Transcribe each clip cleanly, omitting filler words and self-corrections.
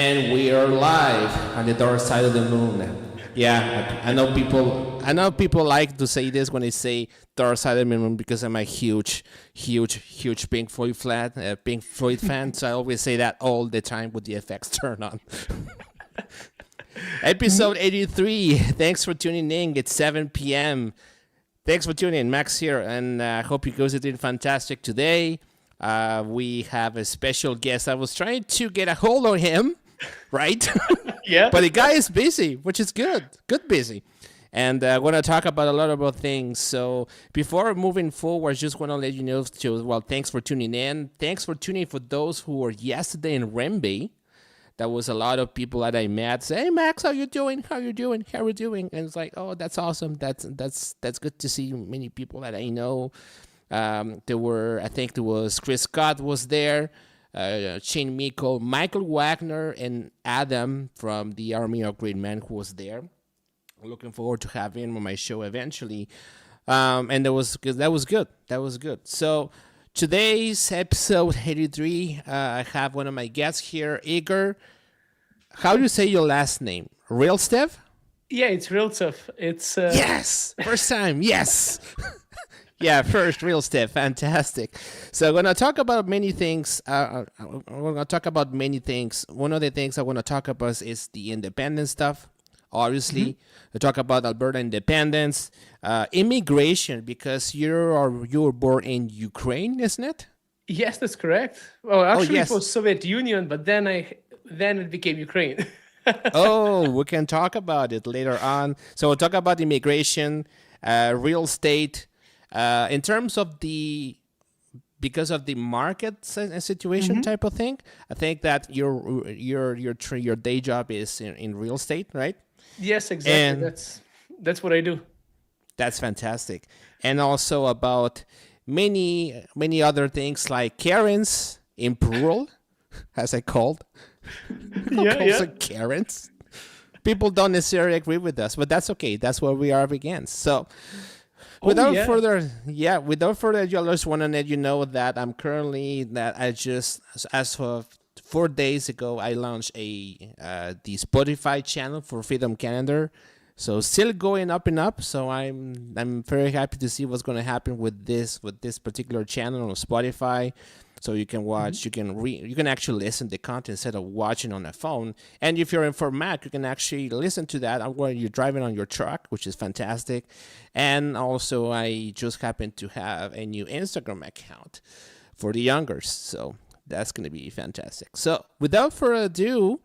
And we are live on the dark side of the moon. Yeah, I know people. I know people like to say this when they say dark side of the moon because I'm a huge Pink Floyd fan. So I always say that all the time with the effects turned on. Episode 83. Thanks for tuning in. It's 7 p.m. Thanks for tuning in. Max here, and I hope you guys are doing fantastic today. We have a special guest. I was trying to get a hold of him, right? Yeah. But the guy is busy, which is good. Good busy. And I want to talk about a lot about things. So before moving forward, I just want to let you know, thanks for tuning in. Thanks for tuning in for those who were yesterday in Rembe. There was a lot of people that I met say, "Hey Max, how you doing? How you doing? How you doing?" And it's like, "Oh, that's awesome. That's good to see many people that I know." I think there was Chris Scott was there, Shane Meikle, Michael Wagner, and Adam from the Army of Great Men who was there. Looking forward to having him on my show eventually. And that was good. That was good. So today's episode 83, I have one of my guests here, Igor. How do you say your last name? Ryltsev? Yeah, it's Ryltsev. It's Yes, first time. Yes. Yeah, first Ryltsev. Fantastic. So I'm gonna talk about many things. We're gonna talk about many things. One of the things I want to talk about is the independence stuff. Obviously, we talk about Alberta independence, immigration, because you were born in Ukraine, isn't it? Yes, that's correct. Well, actually, yes. it was Soviet Union, but then it became Ukraine. Oh, we can talk about it later on. So we'll talk about immigration, real estate, in terms of because of the market situation type of thing. I think that your day job is in real estate, right? Yes, exactly. And that's what I do. that's fantastic. And also about many other things like Karens in plural, as I called. Yeah. Karens. People don't necessarily agree with us, but that's okay. That's where we are up against. So without further ado, I just want to let you know that as of 4 days ago, I launched the Spotify channel for Freedom Canada. So still going up and up. So I'm very happy to see what's going to happen with this particular channel on Spotify. So you can watch, you can actually listen to the content instead of watching on a phone. And if you're in for Mac, you can actually listen to that when you're driving on your truck, which is fantastic. And also, I just happen to have a new Instagram account for the youngers. So that's going to be fantastic. So without further ado,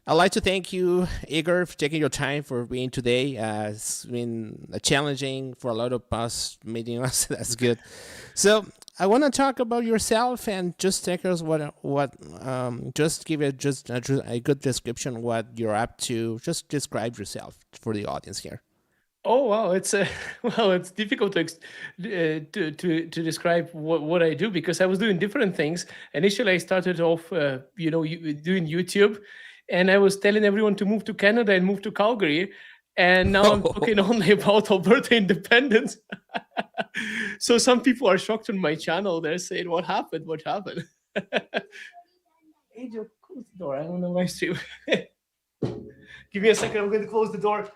I'd like to thank you, Igor, for taking your time for being today. It's been challenging for a lot of us meeting us. That's good. So I want to talk about yourself and just take us just give it a good description what you're up to. Just describe yourself for the audience here. Oh wow, it's it's difficult to describe what I do because I was doing different things. Initially, I started off, doing YouTube, and I was telling everyone to move to Canada and move to Calgary. And now I'm talking only about Alberta independence. So some people are shocked on my channel. They're saying, "What happened? What happened?" Angel, close the door. I'm on the live stream. Give me a second. I'm going to close the door.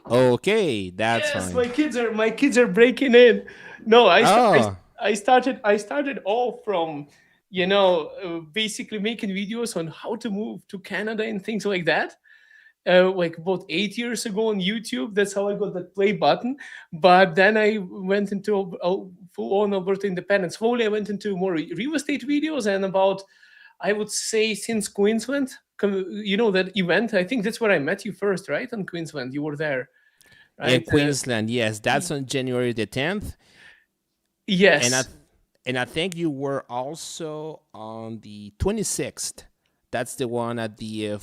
Okay, that's yes, fine. my kids are breaking in. No, I started all from basically making videos on how to move to Canada and things like that. Like about 8 years ago on YouTube. That's how I got that play button. But then I went into full-on Alberta independence. Slowly, I went into more real estate videos, and about, I would say, since Queensland, that event. I think that's where I met you first, right? On Queensland, you were there, right? In Queensland, yes, that's on January the 10th. Yes, and I think you were also on the 26th. That's the one at the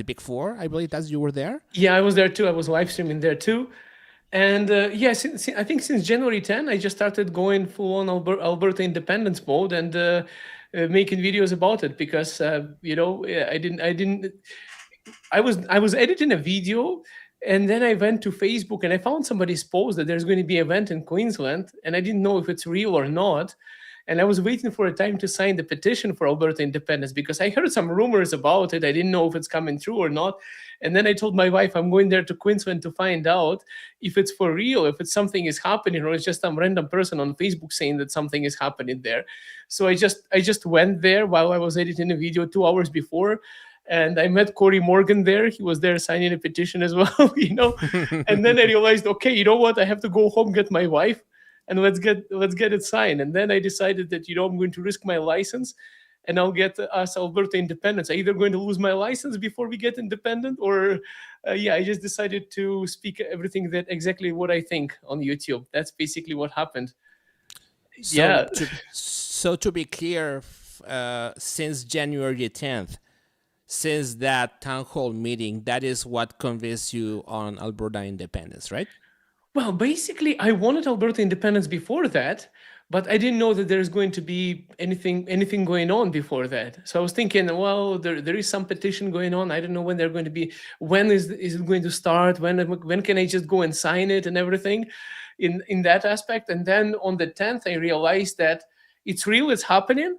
Big Four. I believe you were there. Yeah, I was there too. I was live streaming there too. And I think since January 10, I just started going full on Alberta independence mode and making videos about it because I was editing a video, and then I went to Facebook and I found somebody's post that there's going to be an event in Queensland, and I didn't know if it's real or not. And I was waiting for a time to sign the petition for Alberta independence because I heard some rumors about it. I didn't know if it's coming true or not. And then I told my wife I'm going there to Queensland to find out if it's for real, if it's something is happening, or it's just some random person on Facebook saying that something is happening there. So I just went there while I was editing a video 2 hours before, and I met Corey Morgan there. He was there signing a petition as well, And then I realized, okay, you know what? I have to go home, get my wife, and let's get it signed. And then I decided that I'm going to risk my license, and I'll get us Alberta independence. I'm either going to lose my license before we get independent, or I just decided to speak everything that exactly what I think on YouTube. That's basically what happened. So to be clear, since January 10th, since that town hall meeting, that is what convinced you on Alberta independence, right? Well, basically, I wanted Alberta independence before that, but I didn't know that there's going to be anything going on before that. So I was thinking, well, there is some petition going on. I don't know when they're going to be. When is it going to start? When can I just go and sign it and everything, in that aspect? And then on the 10th, I realized that it's real. It's happening.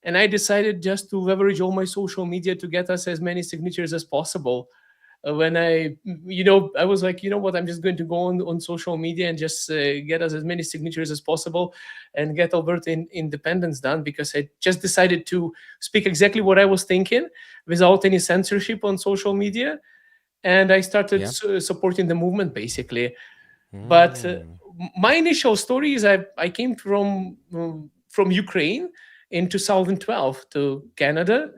And I decided just to leverage all my social media to get us as many signatures as possible. When I was like, you know what, I'm just going to go on social media and just get us as many signatures as possible and get Alberta independence done, because I just decided to speak exactly what I was thinking without any censorship on social media. And I started supporting the movement, basically. But my initial story is I came from Ukraine in 2012 to Canada,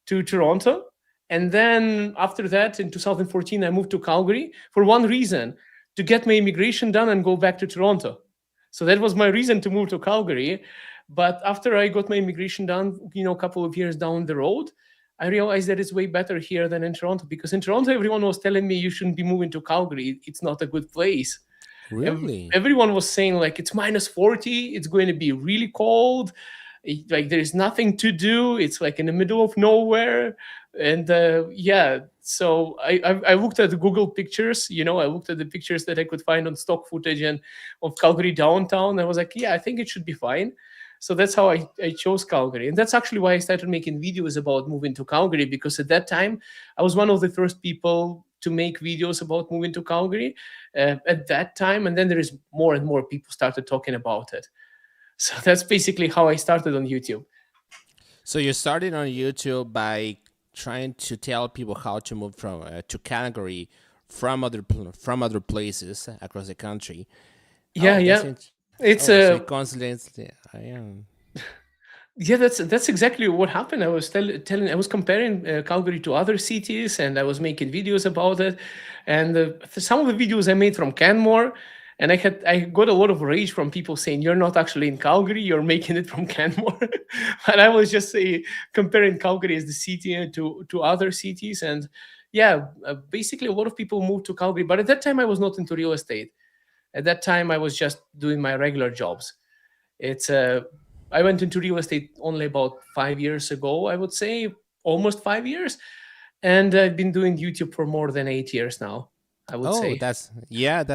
to Toronto. And then after that, in 2014, I moved to Calgary for one reason: to get my immigration done and go back to Toronto. So that was my reason to move to Calgary. But after I got my immigration done, a couple of years down the road, I realized that it's way better here than in Toronto, because in Toronto, everyone was telling me you shouldn't be moving to Calgary. It's not a good place. Really? Everyone was saying, like, it's minus 40. It's going to be really cold. Like, there's nothing to do. It's like in the middle of nowhere. And so I looked at the Google pictures. I looked at the pictures that I could find on stock footage and of Calgary downtown. And I was like, I think it should be fine. So that's how I chose Calgary. And that's actually why I started making videos about moving to Calgary, because at that time, I was one of the first people to make videos about moving to Calgary at that time. And then there is more and more people started talking about it. So that's basically how I started on YouTube. So you started on YouTube by trying to tell people how to move from to Calgary from other places across the country. It's so constantly. Yeah, that's exactly what happened. I was I was comparing Calgary to other cities, and I was making videos about it. And some of the videos I made from Canmore, and I got a lot of rage from people saying, "You're not actually in Calgary, you're making it from Canmore." And I was just comparing Calgary as the city to other cities. And basically a lot of people moved to Calgary. But at that time, I was not into real estate. At that time, I was just doing my regular jobs. I went into real estate only about 5 years ago, I would say, almost 5 years. And I've been doing YouTube for more than 8 years now, I would say. That's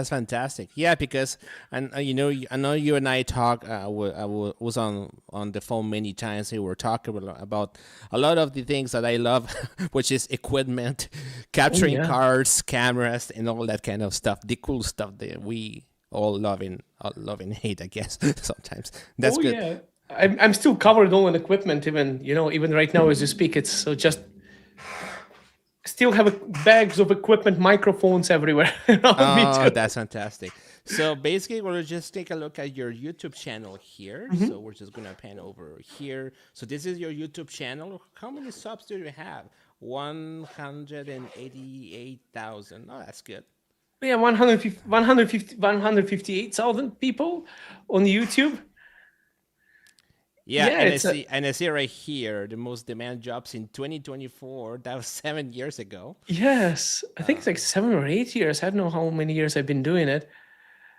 fantastic. Yeah, because I know you and I talk. I was on the phone many times. We were talking about a lot of the things that I love, which is equipment, capturing cars, cameras, and all that kind of stuff. The cool stuff that we all love and hate, I guess, sometimes. That's good. Yeah. I'm still covered all in equipment, even right now as you speak. It's so just still have bags of equipment, microphones everywhere. That's fantastic. So basically, we'll just take a look at your YouTube channel here. Mm-hmm. So we're just going to pan over here. So this is your YouTube channel. How many subs do you have? 188,000. Oh, that's good. Yeah, 158,000 people on YouTube. Yeah, and I see right here the most demand jobs in 2024. That was 7 years ago. Yes, I think it's like 7 or 8 years. I don't know how many years I've been doing it.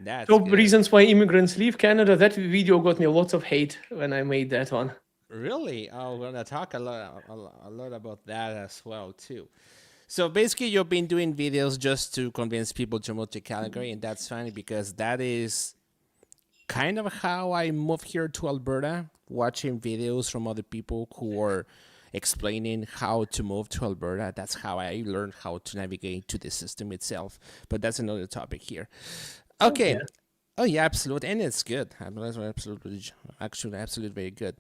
That's Top reasons why immigrants leave Canada. That video got me lots of hate when I made that one. Really? Oh, we're gonna talk a lot about that as well too. So basically, you've been doing videos just to convince people to move to Calgary, and that's funny because that is kind of how I moved here to Alberta, watching videos from other people who are explaining how to move to Alberta. That's how I learned how to navigate to the system itself. But that's another topic here. Okay. Yeah. Oh yeah, absolutely, and it's good. I mean, that's absolutely, actually, absolutely very good.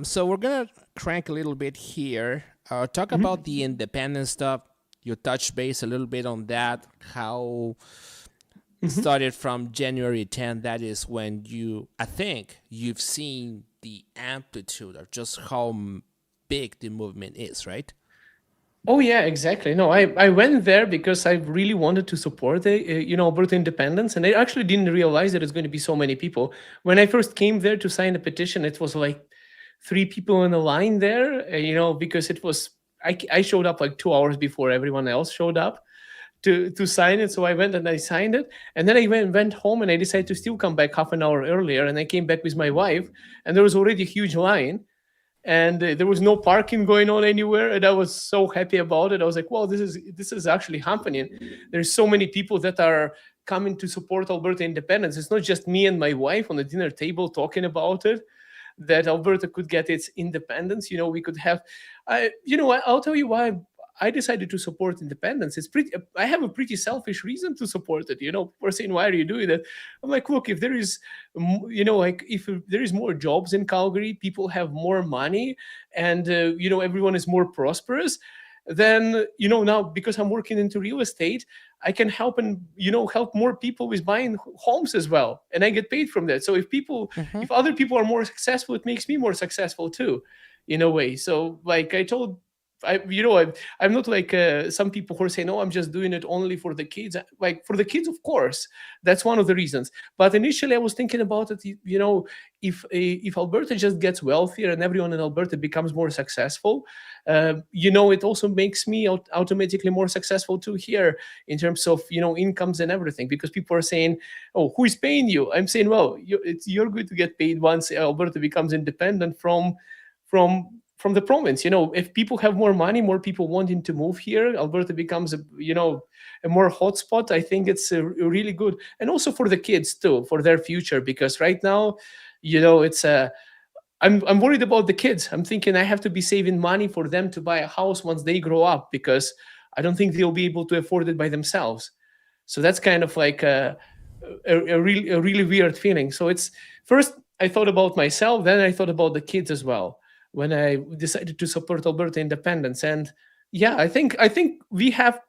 So we're gonna crank a little bit here. Talk about the independent stuff. You touch base a little bit on that. How started from January 10th. That is when I think you've seen the amplitude of just how big the movement is, right? Oh yeah, exactly. No, I went there because I really wanted to support the Alberta independence, and I actually didn't realize that it's going to be so many people. When I first came there to sign a petition, it was like 3 people in a line there. Because it was I showed up like 2 hours before everyone else showed up to sign it. So I went and I signed it, and then I went home and I decided to still come back half an hour earlier, and I came back with my wife, and there was already a huge line, and there was no parking going on anywhere, and I was so happy about it. I was like, well, this is actually happening. There's so many people that are coming to support Alberta independence. It's not just me and my wife on the dinner table talking about it, that Alberta could get its independence. We could have I'll tell you why I decided to support independence. I have a pretty selfish reason to support it. People are saying, why are you doing that? I'm like, look, if there is, like if there is more jobs in Calgary, people have more money, and everyone is more prosperous. Then now, because I'm working into real estate, I can help and help more people with buying homes as well, and I get paid from that. So if other people are more successful, it makes me more successful too, in a way. So like I told I'm not like some people who are saying, "No, I'm just doing it only for the kids." Like for the kids, of course, that's one of the reasons. But initially, I was thinking about it. If Alberta just gets wealthier and everyone in Alberta becomes more successful, it also makes me automatically more successful too here in terms of incomes and everything. Because people are saying, "Oh, who is paying you?" I'm saying, "Well, you're going to get paid once Alberta becomes independent from the province." If people have more money, more people wanting to move here, Alberta becomes a more hotspot. I think it's really good, and also for the kids too, for their future. Because right now, it's I'm worried about the kids. I'm thinking I have to be saving money for them to buy a house once they grow up, because I don't think they'll be able to afford it by themselves. So that's kind of like a really weird feeling. So it's first I thought about myself, then I thought about the kids as well when I decided to support Alberta independence. And yeah, I think we have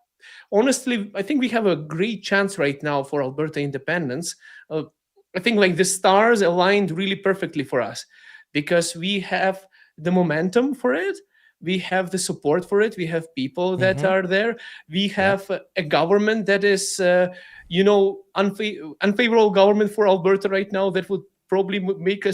honestly, I think we have a great chance right now for Alberta independence. I think like the stars aligned really perfectly for us, because we have the momentum for it. We have the support for it. We have people that are there. We Yep. have a government that is, unfavorable government for Alberta right now, that would probably make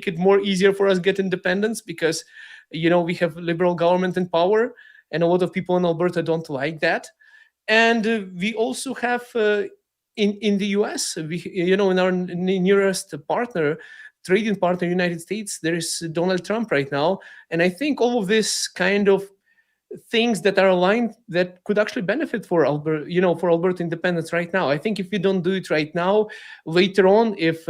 it more easier for us get independence, because we have liberal government in power, and a lot of people in Alberta don't like that. And we also have in the US, we in our nearest partner, trading partner, United States, there is Donald Trump right now. And I think all of this kind of things that are aligned that could actually benefit for Alberta, for Alberta independence right now. I think if we don't do it right now, later on, if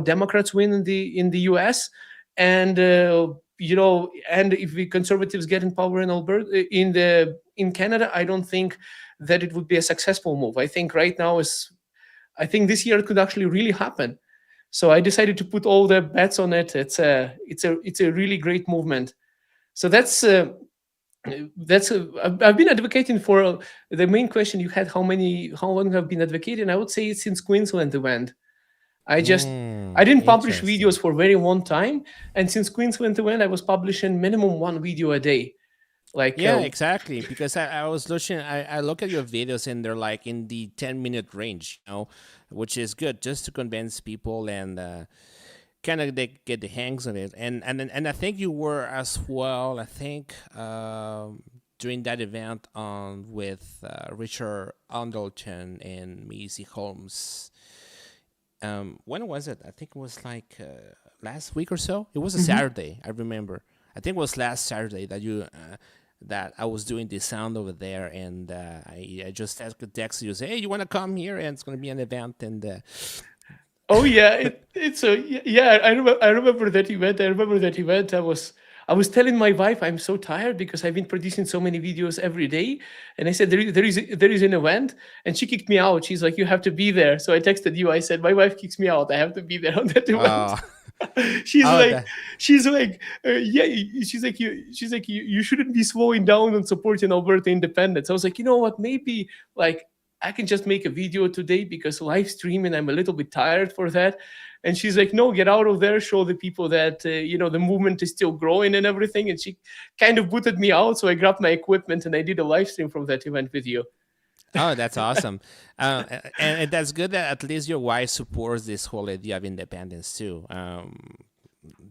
Democrats win in the US, and and if the conservatives get in power in Alberta, in Canada, I don't think that it would be a successful move. I think right now I think this year it could actually really happen. So I decided to put all the bets on it. It's a really great movement. So I've been advocating for the main question you had, how long have been advocating. I would say it's since Queensland went. I didn't publish Interesting. videos for a very long time, and since Queensland went, I was publishing minimum one video a day. Like Yeah, exactly. Because I was looking, I look at your videos and they're like in the 10-minute range, which is good just to convince people and kind of get the hangs of it. And I think you were as well. I think during that event on with Richard Andleton and Macy Holmes. When was it? I think it was like last week or so. It was a Saturday. I remember. I think it was last Saturday that that I was doing the sound over there, and I just text you, say, hey, you want to come here, and it's going to be an event, and Oh yeah, it's a yeah. I remember that event. I remember that event. I was telling my wife I'm so tired because I've been producing so many videos every day, and I said there is an event, and she kicked me out. She's like, you have to be there. So I texted you. I said my wife kicks me out. I have to be there on that event. Oh, she's oh, like that. she's like yeah, she's like you shouldn't be slowing down on supporting Alberta independence. I was like, you know what, maybe like I can just make a video today because live streaming I'm a little bit tired for that. And she's like, no, get out of there, show the people that the movement is still growing and everything. And she kind of booted me out, so I grabbed my equipment and I did a live stream from that event with you. Oh, that's awesome. And that's good that at least your wife supports this whole idea of independence too.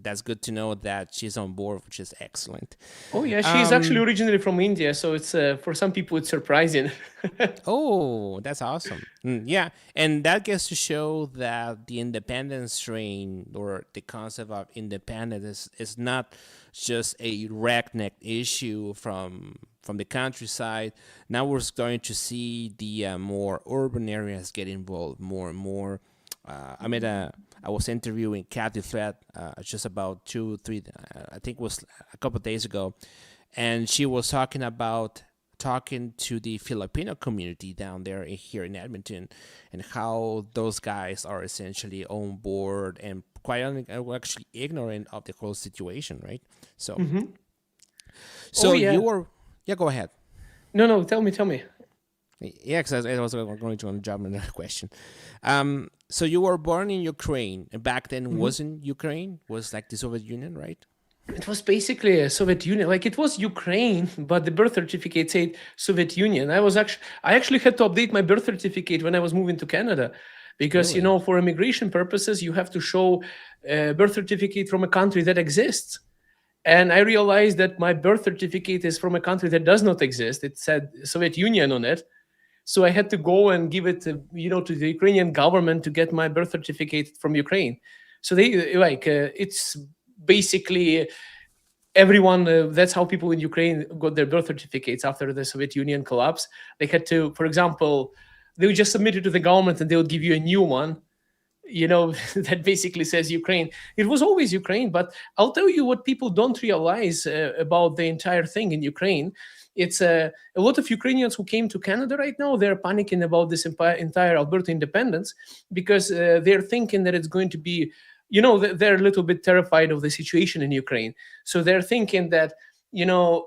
That's good to know that she's on board, which is excellent. Oh yeah, she's actually Um, originally from India, so it's for some people it's surprising. oh, that's awesome. Yeah, and that gets to show that the independence train or the concept of independence is not just a redneck issue from the countryside. Now we're starting to see the more urban areas get involved more and more. I was interviewing Kathy Flat just about 2, 3, I think it was a couple of days ago, and she was talking to the Filipino community down there here in Edmonton, and how those guys are essentially on board and actually ignorant of the whole situation, right? So, Hmm. Oh so you yeah. were, yeah, go ahead. No, tell me. Yeah, because I was going to jump on another question. So you were born in Ukraine, and back then Mhm. wasn't Ukraine? Was like the Soviet Union, right? It was basically a Soviet Union. Like it was Ukraine, but the birth certificate said Soviet Union. I actually had to update my birth certificate when I was moving to Canada, because Really? for immigration purposes you have to show a birth certificate from a country that exists. And I realized that my birth certificate is from a country that does not exist. It said Soviet Union on it. So I had to go and give it to the Ukrainian government to get my birth certificate from Ukraine. So they it's basically everyone, that's how people in Ukraine got their birth certificates after the Soviet Union collapse. They had to, for example, they would just submit it to the government and they would give you a new one, that basically says Ukraine. It was always Ukraine, but I'll tell you what people don't realize about the entire thing in Ukraine. It's a lot of Ukrainians who came to Canada right now, they're panicking about this entire Alberta independence, because they're thinking that it's going to be, they're a little bit terrified of the situation in Ukraine. So they're thinking that,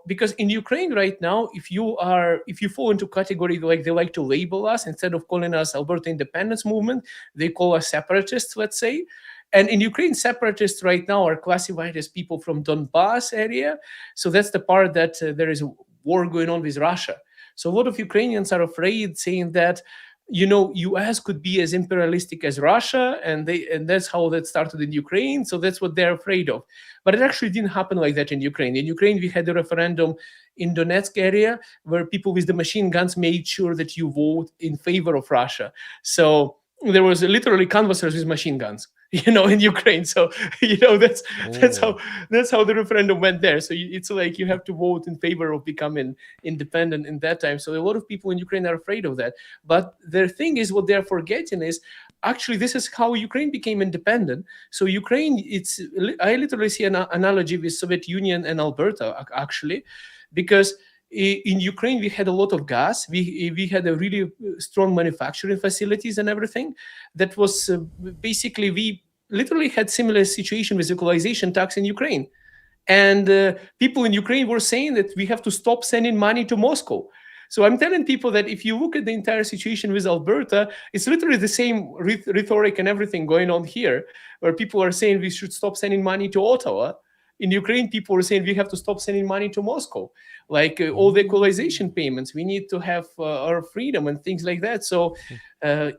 because in Ukraine right now, if you fall into category, like they like to label us, instead of calling us Alberta independence movement, they call us separatists, let's say. And in Ukraine, separatists right now are classified as people from Donbass area. So that's the part that there is a war going on with Russia. So a lot of Ukrainians are afraid, saying that, US could be as imperialistic as Russia, and that's how that started in Ukraine. So that's what they're afraid of. But it actually didn't happen like that in Ukraine. In Ukraine, we had a referendum in Donetsk area where people with the machine guns made sure that you vote in favor of Russia. So there was literally canvassers with machine guns, in Ukraine. So that's how Oh, that's how the referendum went there. So it's like you have to vote in favor of becoming independent in that time. So a lot of people in Ukraine are afraid of that. But the thing is, what they're forgetting is actually this is how Ukraine became independent. So Ukraine, I literally see an analogy with Soviet Union and Alberta actually, because in Ukraine we had a lot of gas. We had a really strong manufacturing facilities and everything. That was basically, we literally had similar situation with equalization tax in Ukraine. And people in Ukraine were saying that we have to stop sending money to Moscow. So I'm telling people that if you look at the entire situation with Alberta, it's literally the same rhetoric and everything going on here, where people are saying we should stop sending money to Ottawa. In Ukraine, people are saying we have to stop sending money to Moscow. Like all the equalization payments, we need to have our freedom and things like that. So,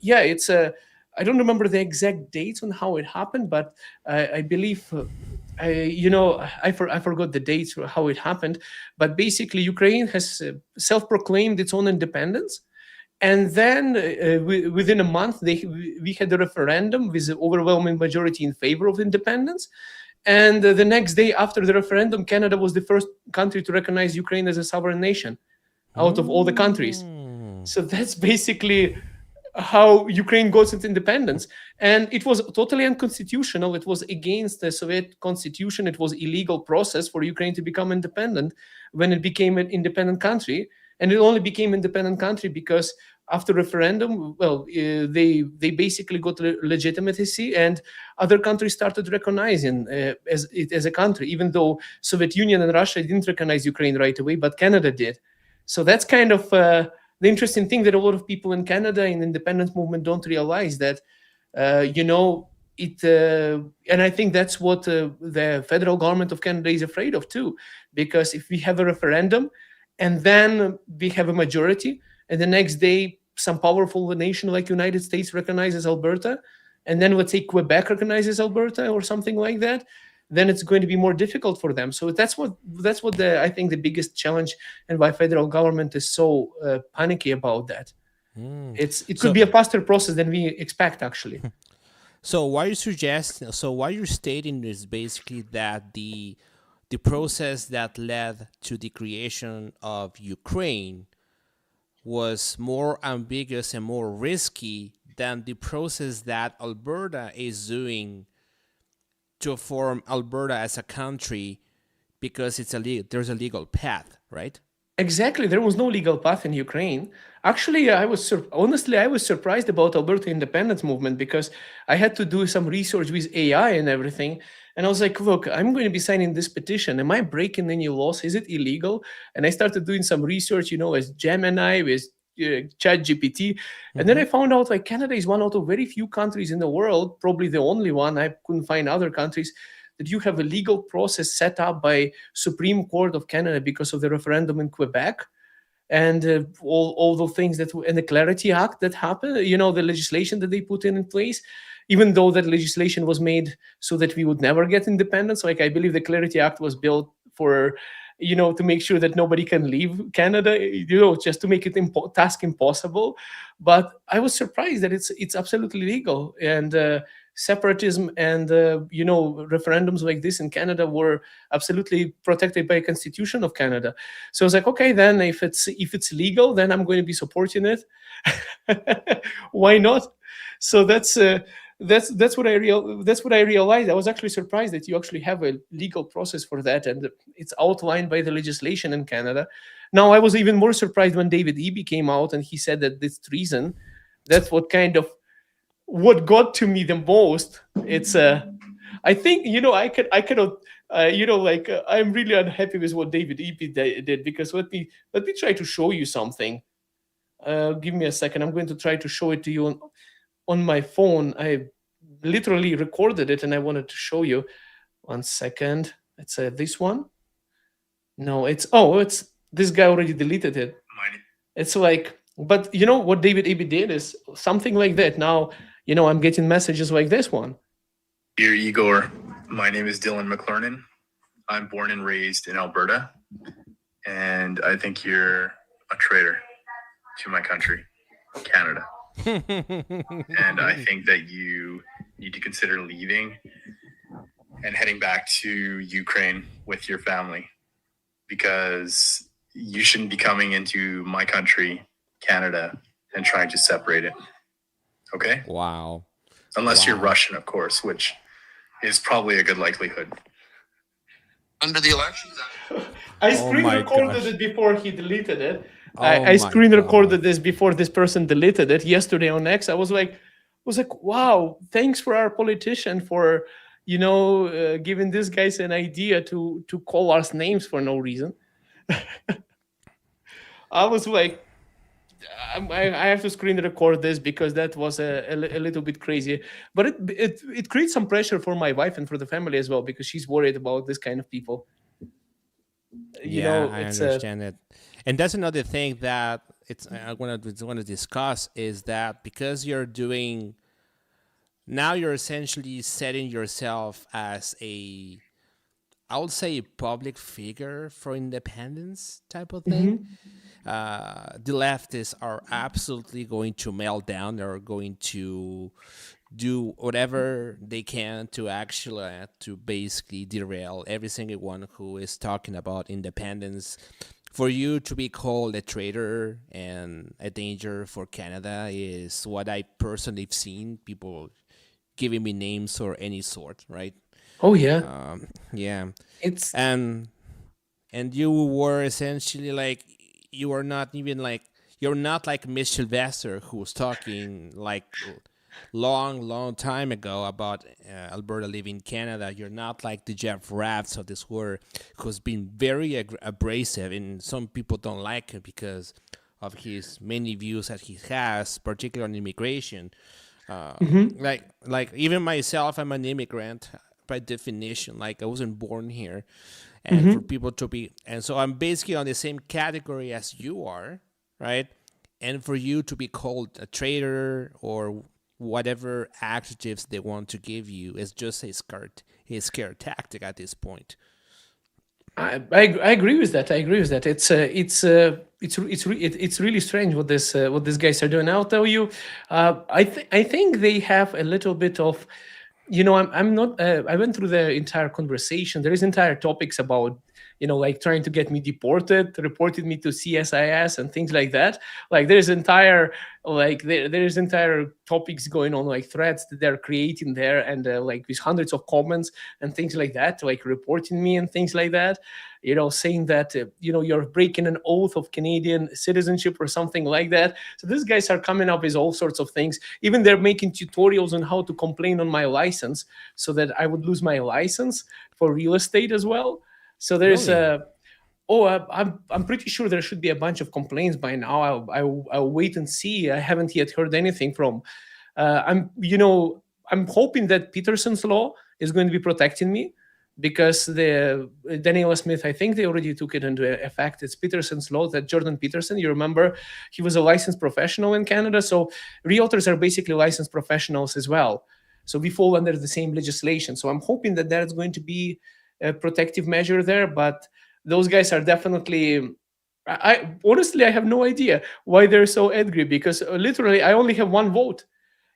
yeah, it's a. I don't remember the exact dates on how it happened, but I believe I forgot the dates or how it happened, but basically Ukraine has self-proclaimed its own independence, and then within a month we had a referendum with an overwhelming majority in favor of independence, and the next day after the referendum, Canada was the first country to recognize Ukraine as a sovereign nation out of all the countries. mm. So that's basically how Ukraine got its independence. And it was totally unconstitutional. It was against the Soviet constitution. It was illegal process for Ukraine to become independent when it became an independent country. And it only became independent country because after referendum, well, they basically got legitimacy, and other countries started recognizing as it as a country, even though Soviet Union and Russia didn't recognize Ukraine right away, but Canada did. So that's kind of the interesting thing that a lot of people in Canada in the independence movement don't realize that, and I think that's what the federal government of Canada is afraid of too, because if we have a referendum and then we have a majority, and the next day some powerful nation like United States recognizes Alberta, and then let's say Quebec recognizes Alberta or something like that, then it's going to be more difficult for them. So that's what I think the biggest challenge, and why federal government is so panicky about that. It could be a faster process than we expect, actually. So why you suggest? So why you're stating is basically that the process that led to the creation of Ukraine was more ambiguous and more risky than the process that Alberta is doing to form Alberta as a country, because there's a legal path, right? Exactly. There was no legal path in Ukraine. Actually, I was surprised about Alberta independence movement, because I had to do some research with AI and everything. And I was like, look, I'm going to be signing this petition. Am I breaking any laws? Is it illegal? And I started doing some research, as Gemini, with Chat GPT. And then I found out like Canada is one out of very few countries in the world, probably the only one. I couldn't find other countries that you have a legal process set up by Supreme Court of Canada because of the referendum in Quebec, and all the things that, and the Clarity Act that happened, the legislation that they put in place, even though that legislation was made so that we would never get independence. Like, I believe the Clarity Act was built for, to make sure that nobody can leave Canada, just to make it task impossible. But I was surprised that it's absolutely legal, and separatism and referendums like this in Canada were absolutely protected by the Constitution of Canada. So I was like, okay, then if it's legal, then I'm going to be supporting it. Why not? So that's what I realized. I was actually surprised that you actually have a legal process for that, and it's outlined by the legislation in Canada. Now, I was even more surprised when David Eby came out and he said that this treason. That's what got to me the most. It's I think I cannot I'm really unhappy with what David Eby did, because let me try to show you something. Give me a second. I'm going to try to show it to you on my phone. I literally recorded it and I wanted to show you. 1 second. It's this one. No, it's this guy already deleted it. It's like, but what David Eby did is something like that. Now, I'm getting messages like this one. Dear Igor, my name is Dylan McLernan. I'm born and raised in Alberta, and I think you're a traitor to my country, Canada. And I think that you need to consider leaving and heading back to Ukraine with your family, because you shouldn't be coming into my country, Canada, and trying to separate it. Okay? Wow. Unless you're Russian, of course, which is probably a good likelihood. Under the elections. I screen recorded it before he deleted it. I screen recorded this before this person deleted it yesterday on X. I was like, wow, thanks for our politician for, giving these guys an idea to call us names for no reason. I was like, I have to screen record this because that was a little bit crazy. But it creates some pressure for my wife and for the family as well, because she's worried about this kind of people. I understand it. And that's another thing that I want to discuss, is that because you're essentially setting yourself as I would say a public figure for independence type of thing. The leftists are absolutely going to melt down. They're going to do whatever they can to actually to basically derail every single one who is talking about independence, for you to be called a traitor and a danger for Canada is what I personally have seen. People giving me names or any sort, right? Oh yeah, Yeah, it's and you were essentially like you are not even like you're not like Miss Sylvester who was talking like long time ago about Alberta leaving Canada. You're not like the Jeff Rafts of this world who's been very abrasive, and some people don't like him because of his many views that he has, particularly on immigration. Like even myself, I'm an immigrant by definition. Like I wasn't born here, and for people to be, and so I'm basically on the same category as you are, right? And for you to be called a traitor or whatever adjectives they want to give you is just a scare tactic at this point. I agree with that. I agree with that. It's really strange what these guys are doing. I'll tell you, I think they have a little bit of, I'm not. I went through the entire conversation. There is entire topics about, like trying to get me deported, reported me to CSIS and things like that. Like there's entire there's entire topics going on, like threads that they're creating there, and like with hundreds of comments and things like that, like reporting me and things like that. Saying that you're breaking an oath of Canadian citizenship or something like that. So these guys are coming up with all sorts of things. Even they're making tutorials on how to complain on my license so that I would lose my license for real estate as well. So there's Really? I'm pretty sure there should be a bunch of complaints by now. I'll wait and see. I haven't yet heard anything from. I'm hoping that Peterson's law is going to be protecting me, because the Daniela Smith, I think they already took it into effect. It's Peterson's law that Jordan Peterson, you remember, he was a licensed professional in Canada. So realtors are basically licensed professionals as well. So we fall under the same legislation. So I'm hoping that that's going to be a protective measure there. But those guys are definitely. I honestly, I have no idea why they're so angry, because literally I only have one vote.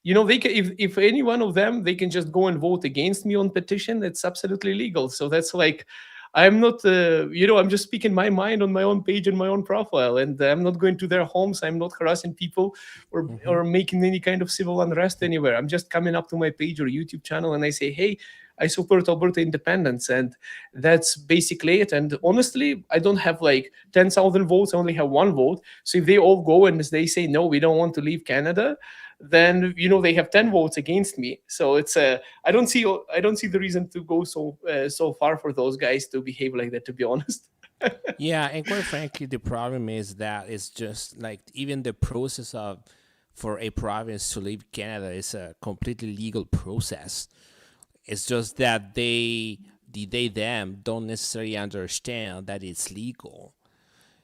They can, if any one of them, they can just go and vote against me on petition. It's absolutely legal. So that's like, I'm not, I'm just speaking my mind on my own page and my own profile, and I'm not going to their homes. I'm not harassing people or making any kind of civil unrest anywhere. I'm just coming up to my page or YouTube channel and I say, hey, I support Alberta independence, and that's basically it. And honestly, I don't have like 10,000 votes. I only have one vote. So if they all go and they say no, we don't want to leave Canada, then they have 10 votes against me. So it's I don't see the reason to go so far for those guys to behave like that, to be honest. Yeah, and quite frankly, the problem is that it's just like even the process of for a province to leave Canada is a completely legal process. It's just that them don't necessarily understand that it's legal.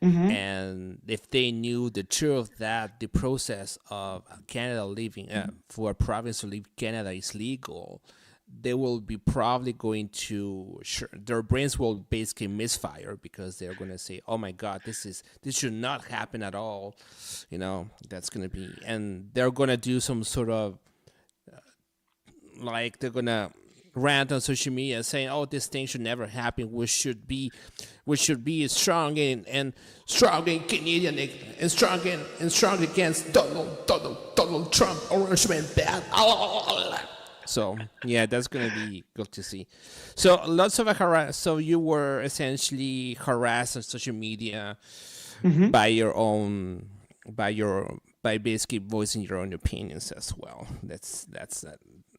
And if they knew the truth that the process of Canada leaving for a province to leave Canada is legal, they will be probably going to their brains will basically misfire, because they're going to say, oh my god, this should not happen at all. That's going to be, and they're going to do some sort of like they're going to rant on social media saying, oh, this thing should never happen. We should be strong and strong in Canadian and strong against Donald Trump, orange man bad. So yeah, that's gonna be good to see. So lots of so you were essentially harassed on social media by by basically voicing your own opinions as well. That's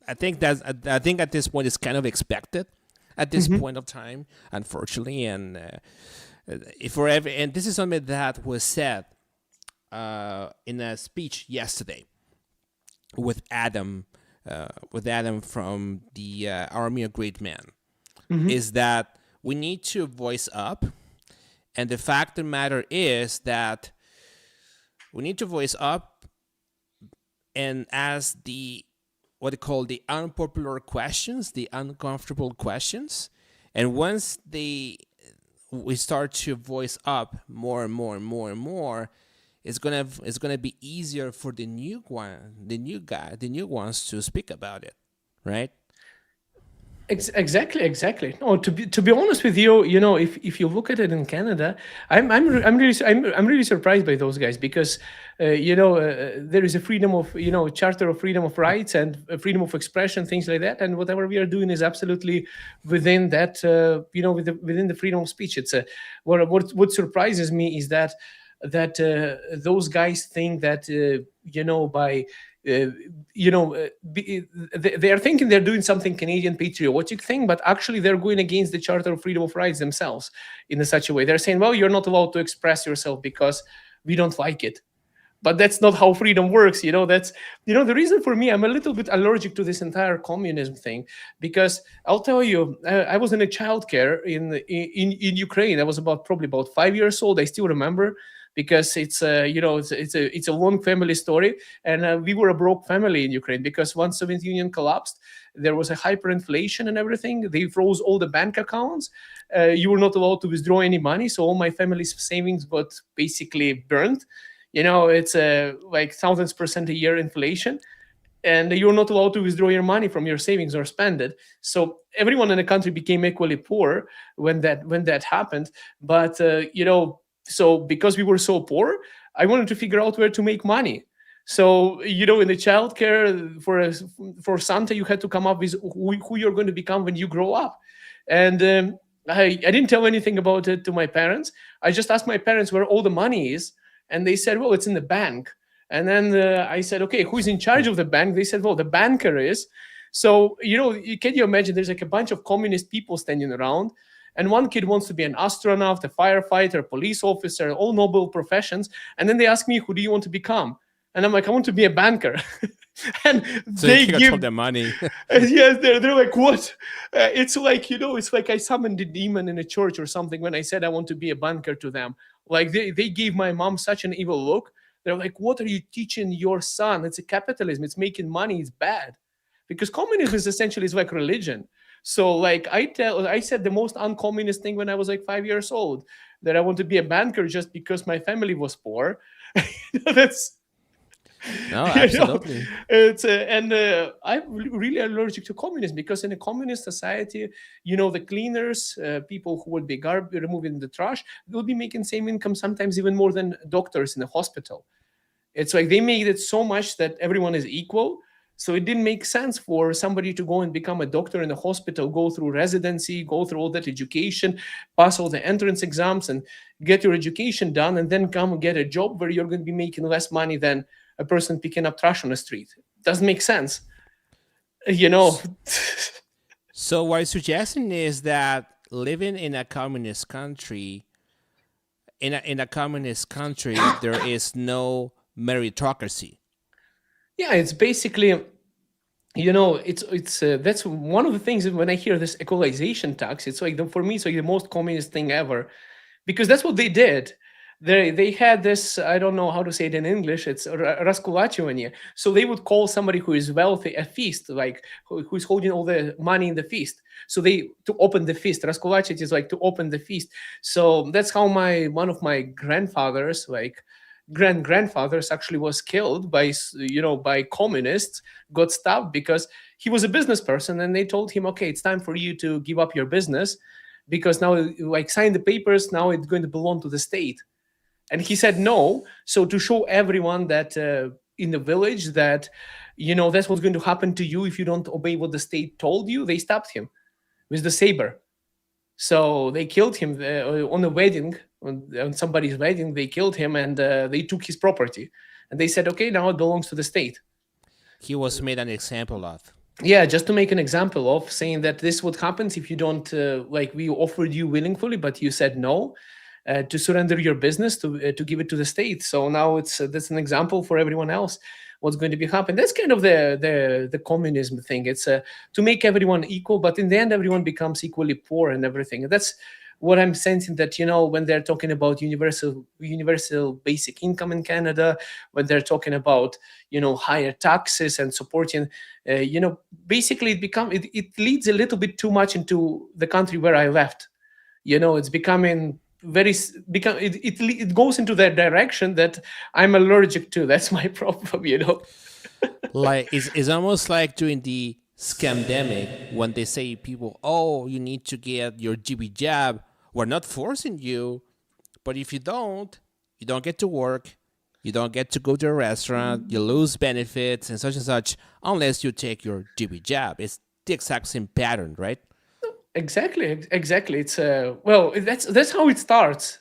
I think at this point it's kind of expected at this point of time, unfortunately. And and this is something that was said in a speech yesterday with Adam from the Army of Great Men, is that we need to voice up, and the fact of the matter is that we need to voice up and ask what they call the unpopular questions, the uncomfortable questions. And once we start to voice up more and more and more and more, it's gonna be easier for the new ones to speak about it, right? Exactly. No, to be honest with you, if you look at it in Canada, I'm really surprised by those guys because there is a freedom of charter of freedom of rights and freedom of expression, things like that, and whatever we are doing is absolutely within that within the freedom of speech. It's what surprises me is that those guys think that by they are thinking they're doing something Canadian patriotic thing, but actually they're going against the Charter of Freedom of Rights themselves in such a way. They're saying, well, you're not allowed to express yourself because we don't like it. But that's not how freedom works. That's the reason for me, I'm a little bit allergic to this entire communism thing, because I'll tell you, I was in a childcare in Ukraine. I was probably about 5 years old. I still remember, because it's a long family story, and we were a broke family in Ukraine because once Soviet Union collapsed, there was a hyperinflation and everything. They froze all the bank accounts. You were not allowed to withdraw any money, so all my family's savings got basically burned. It's like thousands % a year inflation, and you're not allowed to withdraw your money from your savings or spend it. So everyone in the country became equally poor when that happened. But so because we were so poor, I wanted to figure out where to make money. So in the childcare for Santa, you had to come up with who you're going to become when you grow up. And I didn't tell anything about it to my parents. I just asked my parents where all the money is, and they said, well, it's in the bank. And then I said, okay, who's in charge of the bank? They said, well, the banker is. So, can you imagine there's like a bunch of communist people standing around, and one kid wants to be an astronaut, a firefighter, police officer, all noble professions. And then they ask me, who do you want to become? And I'm like, I want to be a banker. And so they give them money. Yes, they're like, what? It's like, it's like I summoned a demon in a church or something when I said I want to be a banker to them. Like they gave my mom such an evil look. They're like, what are you teaching your son? It's a capitalism. It's making money. It's bad. Because communism is essentially like religion. So like I said the most uncommunist thing when I was like 5 years old, that I want to be a banker just because my family was poor. That's no, absolutely. It's I'm really allergic to communism, because in a communist society, the cleaners, people who would be removing the trash, they'll be making same income, sometimes even more than doctors in a hospital. It's like they made it so much that everyone is equal. So it didn't make sense for somebody to go and become a doctor in a hospital, go through residency, go through all that education, pass all the entrance exams, and get your education done, and then come and get a job where you're going to be making less money than a person picking up trash on the street. Doesn't make sense. So what I'm suggesting is that living in a communist country, in a communist country, there is no meritocracy. Yeah, it's basically, it's that's one of the things when I hear this equalization tax, it's like, for me, it's like the most communist thing ever, because that's what they did. They had this, I don't know how to say it in English, it's раскулачивание. So they would call somebody who is wealthy a feast, like who's holding all the money in the feast. So to open the feast, раскулачить is like to open the feast. So that's how one of my grandfathers, like grandfathers, actually was killed by communists, got stabbed because he was a business person, and they told him, okay, it's time for you to give up your business, because now, like, sign the papers, now it's going to belong to the state. And he said no. So to show everyone that in the village that, that's what's going to happen to you if you don't obey what the state told you, they stabbed him with the saber. So they killed him on a wedding, on somebody's wedding. They killed him, and they took his property. And they said, okay, now it belongs to the state. He was made an example of. Yeah, just to make an example of, saying that this is what happens if you don't, we offered you willingly, but you said no. To surrender your business, to give it to the state. So now that's an example for everyone else what's going to be happening. That's kind of the communism thing. It's to make everyone equal, but in the end, everyone becomes equally poor and everything. And that's what I'm sensing, that when they're talking about universal basic income in Canada, when they're talking about higher taxes and supporting, basically it leads a little bit too much into the country where I left. It's becoming it goes into that direction that I'm allergic to. That's my problem. Like it's almost like during the scamdemic when they say people, oh, you need to get your GB jab. We're not forcing you, but if you don't get to work, you don't get to go to a restaurant, you lose benefits and such, unless you take your GB jab. It's the exact same pattern, right? Exactly. It's well, that's how it starts.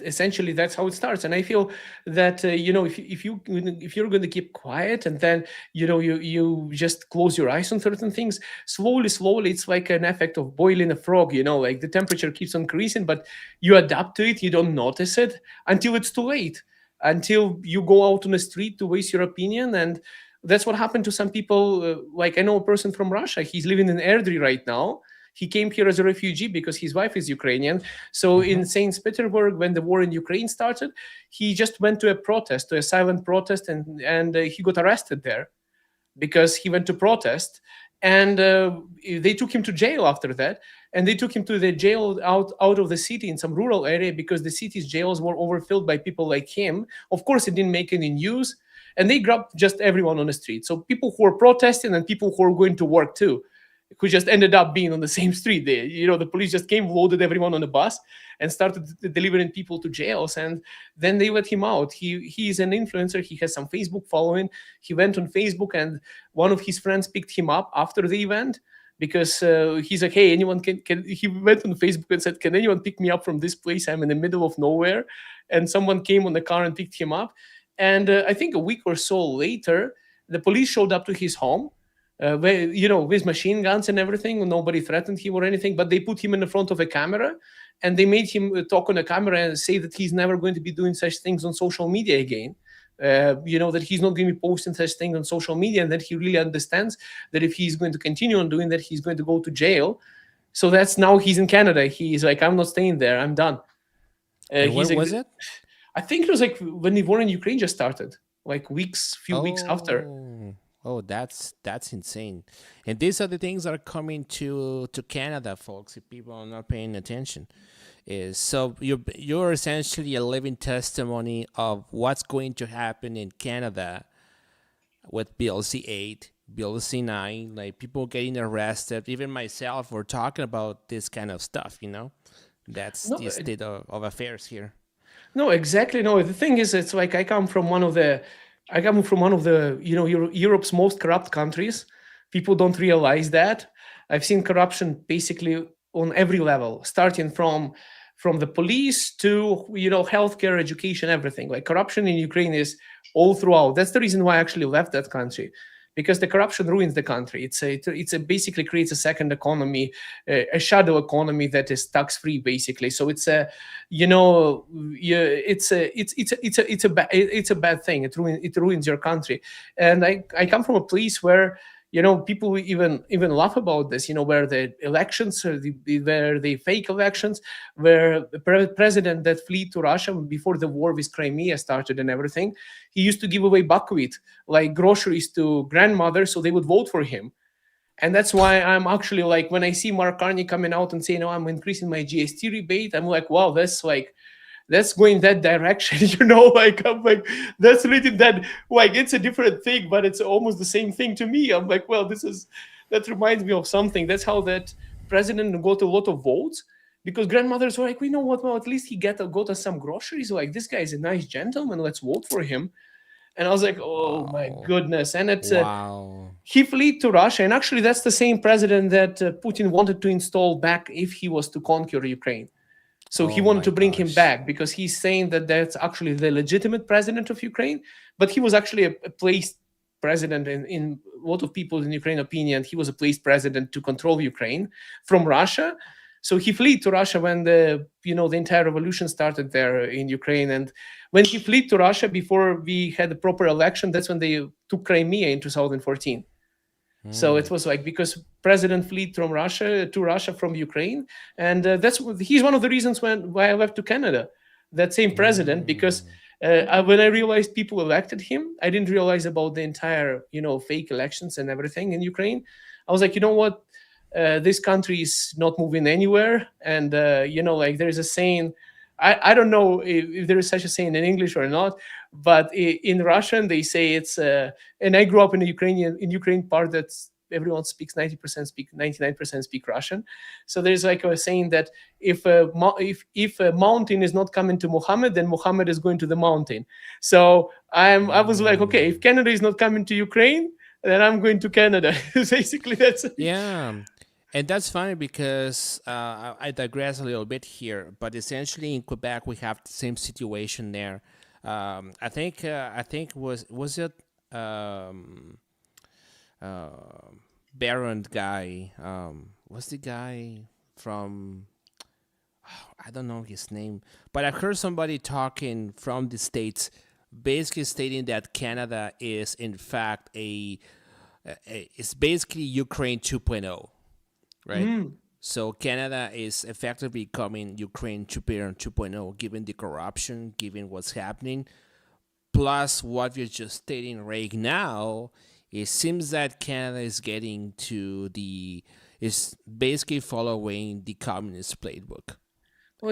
Essentially that's how it starts. And I feel that if you're going to keep quiet and then you just close your eyes on certain things, slowly, it's like an effect of boiling a frog. Like the temperature keeps on increasing, but you adapt to it. You don't notice it until it's too late. Until you go out on the street to voice your opinion. And that's what happened to some people. Like I know a person from Russia. He's living in Erdry right now. He came here as a refugee because his wife is Ukrainian. So in St. Petersburg, when the war in Ukraine started, he just went to a silent protest, and he got arrested there because he went to protest. And they took him to jail after that. And they took him to the jail out of the city in some rural area because the city's jails were overfilled by people like him. Of course, it didn't make any news. And they grabbed just everyone on the street. So people who were protesting and people who were going to work too, who just ended up being on the same street. The police just came, loaded everyone on the bus, and started delivering people to jails. And then they let him out. He is an influencer. He has some Facebook following. He went on Facebook, and one of his friends picked him up after the event because he's like, hey, anyone can. He went on Facebook and said, can anyone pick me up from this place? I'm in the middle of nowhere. And someone came on the car and picked him up. And I think a week or so later, the police showed up to his home. With machine guns and everything. Nobody threatened him or anything, but they put him in the front of a camera, and they made him talk on a camera and say that he's never going to be doing such things on social media again. That he's not going to be posting such things on social media, and that he really understands that if he's going to continue on doing that, he's going to go to jail. So that's now he's in Canada. He's like, I'm not staying there. I'm done. When was it? I think it was like when the war in Ukraine just started, like few weeks after. Oh, that's insane. And these are the things that are coming to Canada, folks, if people are not paying attention. So you're essentially a living testimony of what's going to happen in Canada with Bill C-8, Bill C-9, like people getting arrested. Even myself, we're talking about this kind of stuff, That's the state of affairs here. No, exactly. No, the thing is, it's like I come from one of the Europe's most corrupt countries. People don't realize that. I've seen corruption basically on every level, starting from the police to healthcare, education, everything. Like corruption in Ukraine is all throughout. That's the reason why I actually left that country, because the corruption ruins the country. It's basically creates a second economy, a shadow economy that is tax free, basically. So it's a bad thing. It ruins your country. And I come from a place where people even laugh about this, where the elections, where the fake elections, where the president that fled to Russia before the war with Crimea started and everything, he used to give away buckwheat, like groceries to grandmothers so they would vote for him. And that's why I'm actually like, when I see Mark Carney coming out and saying, I'm increasing my GST rebate, I'm like, wow, that's going that direction, I'm like, that's really that, like, it's a different thing, but it's almost the same thing to me. I'm like, well, that reminds me of something. That's how that president got a lot of votes, because grandmothers were like, we know what, well, at least he got us some groceries. Like, this guy is a nice gentleman. Let's vote for him. And I was like, oh, wow. My goodness. And it's he fled to Russia. And actually, that's the same president that Putin wanted to install back if he was to conquer Ukraine. So he wanted to bring him back because he's saying that that's actually the legitimate president of Ukraine. But he was actually a placed president in a lot of people in Ukraine opinion. He was a placed president to control Ukraine from Russia. So he fled to Russia when the entire revolution started there in Ukraine. And when he fled to Russia before we had a proper election, that's when they took Crimea in 2014. So it was like, because president fled from Russia to Russia from Ukraine. And he's one of the reasons why I left to Canada, that same president, because when I realized people elected him, I didn't realize about the entire, fake elections and everything in Ukraine. I was like, you know what? This country is not moving anywhere. And, like there's a saying, I don't know if there is such a saying in English or not, but in Russian they say it's. And I grew up in the Ukraine part that's everyone speaks 90% speak 99% speak Russian. So there's like a saying that if a mountain is not coming to Muhammad, then Muhammad is going to the mountain. So I was like, okay, if Canada is not coming to Ukraine, then I'm going to Canada. Basically, that's Yeah. And that's funny because I digress a little bit here, but essentially in Quebec we have the same situation there. I think was it Baron guy? What's the guy from? I don't know his name, but I heard somebody talking from the States, basically stating that Canada is in fact it's basically Ukraine 2.0, right? So Canada is effectively becoming Ukraine 2.0, given the corruption, given what's happening, plus what you're just stating right now. It seems that Canada is getting to is basically following the communist playbook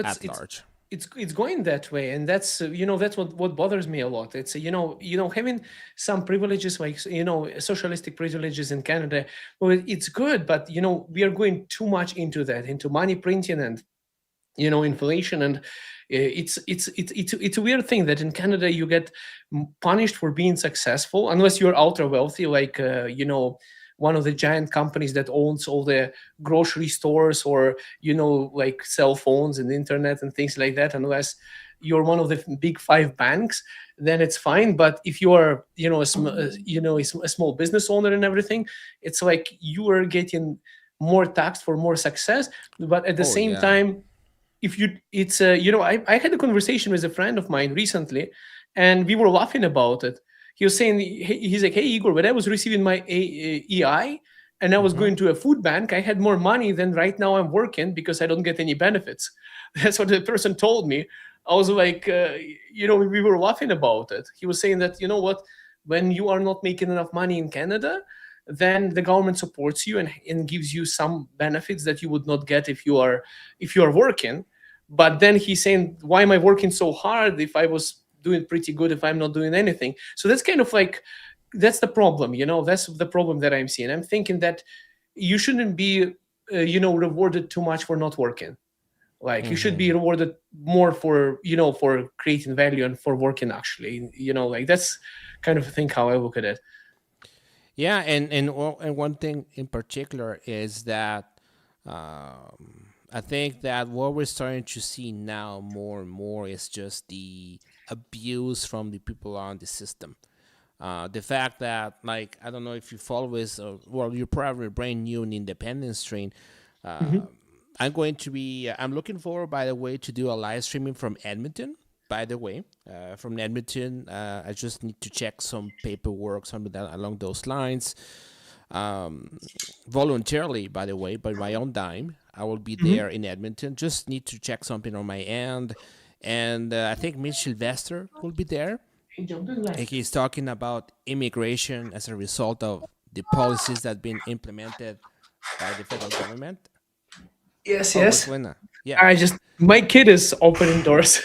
at large. It's going that way, and that's that's what bothers me a lot. It's having some privileges like socialistic privileges in Canada. Well, it's good, but we are going too much into money printing and inflation, and it's a weird thing that in Canada you get punished for being successful unless you're ultra wealthy, like one of the giant companies that owns all the grocery stores or like cell phones and internet and things like that. Unless you're one of the big 5 banks, then it's fine. But if you are a small business owner and everything, it's like you are getting more taxed for more success. But at the same time, if you I had a conversation with a friend of mine recently, and we were laughing about it. He was saying, he's like, hey, Igor, when I was receiving my EI and I was going to a food bank, I had more money than right now I'm working because I don't get any benefits. That's what the person told me. I was like, we were laughing about it. He was saying that, what, when you are not making enough money in Canada, then the government supports you and gives you some benefits that you would not get if you are working. But then he's saying, why am I working so hard if I was doing pretty good if I'm not doing anything? So that's kind of like, that's the problem, that's the problem that I'm seeing. I'm thinking that you shouldn't be rewarded too much for not working. Like you should be rewarded more for for creating value and for working actually, like that's kind of thing how I look at it. Yeah, and one thing in particular is that I think that what we're starting to see now more and more is just the abuse from the people on the system. The fact that, like, I don't know if you follow this, well, you're probably brand new in the independence train. I'm looking forward, by the way, to do a live streaming from Edmonton. By the way, from Edmonton, I just need to check some paperwork, something along those lines. Voluntarily, by the way, by my own dime, I will be there in Edmonton. Just need to check something on my end. And I think Mitch Sylvester will be there. And he's talking about immigration as a result of the policies that have been implemented by the federal government. Yes. Yeah. My kid is opening doors.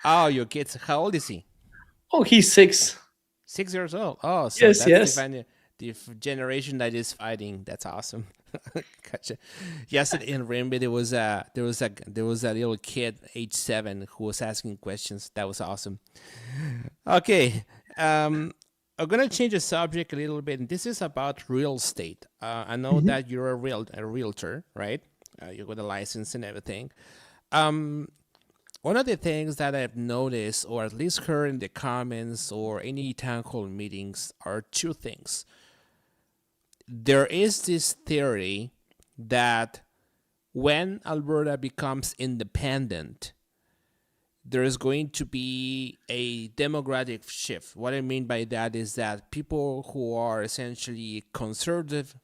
Oh, your kid's, how old is he? Oh, he's 6. 6 years old. Oh, so that's the generation that is fighting. That's awesome. Gotcha. Yesterday in Rimby, there was a little kid, age 7, who was asking questions. That was awesome. Okay, I'm gonna change the subject a little bit. And this is about real estate. I know that you're a realtor, right? You got a license and everything. One of the things that I've noticed, or at least heard in the comments or any town hall meetings, are 2 things. There is this theory that when Alberta becomes independent, there is going to be a demographic shift. What I mean by that is that people who are essentially conservative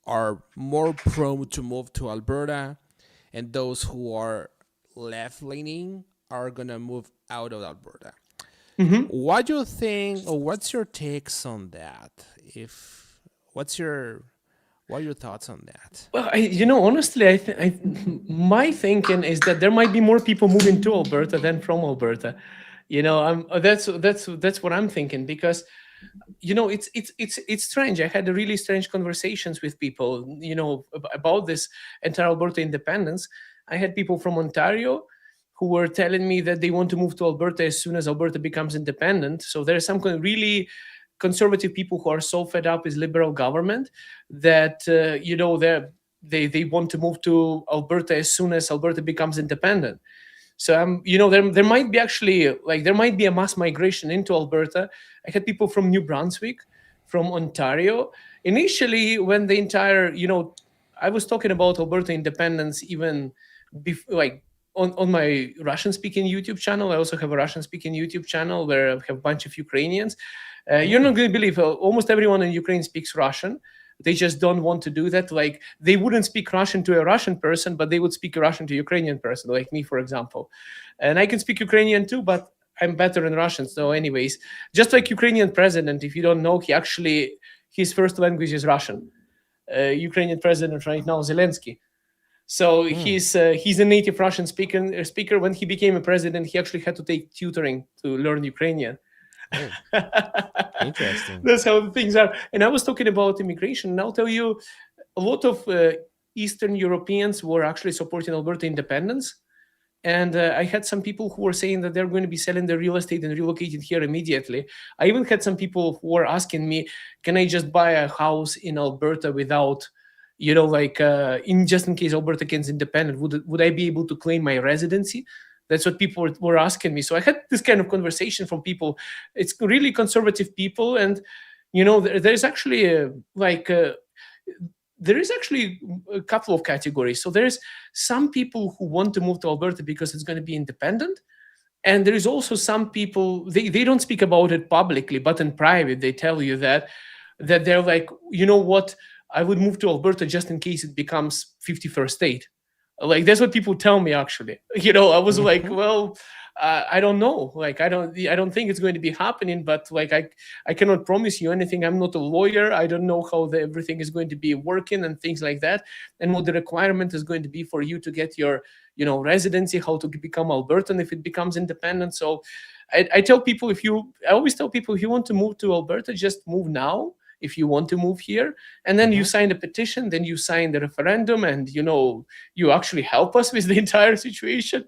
are more prone to move to Alberta, and those who are left-leaning are going to move out of Alberta. What do you think, or what's your takes on that? What's your What are your thoughts on that? Well, honestly, my thinking is that there might be more people moving to Alberta than from Alberta. That's what I'm thinking, because it's strange. I had really strange conversations with people, about this entire Alberta independence. I had people from Ontario who were telling me that they want to move to Alberta as soon as Alberta becomes independent. So there are some kind of really conservative people who are so fed up with liberal government that they want to move to Alberta as soon as Alberta becomes independent. So there might be actually, there might be a mass migration into Alberta. I had people from New Brunswick, from Ontario. Initially, when the entire, I was talking about Alberta independence even before, on my Russian-speaking YouTube channel. I also have a Russian-speaking YouTube channel where I have a bunch of Ukrainians. You're not going to believe, almost everyone in Ukraine speaks Russian. They just don't want to do that. Like, they wouldn't speak Russian to a Russian person, but they would speak Russian to a Ukrainian person, like me, for example. And I can speak Ukrainian too, but I'm better in Russian. So anyways, just like Ukrainian president, if you don't know, his first language is Russian. Ukrainian president right now, Zelensky. So he's a native Russian speaker. When he became a president, he actually had to take tutoring to learn Ukrainian. Oh, interesting. That's how things are. And I was talking about immigration, and I'll tell you, a lot of Eastern Europeans were actually supporting Alberta independence. And I had some people who were saying that they're going to be selling their real estate and relocating here immediately. I even had some people who were asking me, can I just buy a house in Alberta without, just in case Alberta gets independent, would I be able to claim my residency? That's what people were asking me. So I had this kind of conversation from people. It's really conservative people. And, there's actually there is actually a couple of categories. So there's some people who want to move to Alberta because it's going to be independent. And there is also some people, they don't speak about it publicly, but in private, they tell you that they're like, you know what, I would move to Alberta just in case it becomes 51st state. Like, that's what people tell me, actually. I was like, well, I don't know. Like, I don't think it's going to be happening, but I cannot promise you anything. I'm not a lawyer. I don't know how everything is going to be working and things like that, and what the requirement is going to be for you to get your, residency, how to become Albertan if it becomes independent. So I always tell people, if you want to move to Alberta, just move now. If you want to move here, and then you sign a petition, then you sign the referendum, and you actually help us with the entire situation.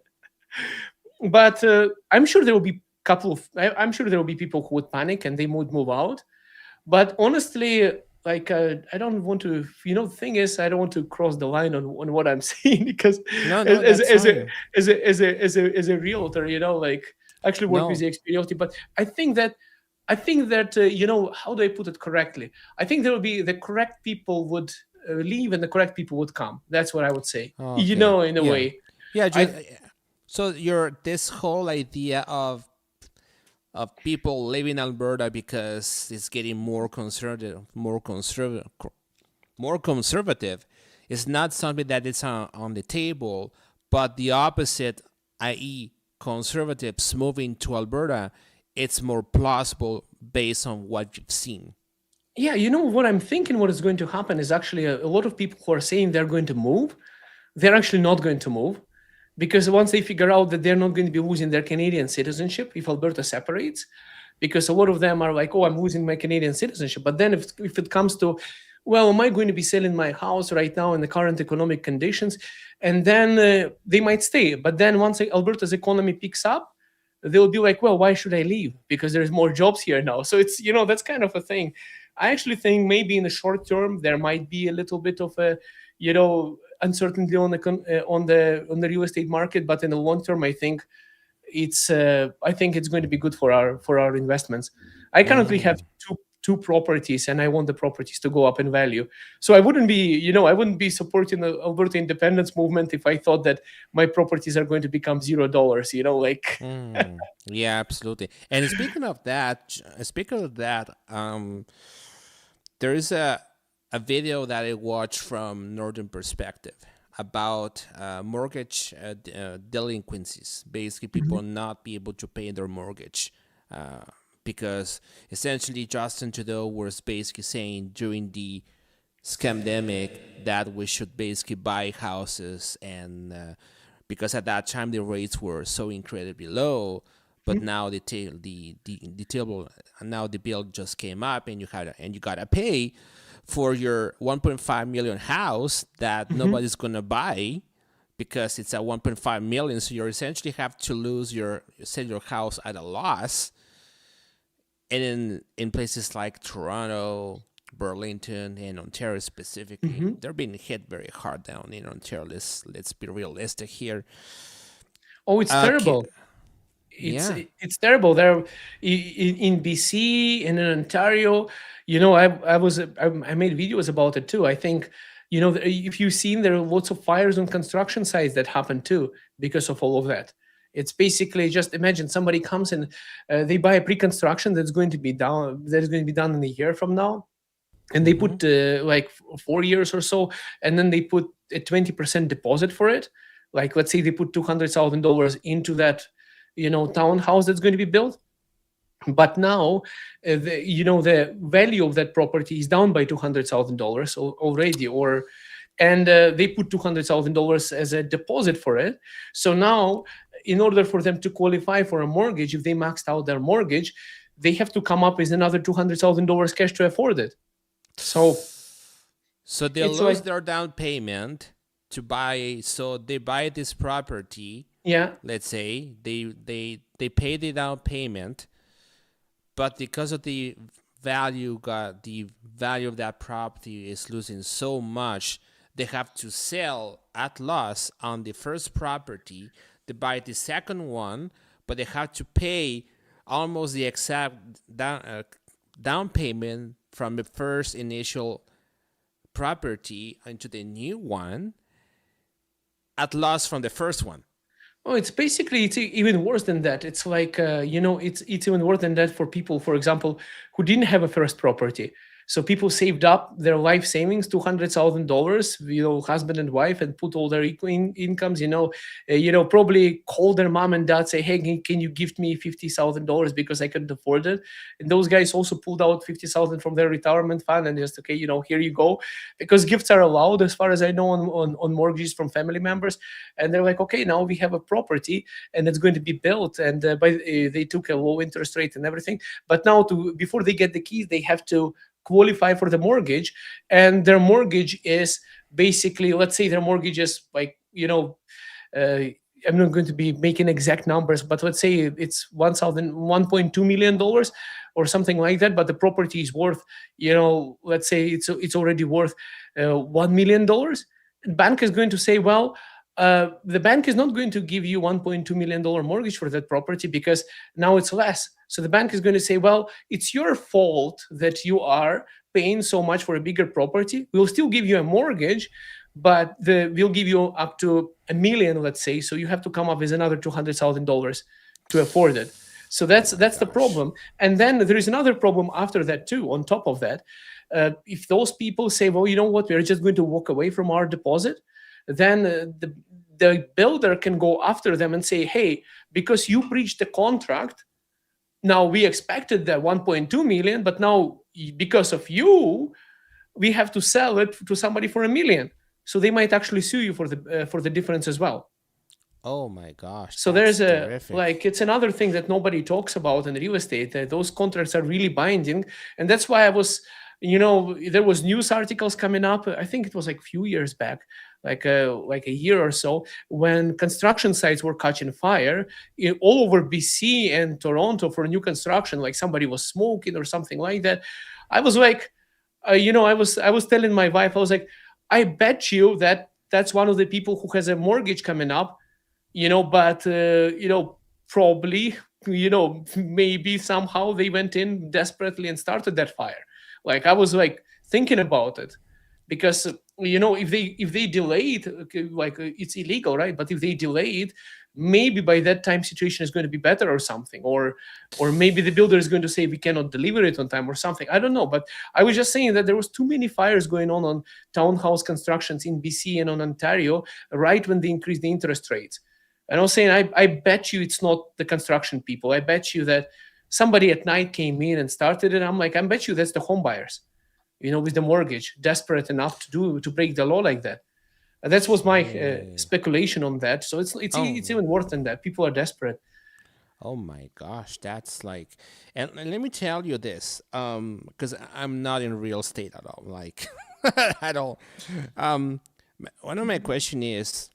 But I'm sure there will be I'm sure there will be people who would panic and they would move out. But honestly, I don't want to. The thing is, I don't want to cross the line on what I'm saying, because as a realtor, actually work with the experience. But I think that how do I put it correctly? I think there will be the correct people would leave and the correct people would come. That's what I would say. Okay. In a way. Yeah. So this whole idea of people leaving Alberta because it's getting more conservative is not something that is on the table, but the opposite, i.e., conservatives moving to Alberta, it's more plausible based on what you've seen. Yeah, what I'm thinking, what is going to happen is actually a lot of people who are saying they're going to move, they're actually not going to move, because once they figure out that they're not going to be losing their Canadian citizenship if Alberta separates, because a lot of them are like, oh, I'm losing my Canadian citizenship. But then if it comes to, well, am I going to be selling my house right now in the current economic conditions? And then they might stay. But then once Alberta's economy picks up, they'll be like, well, why should I leave? Because there's more jobs here now. So it's, that's kind of a thing. I actually think maybe in the short term, there might be a little bit of a, uncertainty on the real estate market. But in the long term, I think it's going to be good for our investments. I currently have two properties, and I want the properties to go up in value. So I wouldn't be supporting the Alberta independence movement if I thought that my properties are going to become $0. Yeah, absolutely. And speaking of that, there is a video that I watched from Northern Perspective about mortgage delinquencies. Basically, people not be able to pay their mortgage. Because essentially Justin Trudeau was basically saying during the scamdemic that we should basically buy houses, and because at that time the rates were so incredibly low. But now the table, now the bill just came up, and you gotta pay for your 1.5 million house that nobody's gonna buy because it's at 1.5 million. So you essentially have to sell your house at a loss. And in places like Toronto, Burlington, and Ontario specifically, they're being hit very hard down in Ontario. Let's be realistic here. Oh, it's terrible. It's terrible there in BC and in Ontario. I made videos about it too. I think, if you've seen, there are lots of fires on construction sites that happen too because of all of that. It's basically, just imagine somebody comes and they buy a pre-construction that's going to be done in a year from now, and they put like 4 years or so, and then they put a 20% deposit for it. Like, let's say they put $200,000 into that townhouse that's going to be built, but now the value of that property is down by $200,000 already, and they put $200,000 as a deposit for it. So now, in order for them to qualify for a mortgage, if they maxed out their mortgage, they have to come up with another $200,000 cash to afford it. So they lose their down payment to buy. So they buy this property. Yeah. Let's say they pay the down payment, but because of the value of that property is losing so much, they have to sell at loss on the first property. They buy the second one, but they have to pay almost the exact down payment from the first initial property into the new one at loss from the first one. Oh, it's even worse than that. It's like, it's even worse than that for people, for example, who didn't have a first property. So people saved up their life savings, $200,000, husband and wife, and put all their incomes, probably call their mom and dad, say, hey, can you gift me $50,000 because I couldn't afford it? And those guys also pulled out $50,000 from their retirement fund and just, okay, here you go, because gifts are allowed, as far as I know, on mortgages from family members. And they're like, okay, now we have a property and it's going to be built, and they took a low interest rate and everything. But now, before they get the keys, they have to qualify for the mortgage, and their mortgage is basically, let's say their mortgage is like, I'm not going to be making exact numbers, but let's say it's $1.2 million or something like that, but the property is worth, let's say it's already worth $1 million. The bank is going to say, well, the bank is not going to give you $1.2 million mortgage for that property because now it's less. So the bank is going to say, well, it's your fault that you are paying so much for a bigger property. We'll still give you a mortgage, but we'll give you up to $1 million, let's say. So you have to come up with another $200,000 to afford it. So that's the problem. And then there is another problem after that too, on top of that. If those people say, well, you know what, we're just going to walk away from our deposit, then the builder can go after them and say, hey, because you breached the contract, now we expected that 1.2 million, but now because of you, we have to sell it to somebody for $1 million. So they might actually sue you for the difference as well. Oh my gosh! So there's it's another thing that nobody talks about in real estate. Those contracts are really binding, and that's why I was, there was news articles coming up. I think it was like a few years back, like a year or so, when construction sites were catching fire all over BC and Toronto for new construction, like somebody was smoking or something like that. I was like, I was telling my wife, I was like, I bet you that's one of the people who has a mortgage coming up, but probably, maybe somehow they went in desperately and started that fire. Like, I was like thinking about it, because if they delay it, like, it's illegal, right? But if they delay it, maybe by that time situation is going to be better or something, or maybe the builder is going to say we cannot deliver it on time or something. I don't know, but I was just saying that there was too many fires going on townhouse constructions in BC and on Ontario right when they increased the interest rates. And I was saying, I bet you it's not the construction people. I bet you that somebody at night came in and started it. I'm like, I bet you that's the home buyers. with the mortgage, desperate enough to break the law like that. And that was my speculation on that. So it's even worse than that. People are desperate. Oh my gosh, that's like, and let me tell you this, because I'm not in real estate at all, like at all. One of my question is,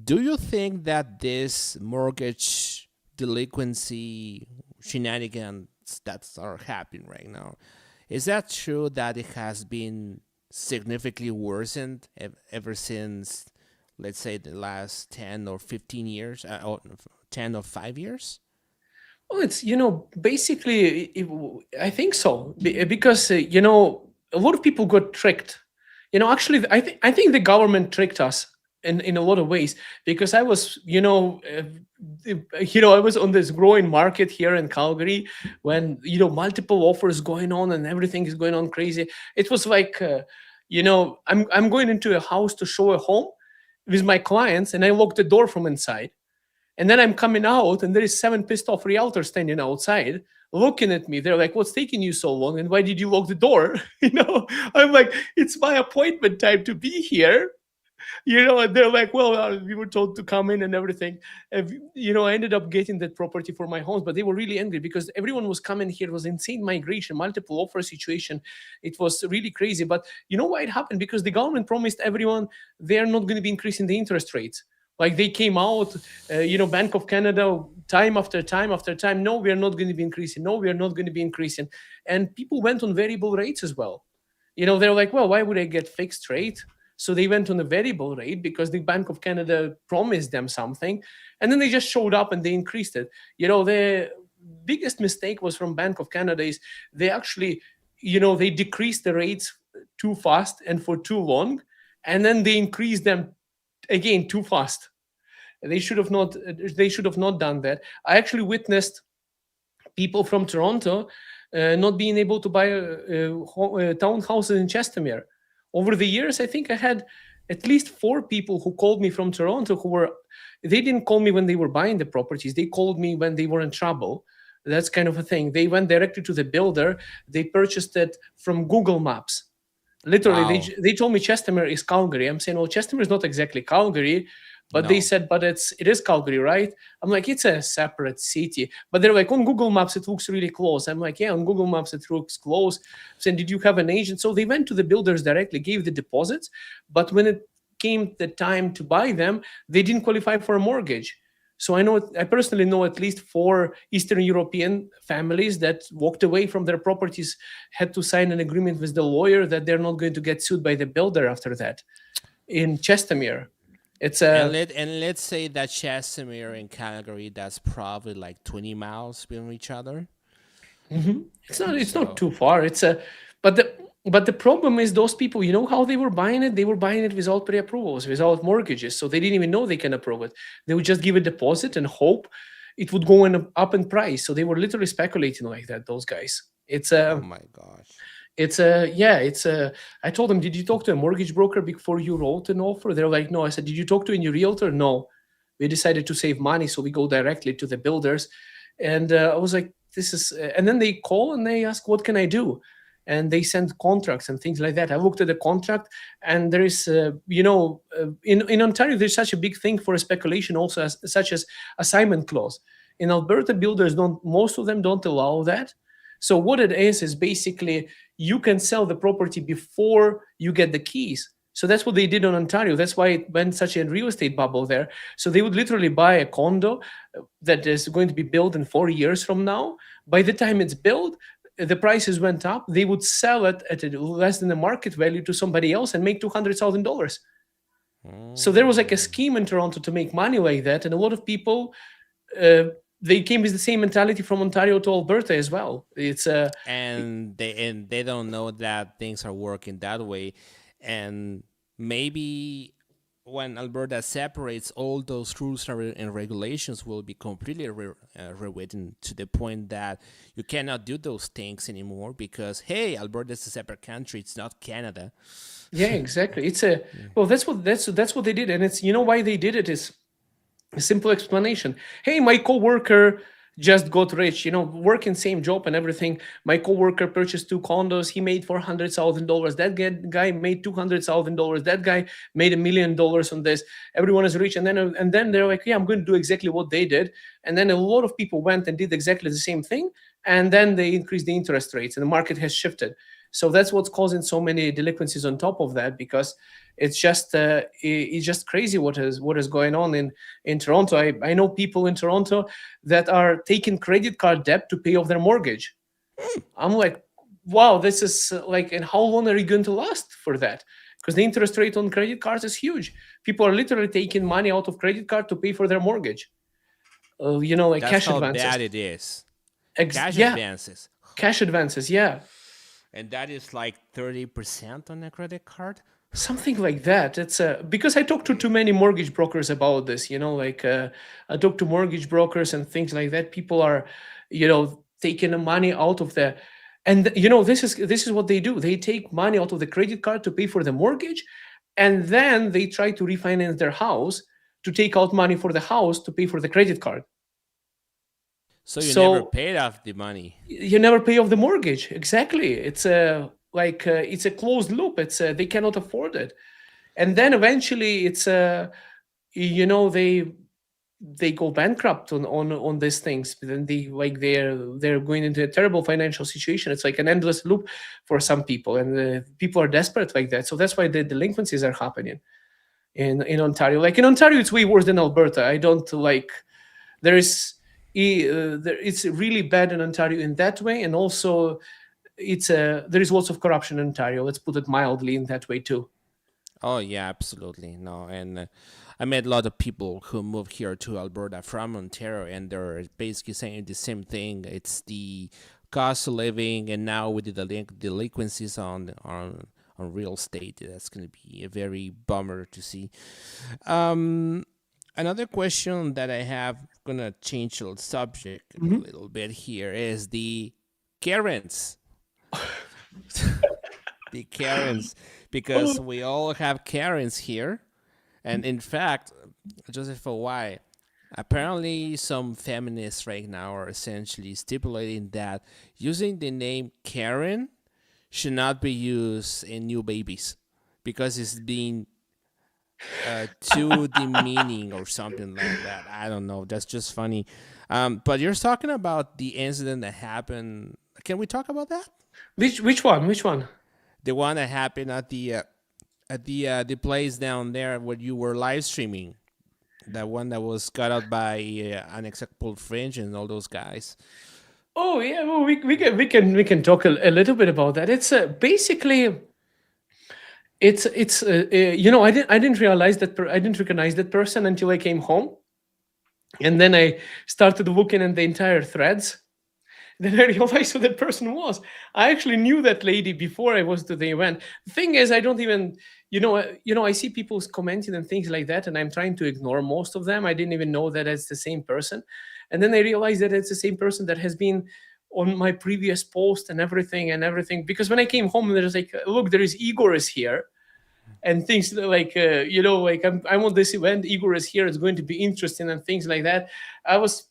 do you think that this mortgage delinquency shenanigans that are happening right now, is that true that it has been significantly worsened ever since, let's say, the last 10 or 15 years, or 10 or 5 years? Well, it's, basically, I think so. Because, a lot of people got tricked. Actually, I think the government tricked us in a lot of ways, because I was, I was on this growing market here in Calgary when, multiple offers going on and everything is going on crazy. It was like, I'm going into a house to show a home with my clients, and I lock the door from inside. And then I'm coming out, and there is 7 pissed off realtors standing outside looking at me. They're like, "What's taking you so long? And why did you lock the door?" I'm like, "It's my appointment time to be here." And they're like, "Well, we were told to come in and everything." I ended up getting that property for my homes, but they were really angry because everyone was coming here. It was insane migration, multiple offer situation. It was really crazy. But you know why it happened? Because the government promised everyone they are not going to be increasing the interest rates. Like they came out, Bank of Canada, time after time after time. No, we are not going to be increasing. No, we are not going to be increasing. And people went on variable rates as well. They're like, well, why would I get fixed rate? So they went on a variable rate because the Bank of Canada promised them something. And then they just showed up and they increased it. The biggest mistake was from Bank of Canada is they actually, they decreased the rates too fast and for too long. And then they increased them again too fast. They should have not done that. I actually witnessed people from Toronto not being able to buy townhouses in Chestermere. Over the years, I think I had at least 4 people who called me from Toronto they didn't call me when they were buying the properties. They called me when they were in trouble. That's kind of a thing. They went directly to the builder. They purchased it from Google Maps. Literally, Wow. they told me Chestermere is Calgary. I'm saying, well, Chestermere is not exactly Calgary. But they said, but it is Calgary, right? I'm like, it's a separate city. But they're like, on Google Maps, it looks really close. I'm like, yeah, on Google Maps, it looks close. I'm saying, did you have an agent? So they went to the builders directly, gave the deposits. But when it came the time to buy them, they didn't qualify for a mortgage. So I personally know at least 4 Eastern European families that walked away from their properties, had to sign an agreement with the lawyer that they're not going to get sued by the builder after that in Chestermere. And let's say that Chestermere and Calgary, that's probably like 20 miles between each other. Mm-hmm. It's not too far. But the problem is those people, how they were buying it? They were buying it without pre-approvals, without mortgages. So they didn't even know they can approve it. They would just give a deposit and hope it would go up in price. So they were literally speculating like that, those guys. Oh my gosh. I told them, did you talk to a mortgage broker before you wrote an offer? They're like, no. I said, did you talk to any realtor? No. We decided to save money, so we go directly to the builders. And I was like, and then they call and they ask, what can I do? And they send contracts and things like that. I looked at the contract, and there is, in Ontario, there's such a big thing for speculation also, such as assignment clause. In Alberta, builders most of them don't allow that. So what it is basically you can sell the property before you get the keys. So that's what they did in Ontario. That's why it went such a real estate bubble there. So they would literally buy a condo that is going to be built in 4 years from now. By the time it's built, the prices went up. They would sell it at less than the market value to somebody else and make $200,000. So there was like a scheme in Toronto to make money like that. And a lot of people, they came with the same mentality from Ontario to Alberta as well. And they don't know that things are working that way. And maybe when Alberta separates, all those rules and regulations will be completely rewritten to the point that you cannot do those things anymore because, hey, Alberta is a separate country. It's not Canada. Yeah, exactly. Well, that's what they did. And it's, why they did it is a simple explanation. Hey, my coworker just got rich, working same job and everything. My coworker purchased 2 condos. He made $400,000. That guy made $200,000. That guy made $1 million on this. Everyone is rich. And then they're like, yeah, I'm going to do exactly what they did. And then a lot of people went and did exactly the same thing. And then they increased the interest rates and the market has shifted. So that's what's causing so many delinquencies on top of that, because it's just crazy what is going on in Toronto. I know people in Toronto that are taking credit card debt to pay off their mortgage. I'm like, wow, this is like, and how long are you going to last for that? Because the interest rate on credit cards is huge. People are literally taking money out of credit card to pay for their mortgage. Like That's cash how advances. bad it is. Advances. Cash advances, yeah. And that is like 30% on a credit card? Something like that. It's because I talked to too many mortgage brokers about this. I talk to mortgage brokers and things like that. People are, taking the money out of the, and this is what they do. They take money out of the credit card to pay for the mortgage, and then they try to refinance their house to take out money for the house to pay for the credit card. So you never paid off the money. You never pay off the mortgage. Exactly. It's it's a closed loop. It's they cannot afford it, and then eventually it's they go bankrupt on these things. Then they're going into a terrible financial situation. It's like an endless loop for some people, and people are desperate like that. So that's why the delinquencies are happening in Ontario. Like in Ontario, it's way worse than Alberta. I don't like. It's really bad in Ontario in that way, and also there is lots of corruption in Ontario. Let's put it mildly in that way too. Oh yeah, absolutely. No, and I met a lot of people who moved here to Alberta from Ontario, and they're basically saying the same thing. It's the cost of living, and now with the delinquencies on real estate, that's going to be a very bummer to see. Another question that I have, gonna change the subject a little bit here, is the Karens. The Karens, because we all have Karens here, and in fact, Joseph, why? Apparently, some feminists right now are essentially stipulating that using the name Karen should not be used in new babies because it's being too demeaning or something like that. I don't know. That's just funny. But you're talking about the incident that happened. Can we talk about that? Which one? Which one? The one that happened at the place down there where you were live streaming. That one that was cut out by Unacceptable Fringe and all those guys. Oh yeah, well we can talk a little bit about that. It's basically. I didn't realize that I didn't recognize that person until I came home, and then I started looking at the entire threads. Then I realized who that person was. I actually knew that lady before I was to the event. The thing is, I don't even, I see people commenting and things like that, and I'm trying to ignore most of them. I didn't even know that it's the same person, and then I realized that it's the same person that has been on my previous post and everything. Because when I came home, there's like, look, there is Igor is here, and things like, I'm on this event. Igor is here. It's going to be interesting and things like that. I was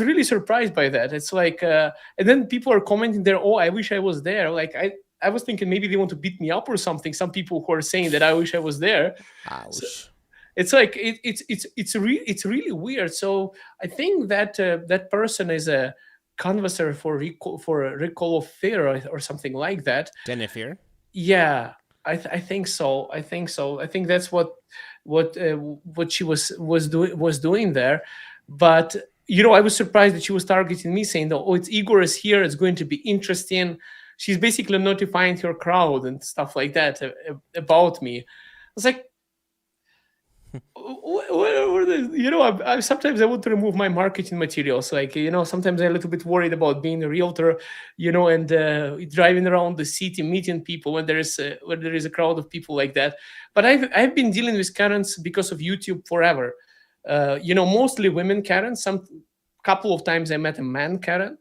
really surprised by that. It's like, and then people are commenting there. Oh, I wish I was there. Like I was thinking maybe they want to beat me up or something. Some people who are saying that I wish I was there. Ouch. So, it's like it's really weird. So I think that that person is a canvasser for recall of fear or something like that. Jennifer? Yeah, I think so. I think that's what she was doing there. But I was surprised that she was targeting me, saying, "Oh, it's Igor is here. It's going to be interesting." She's basically notifying her crowd and stuff like that about me. I was like, sometimes I want to remove my marketing materials. Like, sometimes I'm a little bit worried about being a realtor, and driving around the city, meeting people when there is a crowd of people like that. But I've been dealing with Karens because of YouTube forever. Mostly women Karens. Some couple of times I met a man Karen,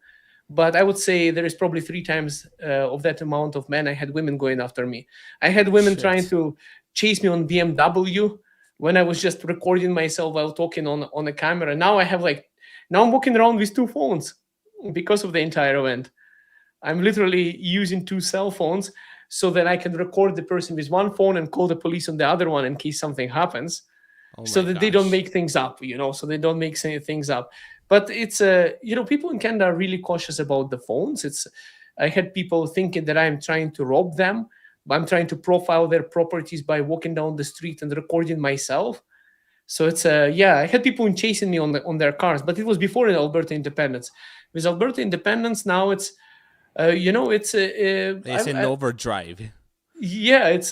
but I would say there is probably 3 times of that amount of men I had women going after me. I had women trying to chase me on BMW when I was just recording myself while talking on a camera. Now I have like Now I'm walking around with 2 phones because of the entire event. I'm literally using 2 cell phones so that I can record the person with one phone and call the police on the other one in case something happens. So that they don't make things up, so they don't make things up. But it's people in Canada are really cautious about the phones. I had people thinking that I'm trying to rob them, but I'm trying to profile their properties by walking down the street and recording myself. So it's I had people chasing me on their cars, but it was before Alberta independence. With Alberta independence, now it's it's an overdrive. Yeah, it's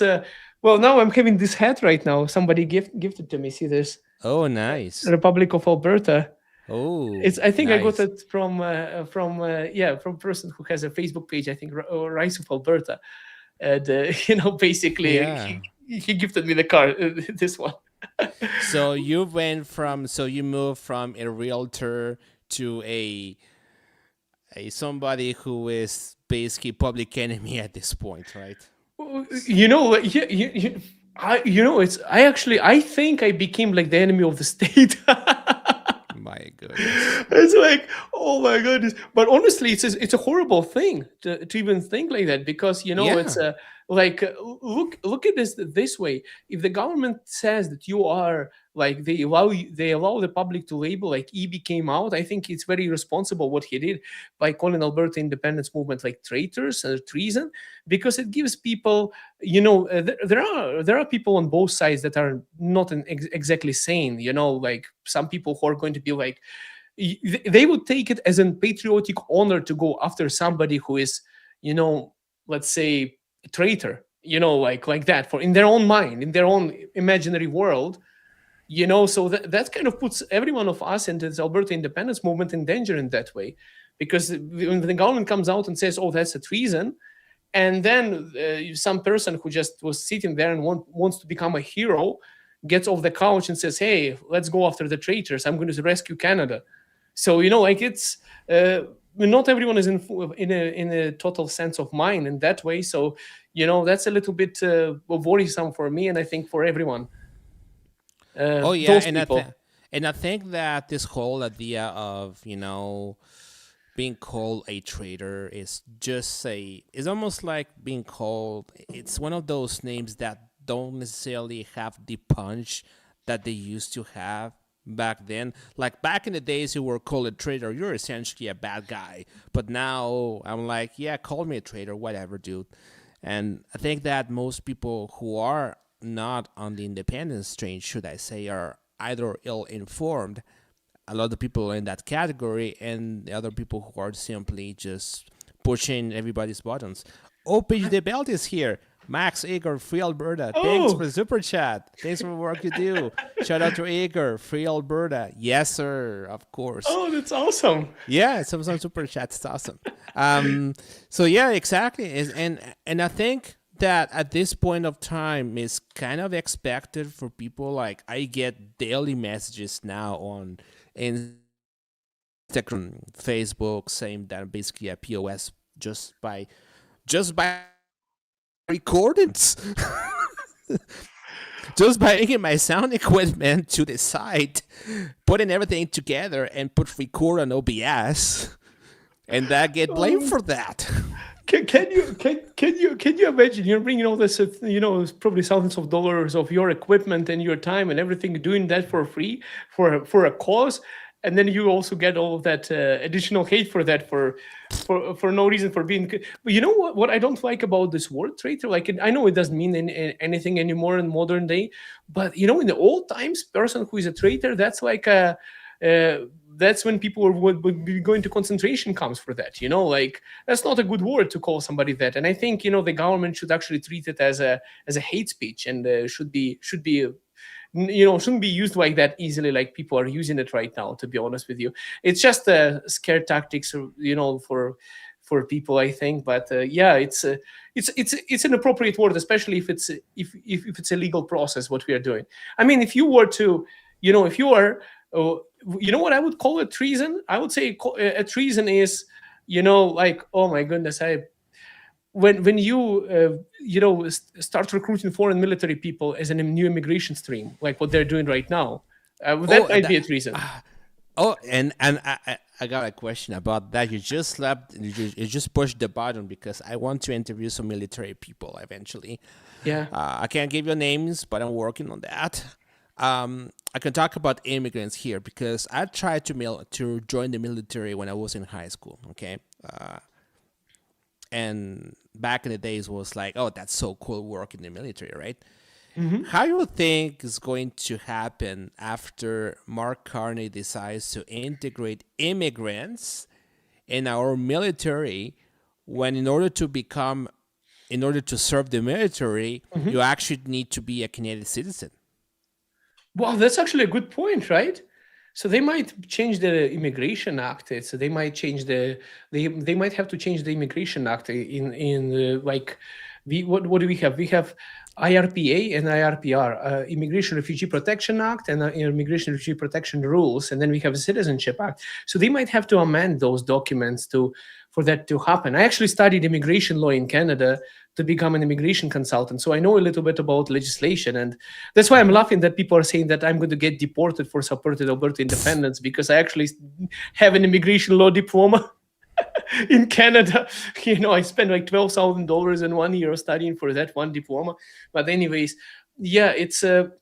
well, now I'm having this hat right now. Somebody gifted to me. See this? Oh, nice. Republic of Alberta. Oh, I think nice. I got it from a person who has a Facebook page. I think Rise of Alberta, and basically he gifted me the car, this one. So you moved from a realtor to a somebody who is basically public enemy at this point, right? I think I became like the enemy of the state. My goodness. It's like, oh my goodness. But honestly, it's a horrible thing to even think like that, because it's like look at this way. If the government says that you are like, they allow the public to label, like EB came out, I think it's very irresponsible what he did by calling Alberta independence movement like traitors and treason, because it gives people, there are people on both sides that are not exactly sane, like some people who are going to be like, they would take it as a patriotic honor to go after somebody who is, let's say, a traitor, like that, for in their own mind, in their own imaginary world. So that kind of puts every one of us in this Alberta independence movement in danger in that way, because when the government comes out and says, oh, that's a treason, and then some person who just was sitting there and wants to become a hero gets off the couch and says, hey, let's go after the traitors, I'm going to rescue Canada. So like it's not everyone is in a total sense of mind in that way. So that's a little bit worrisome for me, and I think for everyone. And I think that this whole idea of being called a traitor is almost like being called. It's one of those names that don't necessarily have the punch that they used to have back then. Like back in the days, you were called a traitor, you're essentially a bad guy. But now I'm like, yeah, call me a traitor, whatever, dude. And I think that most people who are not on the independence train, should I say, are either ill-informed. A lot of people in that category, and the other people who are simply just pushing everybody's buttons. PG the Belt is here. Max, Igor, Free Alberta. Thanks for the super chat. Thanks for the work you do. Shout out to Igor, Free Alberta. Yes, sir, of course. Oh, that's awesome. Yeah, some super chats. It's awesome. So yeah, exactly. And I think that at this point of time is kind of expected for people. Like I get daily messages now on Instagram, Facebook, saying that I'm basically a POS just by recordings. Just by taking my sound equipment to the site, putting everything together, and put record on OBS, and I get blamed for that. Can you imagine you're bringing all this, probably thousands of dollars of your equipment and your time and everything, doing that for free for a cause, and then you also get all of that additional hate for that for no reason, for being. But you know what I don't like about this word traitor? Like I know it doesn't mean anything anymore in modern day, but in the old times, person who is a traitor, that's like a. That's when people would be going to concentration camps for that. Like that's not a good word to call somebody that. And I think the government should actually treat it as a hate speech, and shouldn't be used like that easily, like people are using it right now. To be honest with you, it's just scare tactics, for people, I think. But it's an appropriate word, especially if it's a legal process. What we are doing. I mean, if you were to, if you are. What I would call a treason? I would say a treason is, like, oh my goodness, when you start recruiting foreign military people as a new immigration stream, like what they're doing right now, that might be a treason. Oh, and I got a question about that. You just slapped, you just pushed the button because I want to interview some military people eventually. Yeah. I can't give you names, but I'm working on that. I can talk about immigrants here because I tried to join the military when I was in high school. Okay, and back in the days was like, oh, that's so cool, work in the military, right? How do you think is going to happen after Mark Carney decides to integrate immigrants in our military when in order to serve the military, you actually need to be a Canadian citizen? Well, that's actually a good point, right? So they might change the Immigration Act. So they might change they might have to change the Immigration Act in like what do we have? We have IRPA and IRPR, Immigration Refugee Protection Act and Immigration Refugee Protection Rules, and then we have a Citizenship Act. So they might have to amend those documents for that to happen. I actually studied immigration law in Canada to become an immigration consultant, so I know a little bit about legislation, and that's why I'm laughing that people are saying that I'm going to get deported for supporting Alberta independence because I actually have an immigration law diploma. In Canada, I spent like $12,000 in 1 year studying for that one diploma. But anyways, yeah, it's a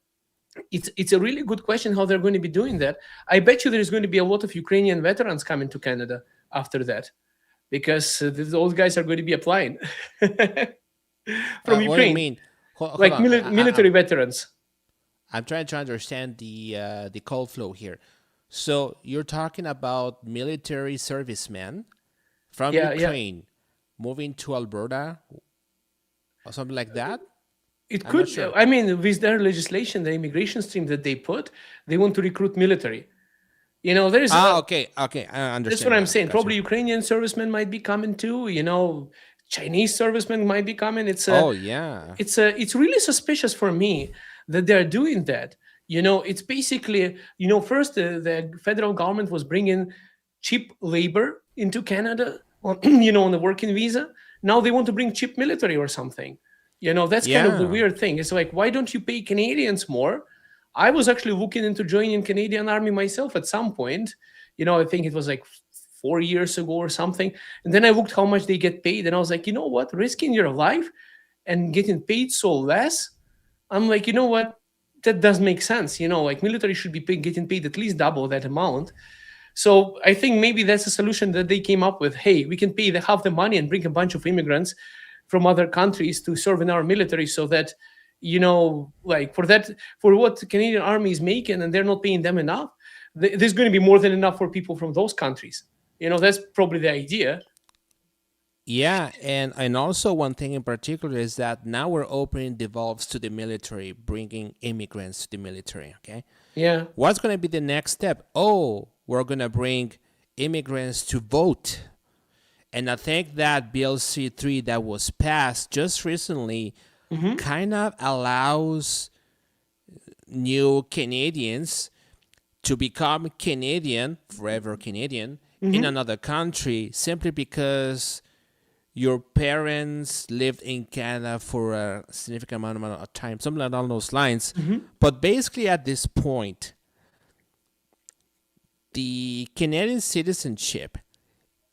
really good question how they're going to be doing that. I bet you there's going to be a lot of Ukrainian veterans coming to Canada after that, because those guys are going to be applying from Ukraine. What do you mean? Hold like on. military veterans. I'm trying to understand the call flow here. So you're talking about military servicemen from Ukraine moving to Alberta or something like that? It could. Sure. I mean, with their legislation, the immigration stream that they put, they want to recruit military. There's okay, I understand. That's what I'm saying. Gotcha. Probably Ukrainian servicemen might be coming too. Chinese servicemen might be coming. It's really suspicious for me that they're doing that. It's basically, first the federal government was bringing cheap labor into Canada, on the working visa. Now they want to bring cheap military or something. That's kind of the weird thing. It's like, why don't you pay Canadians more? I was actually looking into joining Canadian Army myself at some point. I think it was like 4 years ago or something. And then I looked how much they get paid, and I was like, you know what? Risking your life and getting paid so less, I'm like, you know what? That does make sense. Like military should be getting paid at least double that amount. So I think maybe that's a solution that they came up with. Hey, we can pay half the money and bring a bunch of immigrants from other countries to serve in our military, so that, like for what the Canadian Army is making, and they're not paying them enough, there's going to be more than enough for people from those countries. That's probably the idea. Yeah, and also one thing in particular is that now we're opening the valves to the military, bringing immigrants to the military, okay? Yeah. What's going to be the next step? Oh, we're going to bring immigrants to vote. And I think that Bill C-3 that was passed just recently kind of allows new Canadians to become Canadian, forever Canadian, in another country, simply because your parents lived in Canada for a significant amount of time, something along those lines. But basically at this point, the Canadian citizenship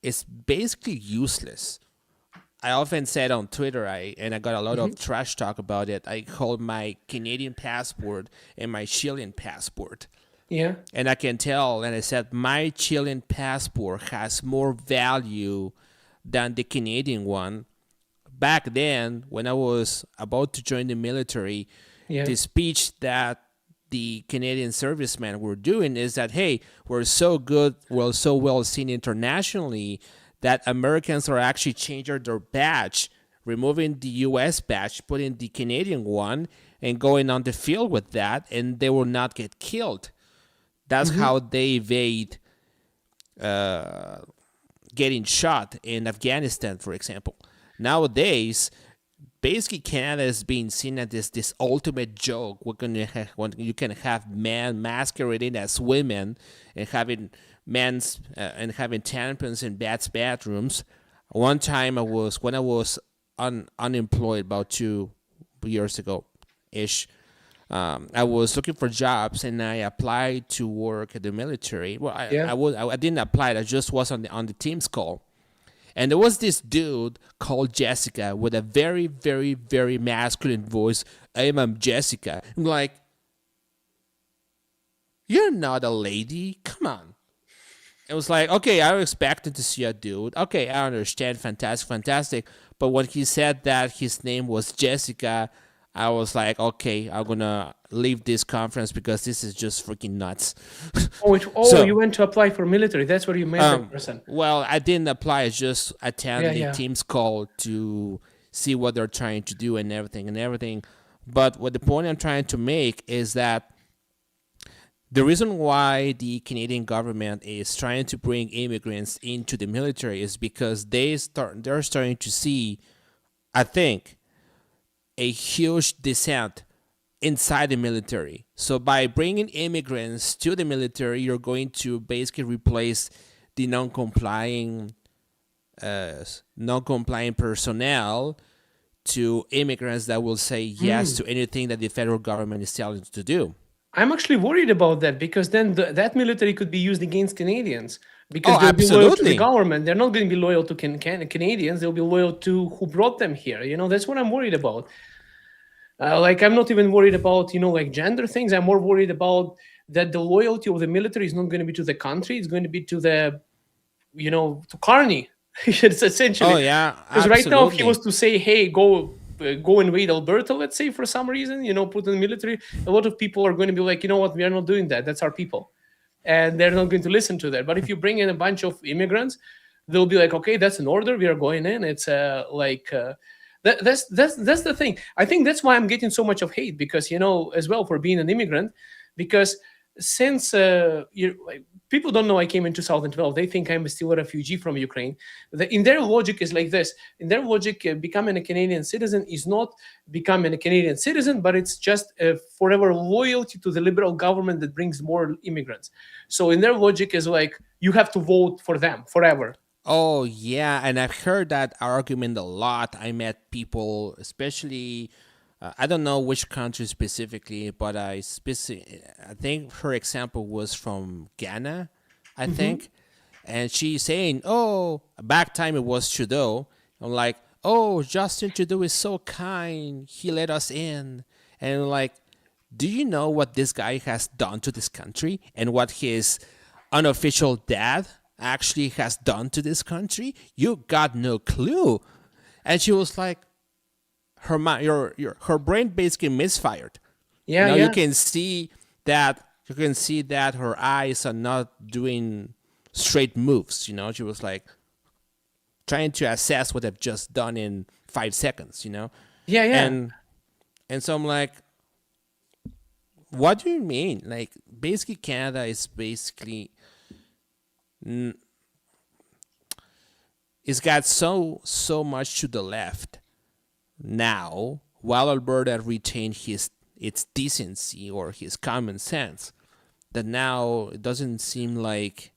is basically useless. I often said on Twitter, and I got a lot of trash talk about it, I hold my Canadian passport and my Chilean passport. Yeah. And I can tell, and I said, my Chilean passport has more value than the Canadian one. Back then, when I was about to join the military, the speech that the Canadian servicemen were doing is that, hey, we're so good, we're so well seen internationally that Americans are actually changing their badge, removing the U.S. badge, putting the Canadian one, and going on the field with that, and they will not get killed. That's how they evade getting shot in Afghanistan, for example. Nowadays, basically Canada is being seen as this ultimate joke. You can have men masquerading as women and having having tampons in bathrooms. One time when I was unemployed about 2 years ago ish, I was looking for jobs and I applied to work at the military. Well, I didn't apply. I just was on the Teams call. And there was this dude called Jessica with a very, very, very masculine voice. I'm Jessica. I'm like, you're not a lady. Come on. It was like, okay, I was expecting to see a dude. Okay, I understand. Fantastic, fantastic. But when he said that his name was Jessica, I was like, okay, I'm going to leave this conference because this is just freaking nuts. So, you went to apply for military. That's what you met in person. Well, I didn't apply. I just attended the Teams call to see what they're trying to do and everything. But what the point I'm trying to make is that the reason why the Canadian government is trying to bring immigrants into the military is because they're starting to see, I think, a huge descent inside the military. So by bringing immigrants to the military, you're going to basically replace the non-complying personnel to immigrants that will say yes to anything that the federal government is telling them to do. I'm actually worried about that because then that military could be used against Canadians because they'll be loyal to the government. They're not going to be loyal to Canadians. They'll be loyal to who brought them here. That's what I'm worried about. I'm not even worried about, gender things. I'm more worried about that the loyalty of the military is not going to be to the country. It's going to be to the, to Carney. It's essentially. Oh, yeah. Because right now, if he was to say, hey, go invade Alberta, let's say, for some reason, put in the military, a lot of people are going to be like, you know what, we are not doing that. That's our people. And they're not going to listen to that. But if you bring in a bunch of immigrants, they'll be like, okay, that's an order. We are going in. It's that's the thing. I think that's why I'm getting so much of hate because, as well for being an immigrant, because since people don't know I came in 2012, they think I'm still a refugee from Ukraine. In their logic is like this. In their logic, becoming a Canadian citizen is not becoming a Canadian citizen, but it's just a forever loyalty to the liberal government that brings more immigrants. So in their logic is like, you have to vote for them forever. Oh, yeah. And I've heard that argument a lot. I met people, especially... I don't know which country specifically, but I think her example was from Ghana, I think. And she's saying, oh, back time it was Trudeau. I'm like, oh, Justin Trudeau is so kind. He let us in. And I'm like, do you know what this guy has done to this country and what his unofficial dad actually has done to this country? You got no clue. And she was like, her brain basically misfired. Yeah, you can see that her eyes are not doing straight moves. She was like trying to assess what they've just done in 5 seconds. Yeah. And so I'm like, what do you mean? Like basically Canada is basically it's got so much to the left now, while Alberta retained its decency or his common sense, that now it doesn't seem like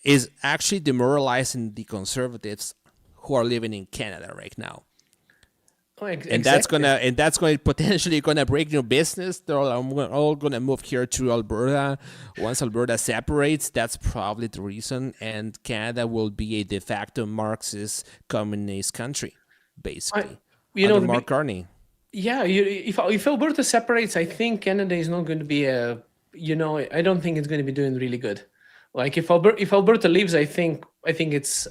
is actually demoralizing the conservatives who are living in Canada right now. Oh, and that's going potentially gonna break new business. They're all gonna move here to Alberta. Once Alberta separates, that's probably the reason, and Canada will be a de facto Marxist communist country. Basically, Mark Carney. Yeah, if Alberta separates, I think Canada is not going to be I don't think it's going to be doing really good. Like if Alberta leaves, I think it's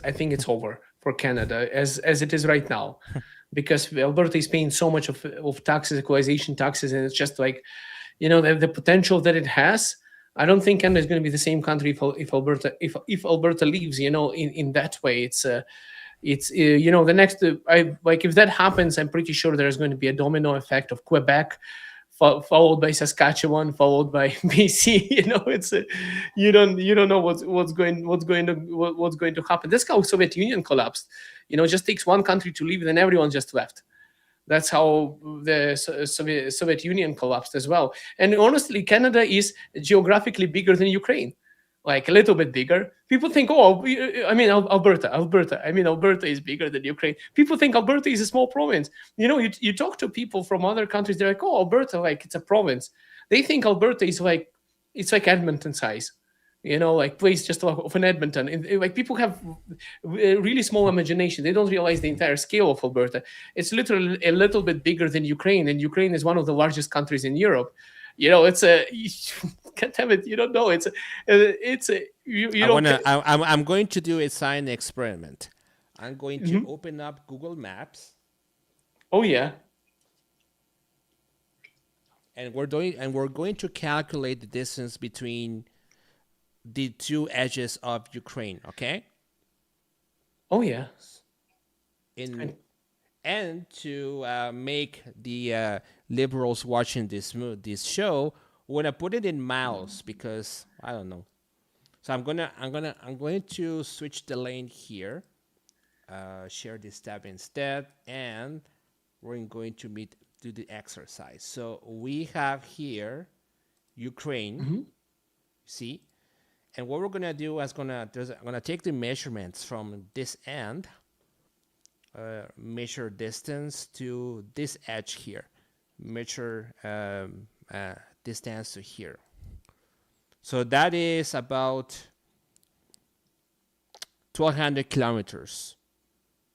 over for Canada as it is right now, because Alberta is paying so much of taxes, equalization taxes, and it's just like, the potential that it has. I don't think Canada is going to be the same country if Alberta leaves. In that way, it's the next if that happens, I'm pretty sure there's going to be a domino effect of Quebec followed by Saskatchewan, followed by BC. It's you don't know what's going to happen. That's how Soviet Union collapsed. It just takes one country to leave, then everyone just left. That's how the Soviet Union collapsed as well. And honestly, Canada is geographically bigger than Ukraine. like a little bit bigger. People think, oh, I mean, Alberta. I mean, Alberta is bigger than Ukraine. People think Alberta is a small province. You talk to people from other countries, they're like, oh, Alberta, like it's a province. They think Alberta is like, it's like Edmonton size, like place just of an Edmonton. And like people have a really small imagination. They don't realize the entire scale of Alberta. It's literally a little bit bigger than Ukraine, and Ukraine is one of the largest countries in Europe. It's a can't have it. You don't know. I'm going to do a sign experiment. I'm going to open up Google Maps. Oh yeah. And we're going to calculate the distance between the two edges of Ukraine. Okay. Oh yeah. And to make the liberals watching this show, we're gonna put it in miles because I don't know. So I'm going to switch the lane here, share this tab instead, and we're going to do the exercise. So we have here Ukraine, see, and what we're gonna do is I'm gonna take the measurements from this end. Measure distance to this edge here, measure distance to here. So that is about 1,200 kilometers.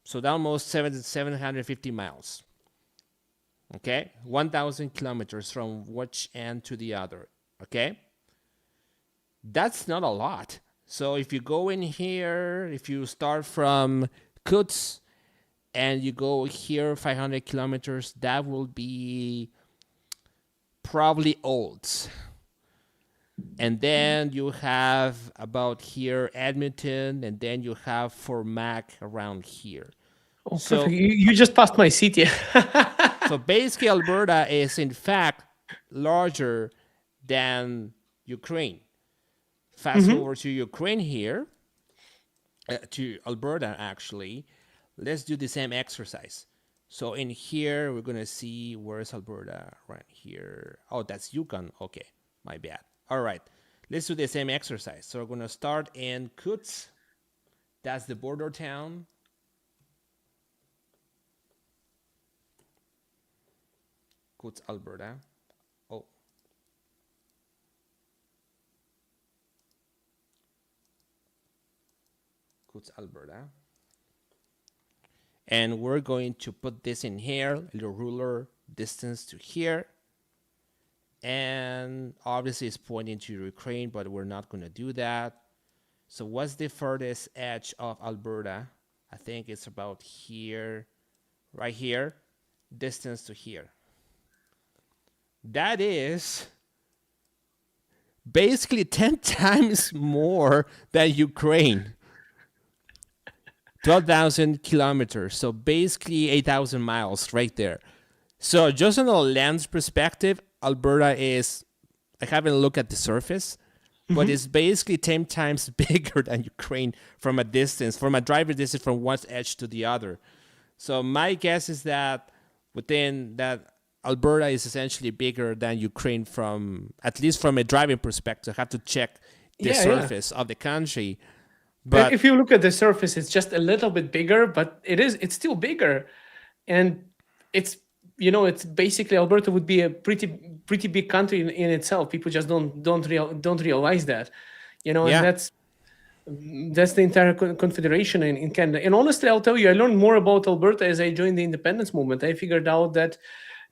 So that almost 750 miles. Okay, 1,000 kilometers from which end to the other. Okay, that's not a lot. So if you go in here, if you start from Kuts, and you go here 500 kilometers, that will be probably Olds. And then you have about here Edmonton, and then you have Fort Mac around here. Oh, so perfect. You just passed my city. So basically Alberta is in fact larger than Ukraine. Fast over to Ukraine here, to Alberta actually. Let's do the same exercise. So in here, we're going to see where's Alberta right here. Oh, that's Yukon. Okay, my bad. All right, let's do the same exercise. So we're going to start in Kuts. That's the border town. Kuts, Alberta. Oh. Kuts, Alberta. And we're going to put this in here, the ruler distance to here. And obviously it's pointing to Ukraine, but we're not going to do that. So what's the furthest edge of Alberta? I think it's about here, right here, distance to here. That is basically 10 times more than Ukraine. 12,000 kilometers, so basically 8,000 miles right there. So just on a land perspective, Alberta is, I haven't looked at the surface, but it's basically 10 times bigger than Ukraine from a distance, from a driver distance from one edge to the other. So my guess is that within that, Alberta is essentially bigger than Ukraine from, at least from a driving perspective. I have to check the surface of the country. But if you look at the surface, it's just a little bit bigger, but it's still bigger. And it's basically Alberta would be a pretty big country in itself. People just don't realize that, and that's the entire confederation in Canada. And honestly, I'll tell you, I learned more about Alberta as I joined the independence movement. I figured out that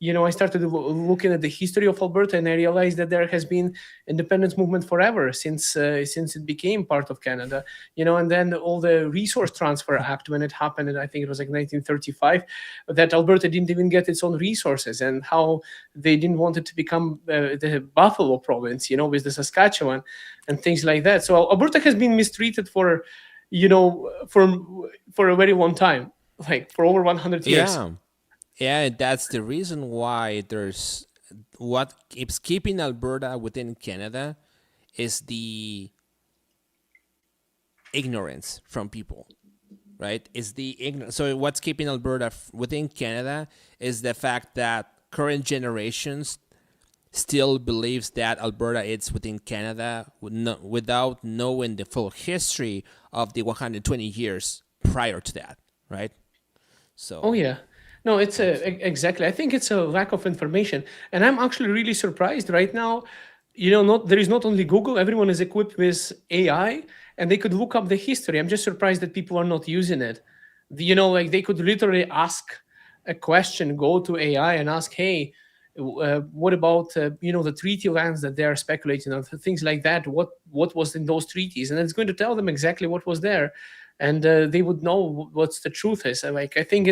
I started looking at the history of Alberta, and I realized that there has been independence movement forever since it became part of Canada. And then all the Resource Transfer Act, when it happened, and I think it was like 1935, that Alberta didn't even get its own resources, and how they didn't want it to become the Buffalo province, with the Saskatchewan and things like that. So Alberta has been mistreated for a very long time, like for over 100 years. Yeah, that's the reason why there's what keeps keeping Alberta within Canada is the ignorance from people, right? So what's keeping Alberta within Canada is the fact that current generations still believes that Alberta is within Canada without knowing the full history of the 120 years prior to that, right? So. Oh yeah, no, it's exactly. I think it's a lack of information, and I'm actually really surprised right now. There is not only Google. Everyone is equipped with AI, and they could look up the history. I'm just surprised that people are not using it. Like they could literally ask a question, go to AI and ask, hey, what about the treaty lands that they are speculating on, things like that? What was in those treaties? And it's going to tell them exactly what was there, and they would know what's the truth is. I think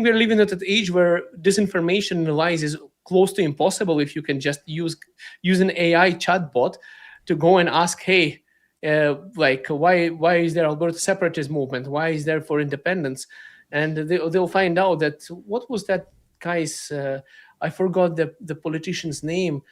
we're living at an age where disinformation and lies is close to impossible if you can just use an AI chatbot to go and ask, hey, why is there Alberta separatist movement? Why is there for independence? And they'll find out that what was that guy's I forgot the politician's name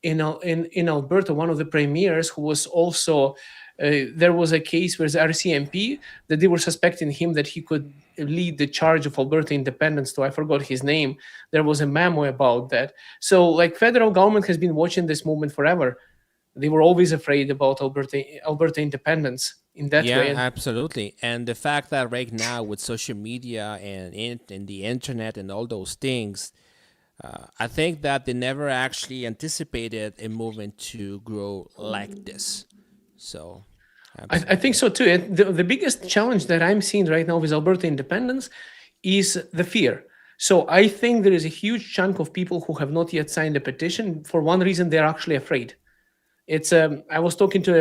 in Alberta, one of the premiers who was also there was a case where the RCMP that they were suspecting him that he could lead the charge of Alberta independence to, I forgot his name. There was a memo about that. So like federal government has been watching this movement forever. They were always afraid about Alberta independence in that way. Yeah, absolutely. And the fact that right now with social media and the internet and all those things, I think that they never actually anticipated a movement to grow like this. So I think so too. And the biggest challenge that I'm seeing right now with Alberta independence is the fear. So I think there is a huge chunk of people who have not yet signed a petition. For one reason, they're actually afraid. It's I was talking to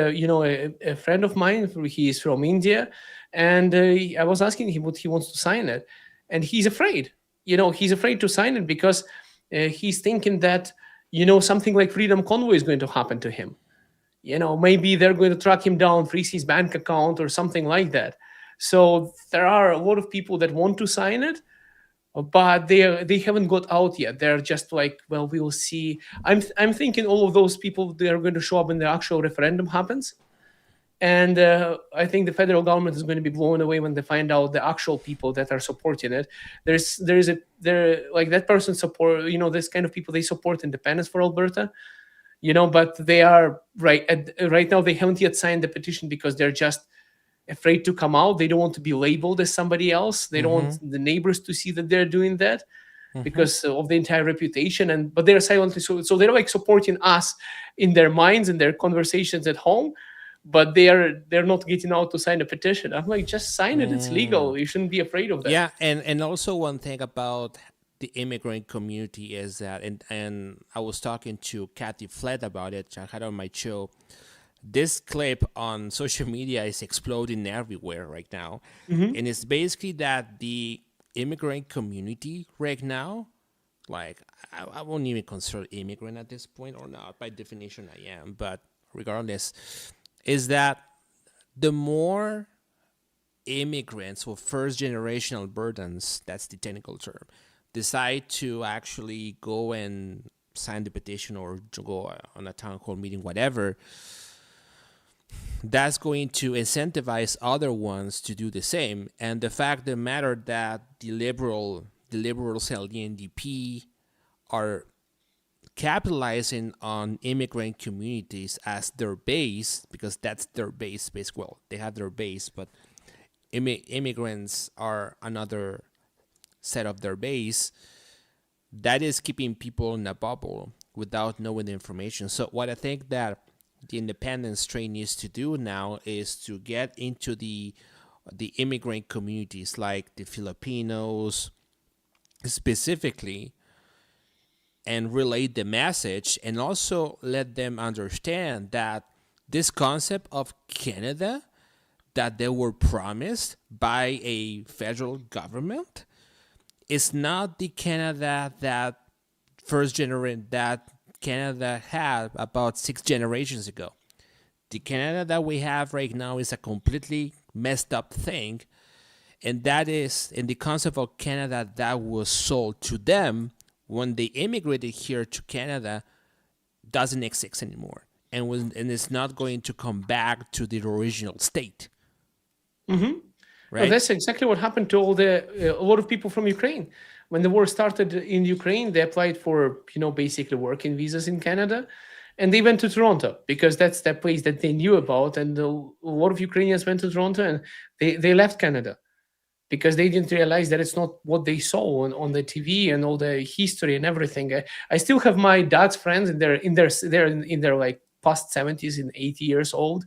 a friend of mine. He is from India, and I was asking him what he wants to sign it, and he's afraid. He's afraid to sign it because he's thinking that something like Freedom Convoy is going to happen to him. Maybe they're going to track him down, freeze his bank account, or something like that. So there are a lot of people that want to sign it, but they haven't got out yet. They're just like, well, we'll see. I'm thinking all of those people, they are going to show up when the actual referendum happens, and I think the federal government is going to be blown away when they find out the actual people that are supporting it. There like that person support this kind of people, they support independence for Alberta, but they are right now they haven't yet signed the petition because they're just afraid to come out. They don't want to be labeled as somebody else. They don't want the neighbors to see that they're doing that because of the entire reputation. But they're silently so they're like supporting us in their minds and their conversations at home, but they're not getting out to sign a petition. I'm like, just sign it. It's legal. You shouldn't be afraid of that. Yeah, and also one thing about the immigrant community is that, and I was talking to Kathy Flett about it. I had on my show. This clip on social media is exploding everywhere right now. And it's basically that the immigrant community right now, like I won't even consider immigrant at this point or not. By definition, I am. But regardless, is that the more immigrants or first generation Albertans, that's the technical term, decide to actually go and sign the petition or to go on a town hall meeting, whatever, that's going to incentivize other ones to do the same. And the fact of the matter that the liberals and the NDP are capitalizing on immigrant communities as their base, because that's their base. Well, they have their base, but immigrants are another set of their base. That is keeping people in a bubble without knowing the information. So what I think that the independence train needs to do now is to get into the immigrant communities like the Filipinos specifically and relay the message, and also let them understand that this concept of Canada that they were promised by a federal government is not the Canada that that Canada had about 6 generations ago. The Canada that we have right now is a completely messed up thing, and that is in the concept of Canada that was sold to them when they immigrated here to Canada doesn't exist anymore, and it's not going to come back to the original state. Right? Well, that's exactly what happened to a lot of people from Ukraine. when the war started in Ukraine, they applied for, basically working visas in Canada. And they went to Toronto because that's the place that they knew about. And a lot of Ukrainians went to Toronto, and they left Canada because they didn't realize that it's not what they saw on the TV and all the history and everything. I still have my dad's friends, and they're like past 70s and 80 years old.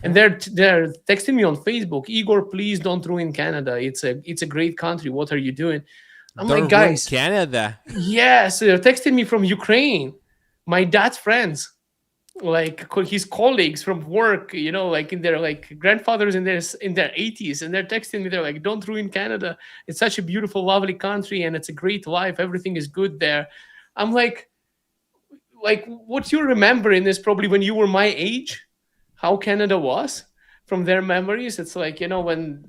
And they're texting me on Facebook, Igor, please don't ruin Canada. It's a great country. What are you doing? I'm Don't like, guys, ruin Canada. Yes, they're texting me from Ukraine. My dad's friends, like his colleagues from work, like in their like grandfathers in their 80s, and they're texting me. They're like, don't ruin Canada. It's such a beautiful, lovely country, and it's a great life. Everything is good there. I'm like what you're remembering is probably when you were my age, how Canada was from their memories. It's like, when,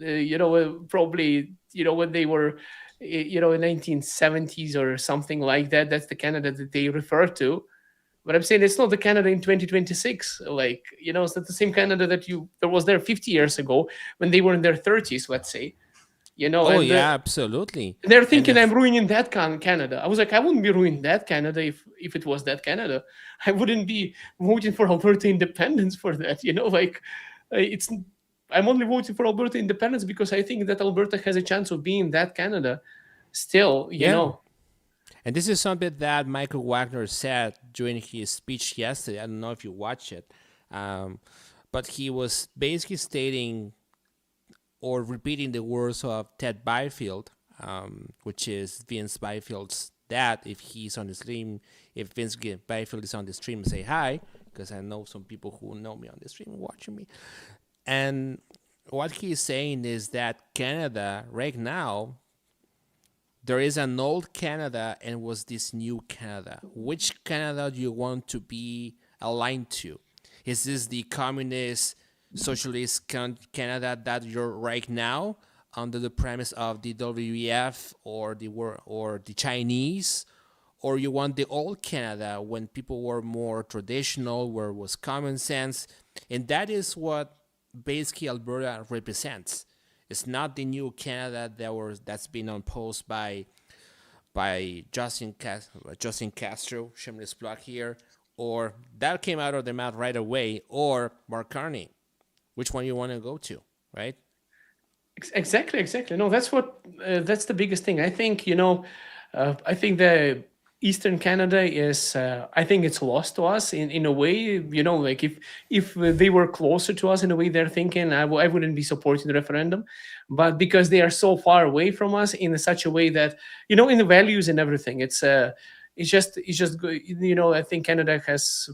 probably, when they were, in 1970s or something like that. That's the Canada that they refer to. But I'm saying it's not the Canada in 2026. Like, it's not the same Canada that was there 50 years ago when they were in their 30s, let's say. Oh, yeah, absolutely. They're thinking I'm ruining that Canada. I was like, I wouldn't be ruining that Canada if it was that Canada. I wouldn't be voting for Alberta independence for that. I'm only voting for Alberta independence because I think that Alberta has a chance of being that Canada still, you know. And this is something that Michael Wagner said during his speech yesterday. I don't know if you watched it, but he was basically stating or repeating the words of Ted Byfield, which is Vince Byfield's dad. If he's on the stream, if Vince Byfield is on the stream, say hi, because I know some people who know me on the stream watching me. And what he's saying is that Canada right now, there is an old Canada and was this new Canada. Which Canada do you want to be aligned to? Is this the communist, socialist Canada that you're right now under the premise of the WEF or the Chinese? Or you want the old Canada when people were more traditional, where it was common sense? And that is what basically Alberta represents. It's not the new Canada that's been imposed by Justin Castro, shameless plug here, or that came out of their mouth right away, or Mark Carney. Which one you want to go to, right? Exactly. No, that's that's the biggest thing. I think, I think the Eastern Canada is, I think it's lost to us in a way, like if they were closer to us in a way they're thinking, I wouldn't be supporting the referendum. But because they are so far away from us in such a way that, in the values and everything, it's just good. I think Canada has,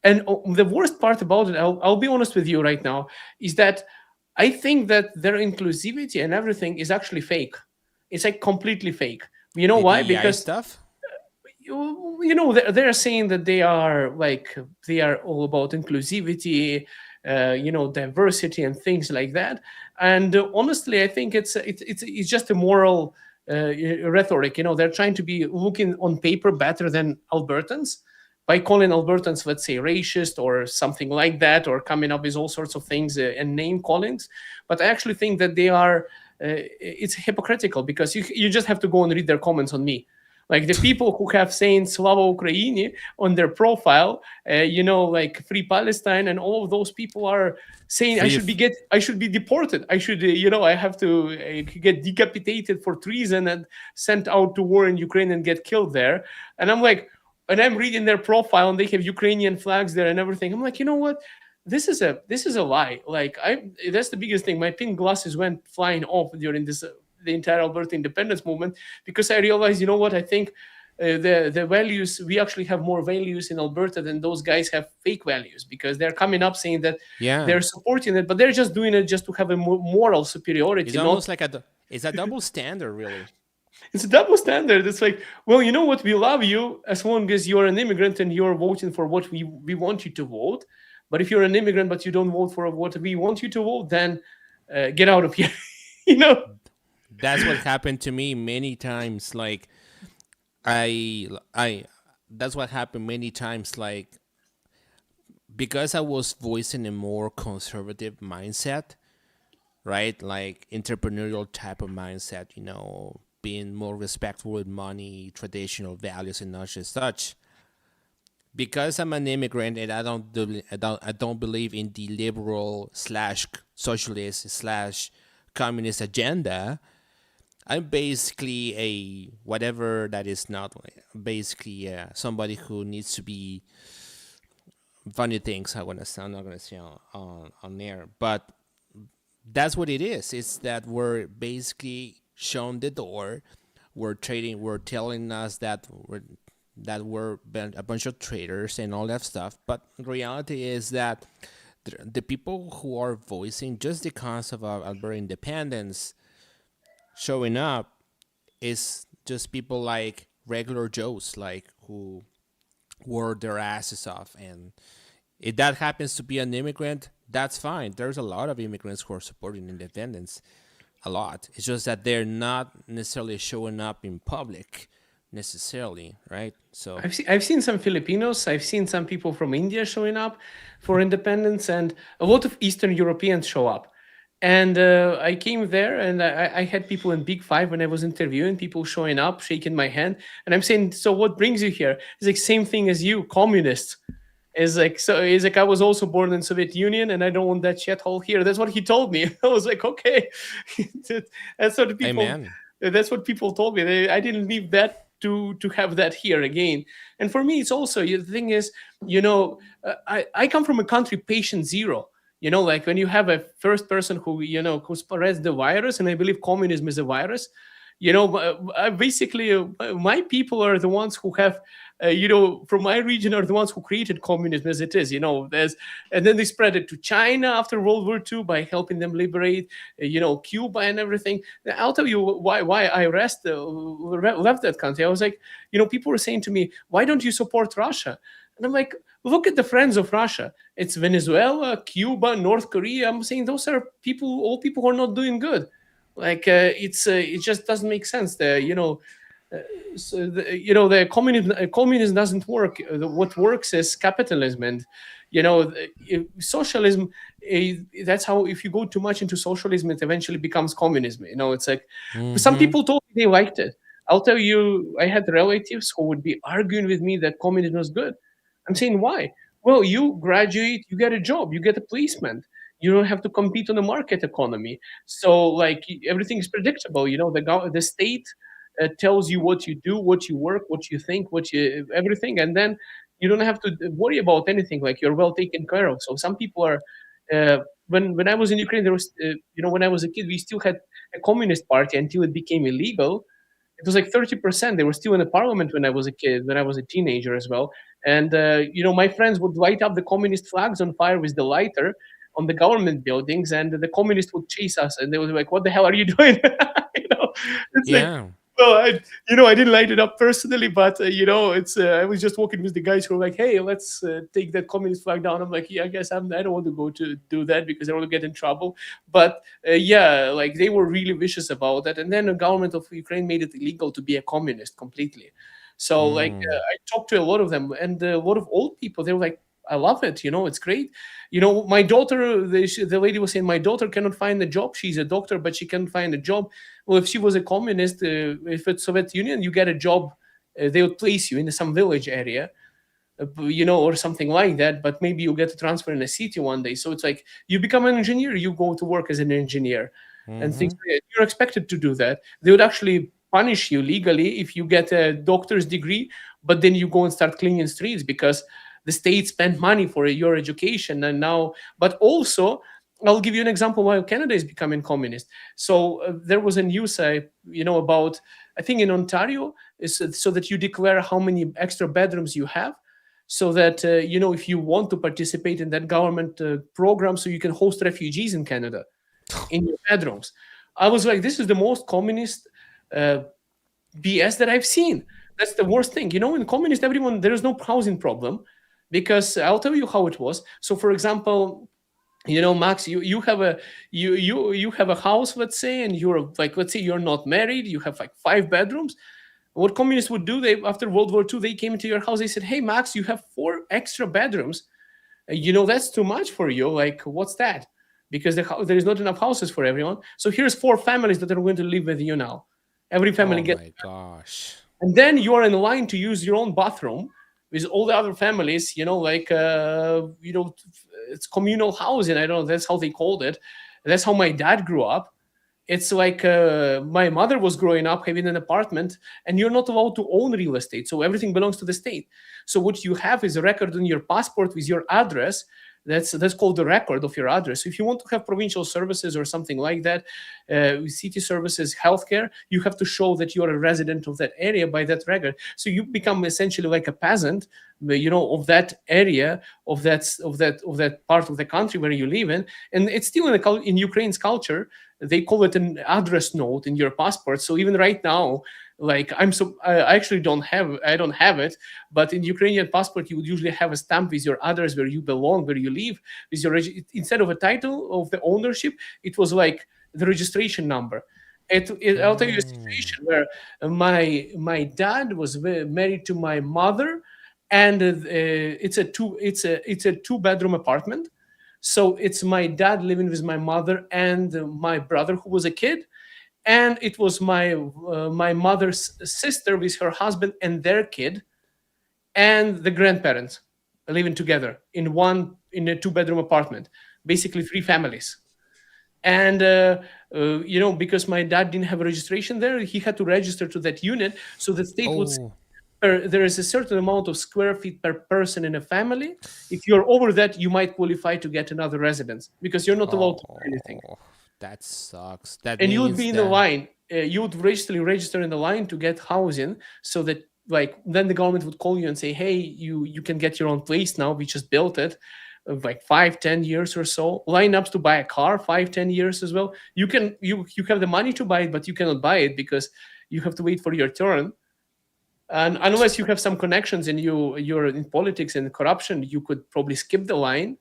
and the worst part about it, I'll be honest with you right now, is that I think that their inclusivity and everything is actually fake. It's like completely fake. You know why? Because stuff. They're saying that they are all about inclusivity, diversity and things like that. And honestly, I think it's just a moral rhetoric. They're trying to be looking on paper better than Albertans by calling Albertans, let's say, racist or something like that, or coming up with all sorts of things and name callings. But I actually think that they are, it's hypocritical, because you just have to go and read their comments on me. Like the people who have saying Slava Ukraini on their profile, like Free Palestine, and all of those people are saying I should be deported. I should, I have to get decapitated for treason and sent out to war in Ukraine and get killed there. And I'm like, and I'm reading their profile and they have Ukrainian flags there and everything. I'm like, you know what? This is a lie. Like that's the biggest thing. My pink glasses went flying off during the entire Alberta independence movement, because I realized, you know what? I think the values, we actually have more values in Alberta than those guys have fake values, because they're coming up saying that they're supporting it, but they're just doing it just to have a moral superiority. It's almost like it's a double standard, really. It's a double standard. It's like, well, you know what? We love you as long as you're an immigrant and you're voting for what we want you to vote. But if you're an immigrant but you don't vote for what we want you to vote, then get out of here. That's what happened to me many times. Like that's what happened many times. Like, because I was voicing a more conservative mindset, right? Like entrepreneurial type of mindset, being more respectful with money, traditional values, and such. Because I'm an immigrant and I don't believe in the liberal slash socialist slash communist agenda. I'm basically a whatever that is not basically somebody who needs to be funny things. I'm not gonna say on air, but that's what it is. It's that we're basically shown the door. We're trading. We're telling us that we're a bunch of traders and all that stuff. But the reality is that the people who are voicing just the concept of Alberta independence showing up is just people like regular Joes, like who work their asses off. And if that happens to be an immigrant, that's fine. There's a lot of immigrants who are supporting independence, a lot. It's just that they're not necessarily showing up in public necessarily, right? So I've seen some Filipinos, I've seen some people from India showing up for independence, and a lot of Eastern Europeans show up. And I came there, and I had people in Big Five when I was interviewing, people showing up, shaking my hand, and I'm saying, "So what brings you here?" It's like same thing as you, communists. It's like I was also born in Soviet Union, and I don't want that shithole here. That's what he told me. I was like, okay, that's what people. Amen. That's what people told me. I didn't leave that to have that here again. And for me, it's also the thing is, I come from a country patient zero. Like when you have a first person who spreads the virus, and I believe communism is a virus. Basically, my people are the ones who have, from my region are the ones who created communism as it is. And then they spread it to China after World War II by helping them liberate, Cuba and everything. I'll tell you why I left that country. I was like, people were saying to me, why don't you support Russia? And I'm like, look at the friends of Russia. It's Venezuela, Cuba, North Korea. I'm saying those are all people who are not doing good. Like it just doesn't make sense. The communism doesn't work. What works is capitalism, and socialism. That's how, if you go too much into socialism, it eventually becomes communism. It's like some people told me they liked it. I'll tell you, I had relatives who would be arguing with me that communism was good. I'm saying, why? Well, you graduate, you get a job, you get a placement. You don't have to compete on the market economy. So, like, everything is predictable. The state tells you what you do, what you work, what you think, everything, and then you don't have to worry about anything. Like, you're well taken care of. So some people are. When I was in Ukraine, there was, when I was a kid, we still had a communist party until it became illegal. It was like 30%. They were still in the parliament when I was a kid, when I was a teenager as well. And, my friends would light up the communist flags on fire with the lighter on the government buildings, and the communists would chase us, and they would be like, what the hell are you doing? It's like, well, I didn't light it up personally, but I was just walking with the guys who were like, hey, let's take that communist flag down. I'm like, yeah, I guess I don't want to go to do that because I want to get in trouble. But like they were really vicious about that. And then the government of Ukraine made it illegal to be a communist completely. So I talked to a lot of them, and a lot of old people. They were like, I love it. It's great. My daughter, the lady was saying, my daughter cannot find a job. She's a doctor, but she can't find a job. Well, if she was a communist, if it's Soviet Union, you get a job. They would place you in some village area, or something like that. But maybe you get to transfer in a city one day. So it's like you become an engineer. You go to work as an engineer, and things like that. You're expected to do that. They would actually punish you legally if you get a doctor's degree, but then you go and start cleaning streets because the state spent money for your education. And now, but also, I'll give you an example why Canada is becoming communist. So there was a news, about, I think in Ontario, is so that you declare how many extra bedrooms you have, so that, if you want to participate in that government program, so you can host refugees in Canada in your bedrooms. I was like, this is the most communist BS that I've seen. That's the worst thing. In communist, there is no housing problem. Because I'll tell you how it was. So, for example, Max, you have a house, let's say, and you're like, let's say you're not married, you have like 5 bedrooms. What communists would do, after World War II, they came into your house, they said, hey, Max, you have 4 extra bedrooms. That's too much for you. Like, what's that? Because there is not enough houses for everyone. So here's 4 families that are going to live with you now. Every family Oh gets, my gosh. and then you are in line to use your own bathroom with all the other families. Like it's communal housing. I don't know. That's how they called it. That's how my dad grew up. It's like my mother was growing up having an apartment, and you're not allowed to own real estate, so everything belongs to the state. So what you have is a record on your passport with your address. That's called the record of your address. So if you want to have provincial services or something like that, city services, healthcare, you have to show that you're a resident of that area by that record. So you become essentially like a peasant, of that area, of that part of the country where you live in. And it's still in Ukraine's culture. They call it an address note in your passport. So even right now, like I actually don't have it, but in Ukrainian passport you would usually have a stamp with your address, where you belong, where you live, with your instead of a title of the ownership, it was like the registration number. I'll tell you a situation where my dad was married to my mother, and it's a 2-bedroom apartment. So it's my dad living with my mother and my brother who was a kid, and it was my mother's sister with her husband and their kid, and the grandparents living together in a 2-bedroom apartment, basically 3 families. And because my dad didn't have a registration there, he had to register to that unit. So the state would say, there is a certain amount of square feet per person in a family. If you're over that, you might qualify to get another residence, because you're not allowed to do anything. That sucks. That And means you would be in the that line. You would register in the line to get housing, so that then the government would call you and say, hey, you can get your own place now. We just built it. Like 5-10 years or so. Lineups to buy a car, 5-10 years as well. You have the money to buy it, but you cannot buy it because you have to wait for your turn. And unless you have some connections and you're in politics and corruption, you could probably skip the line.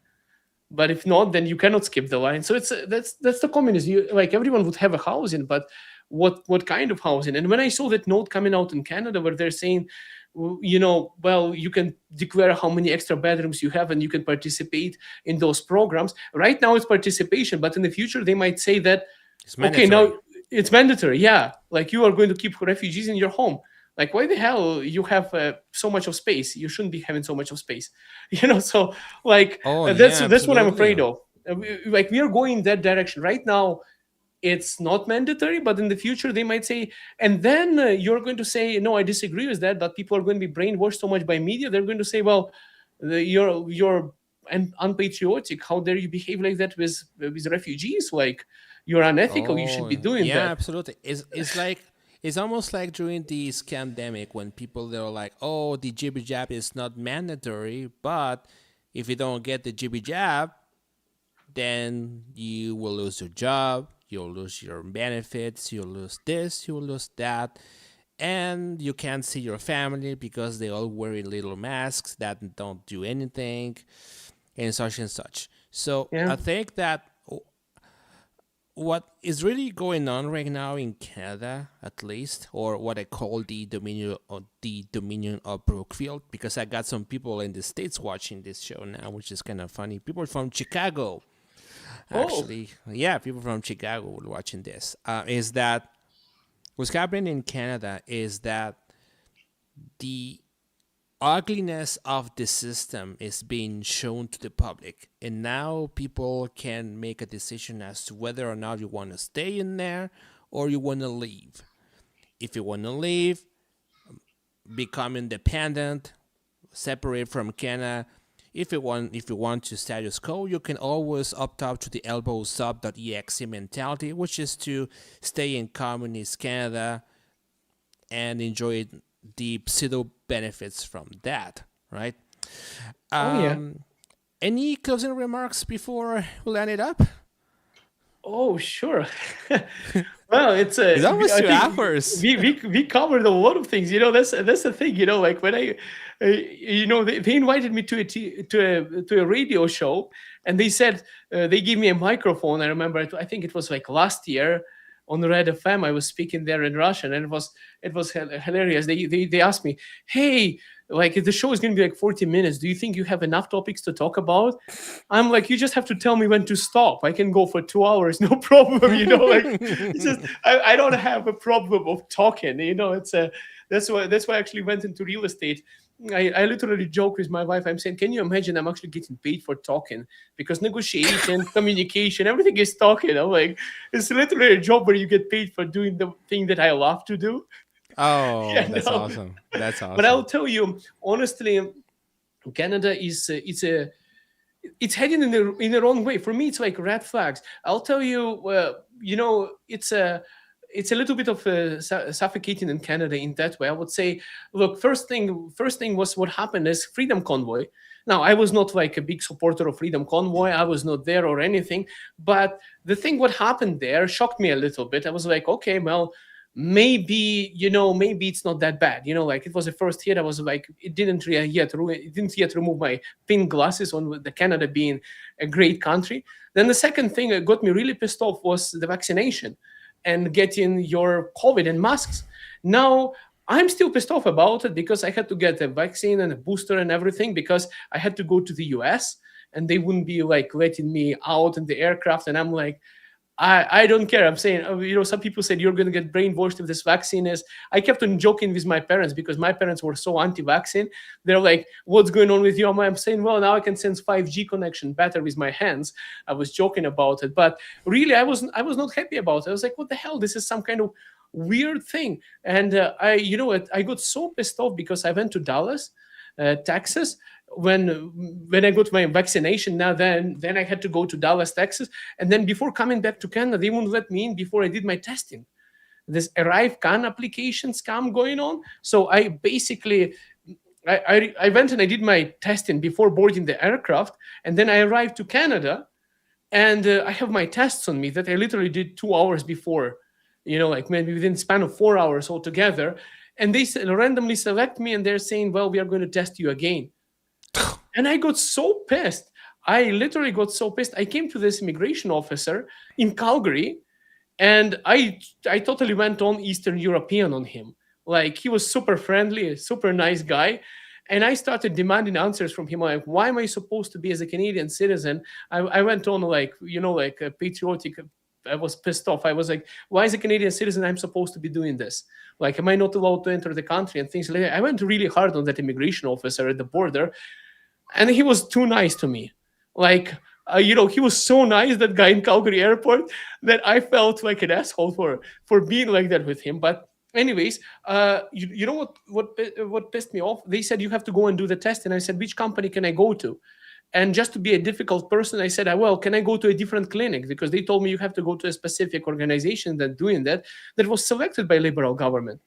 But if not, then you cannot skip the line. So that's the communism. Like everyone would have a housing, but what kind of housing? And when I saw that note coming out in Canada where they're saying, well, you can declare how many extra bedrooms you have and you can participate in those programs. Right now it's participation, but in the future they might say that, okay, now it's mandatory. Yeah, like you are going to keep refugees in your home. Like, why the hell you have so much of space? You shouldn't be having so much of space, So, like, that's what I'm afraid of. Like, we are going in that direction right now. It's not mandatory, but in the future they might say, and then you're going to say, no, I disagree with that. But people are going to be brainwashed so much by media. They're going to say, well, you're unpatriotic. How dare you behave like that with refugees? Like, you're unethical. You should be doing that. Yeah, absolutely. It's almost like during the scamdemic when people, they were like, oh, the jibby jab is not mandatory, but if you don't get the jibby jab, then you will lose your job, you'll lose your benefits, you'll lose this, you'll lose that, and you can't see your family because they all wear little masks that don't do anything, and such and such. So I think that what is really going on right now in Canada, at least, or what I call the Dominion of Brookfield, because I got some people in the States watching this show now, which is kind of funny. People from Chicago, actually. Yeah, people from Chicago were watching this. Is that what's happening in Canada is that the ugliness of the system is being shown to the public, and now people can make a decision as to whether or not you want to stay in there or you want to leave. If you want to leave, become independent, separate from Canada. If you want to status quo, you can always opt out to the elbowsub.exe mentality, which is to stay in communist Canada and enjoy the pseudo benefits from that, right? Any closing remarks before we land it up? Oh, sure. Well, it's almost 2 hours. We covered a lot of things. That's the thing. Like when they invited me to a radio show, and they said they gave me a microphone. I remember. I think it was like last year. on Red FM. I was speaking there in Russian, and it was hilarious. They asked me, "Hey, like the show is going to be like 40 minutes. Do you think you have enough topics to talk about?" I'm like, "You just have to tell me when to stop. I can go for 2 hours, no problem." Like it's just I don't have a problem of talking. It's that's why I actually went into real estate. I literally joke with my wife. I'm saying, can you imagine I'm actually getting paid for talking? Because negotiation, communication, everything is talking. I'm like, it's literally a job where you get paid for doing the thing that I love to do. Oh, that's awesome. That's awesome. But I'll tell you, honestly, Canada is it's heading in the wrong way. For me, it's like red flags. I'll tell you, it's a little bit of suffocating in Canada in that way. I would say, look, first thing was what happened is Freedom Convoy. Now, I was not like a big supporter of Freedom Convoy. I was not there or anything. But the thing what happened there shocked me a little bit. I was like, okay, well, maybe it's not that bad. Like it was the first hit. I was like, it didn't yet remove my pink glasses on the Canada being a great country. Then the second thing that got me really pissed off was the vaccination and getting your COVID and masks. Now, I'm still pissed off about it because I had to get a vaccine and a booster and everything because I had to go to the US and they wouldn't be like letting me out in the aircraft. And I'm like, I don't care. I'm saying, some people said you're going to get brainwashed if this vaccine is. I kept on joking with my parents because my parents were so anti-vaccine. They're like, what's going on with you? I'm saying, well, now I can sense 5G connection better with my hands. I was joking about it. But really, I was not happy about it. I was like, what the hell? This is some kind of weird thing. And I got so pissed off because I went to Dallas, Texas, when I got my vaccination. Now then I had to go to Dallas, Texas, and then before coming back to Canada, they wouldn't let me in before I did my testing. This ArriveCan application scam going on. So I basically I went and I did my testing before boarding the aircraft, and then I arrived to Canada, and I have my tests on me that I literally did 2 hours before, like maybe within the span of 4 hours altogether. And they randomly select me, and they're saying, well, we are going to test you again. And I got so pissed. I literally got so pissed. I came to this immigration officer in Calgary, and I totally went on Eastern European on him. Like, he was super friendly, a super nice guy. And I started demanding answers from him. Like, why am I supposed to be, as a Canadian citizen? I went on like a patriotic. I was pissed off. I was like, why, as a Canadian citizen, I'm supposed to be doing this? Like, am I not allowed to enter the country and things like that? I went really hard on that immigration officer at the border. And he was too nice to me. Like, he was so nice, that guy in Calgary airport, that I felt like an asshole for being like that with him. But anyways, you know what pissed me off? They said, you have to go and do the test. And I said, which company can I go to? And just to be a difficult person, I said, well, can I go to a different clinic? Because they told me you have to go to a specific organization that doing that was selected by liberal government.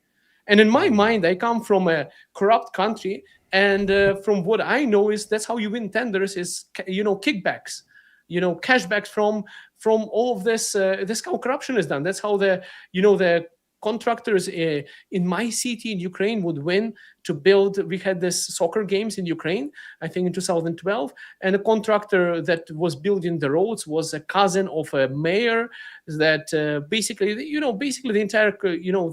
And in my mind, I come from a corrupt country. And from what I know is that's how you win tenders is, kickbacks, cashbacks from all of this. This how corruption is done. That's how the contractors in my city in Ukraine would win to build. We had this soccer games in Ukraine, I think in 2012, and a contractor that was building the roads was a cousin of a mayor. That basically the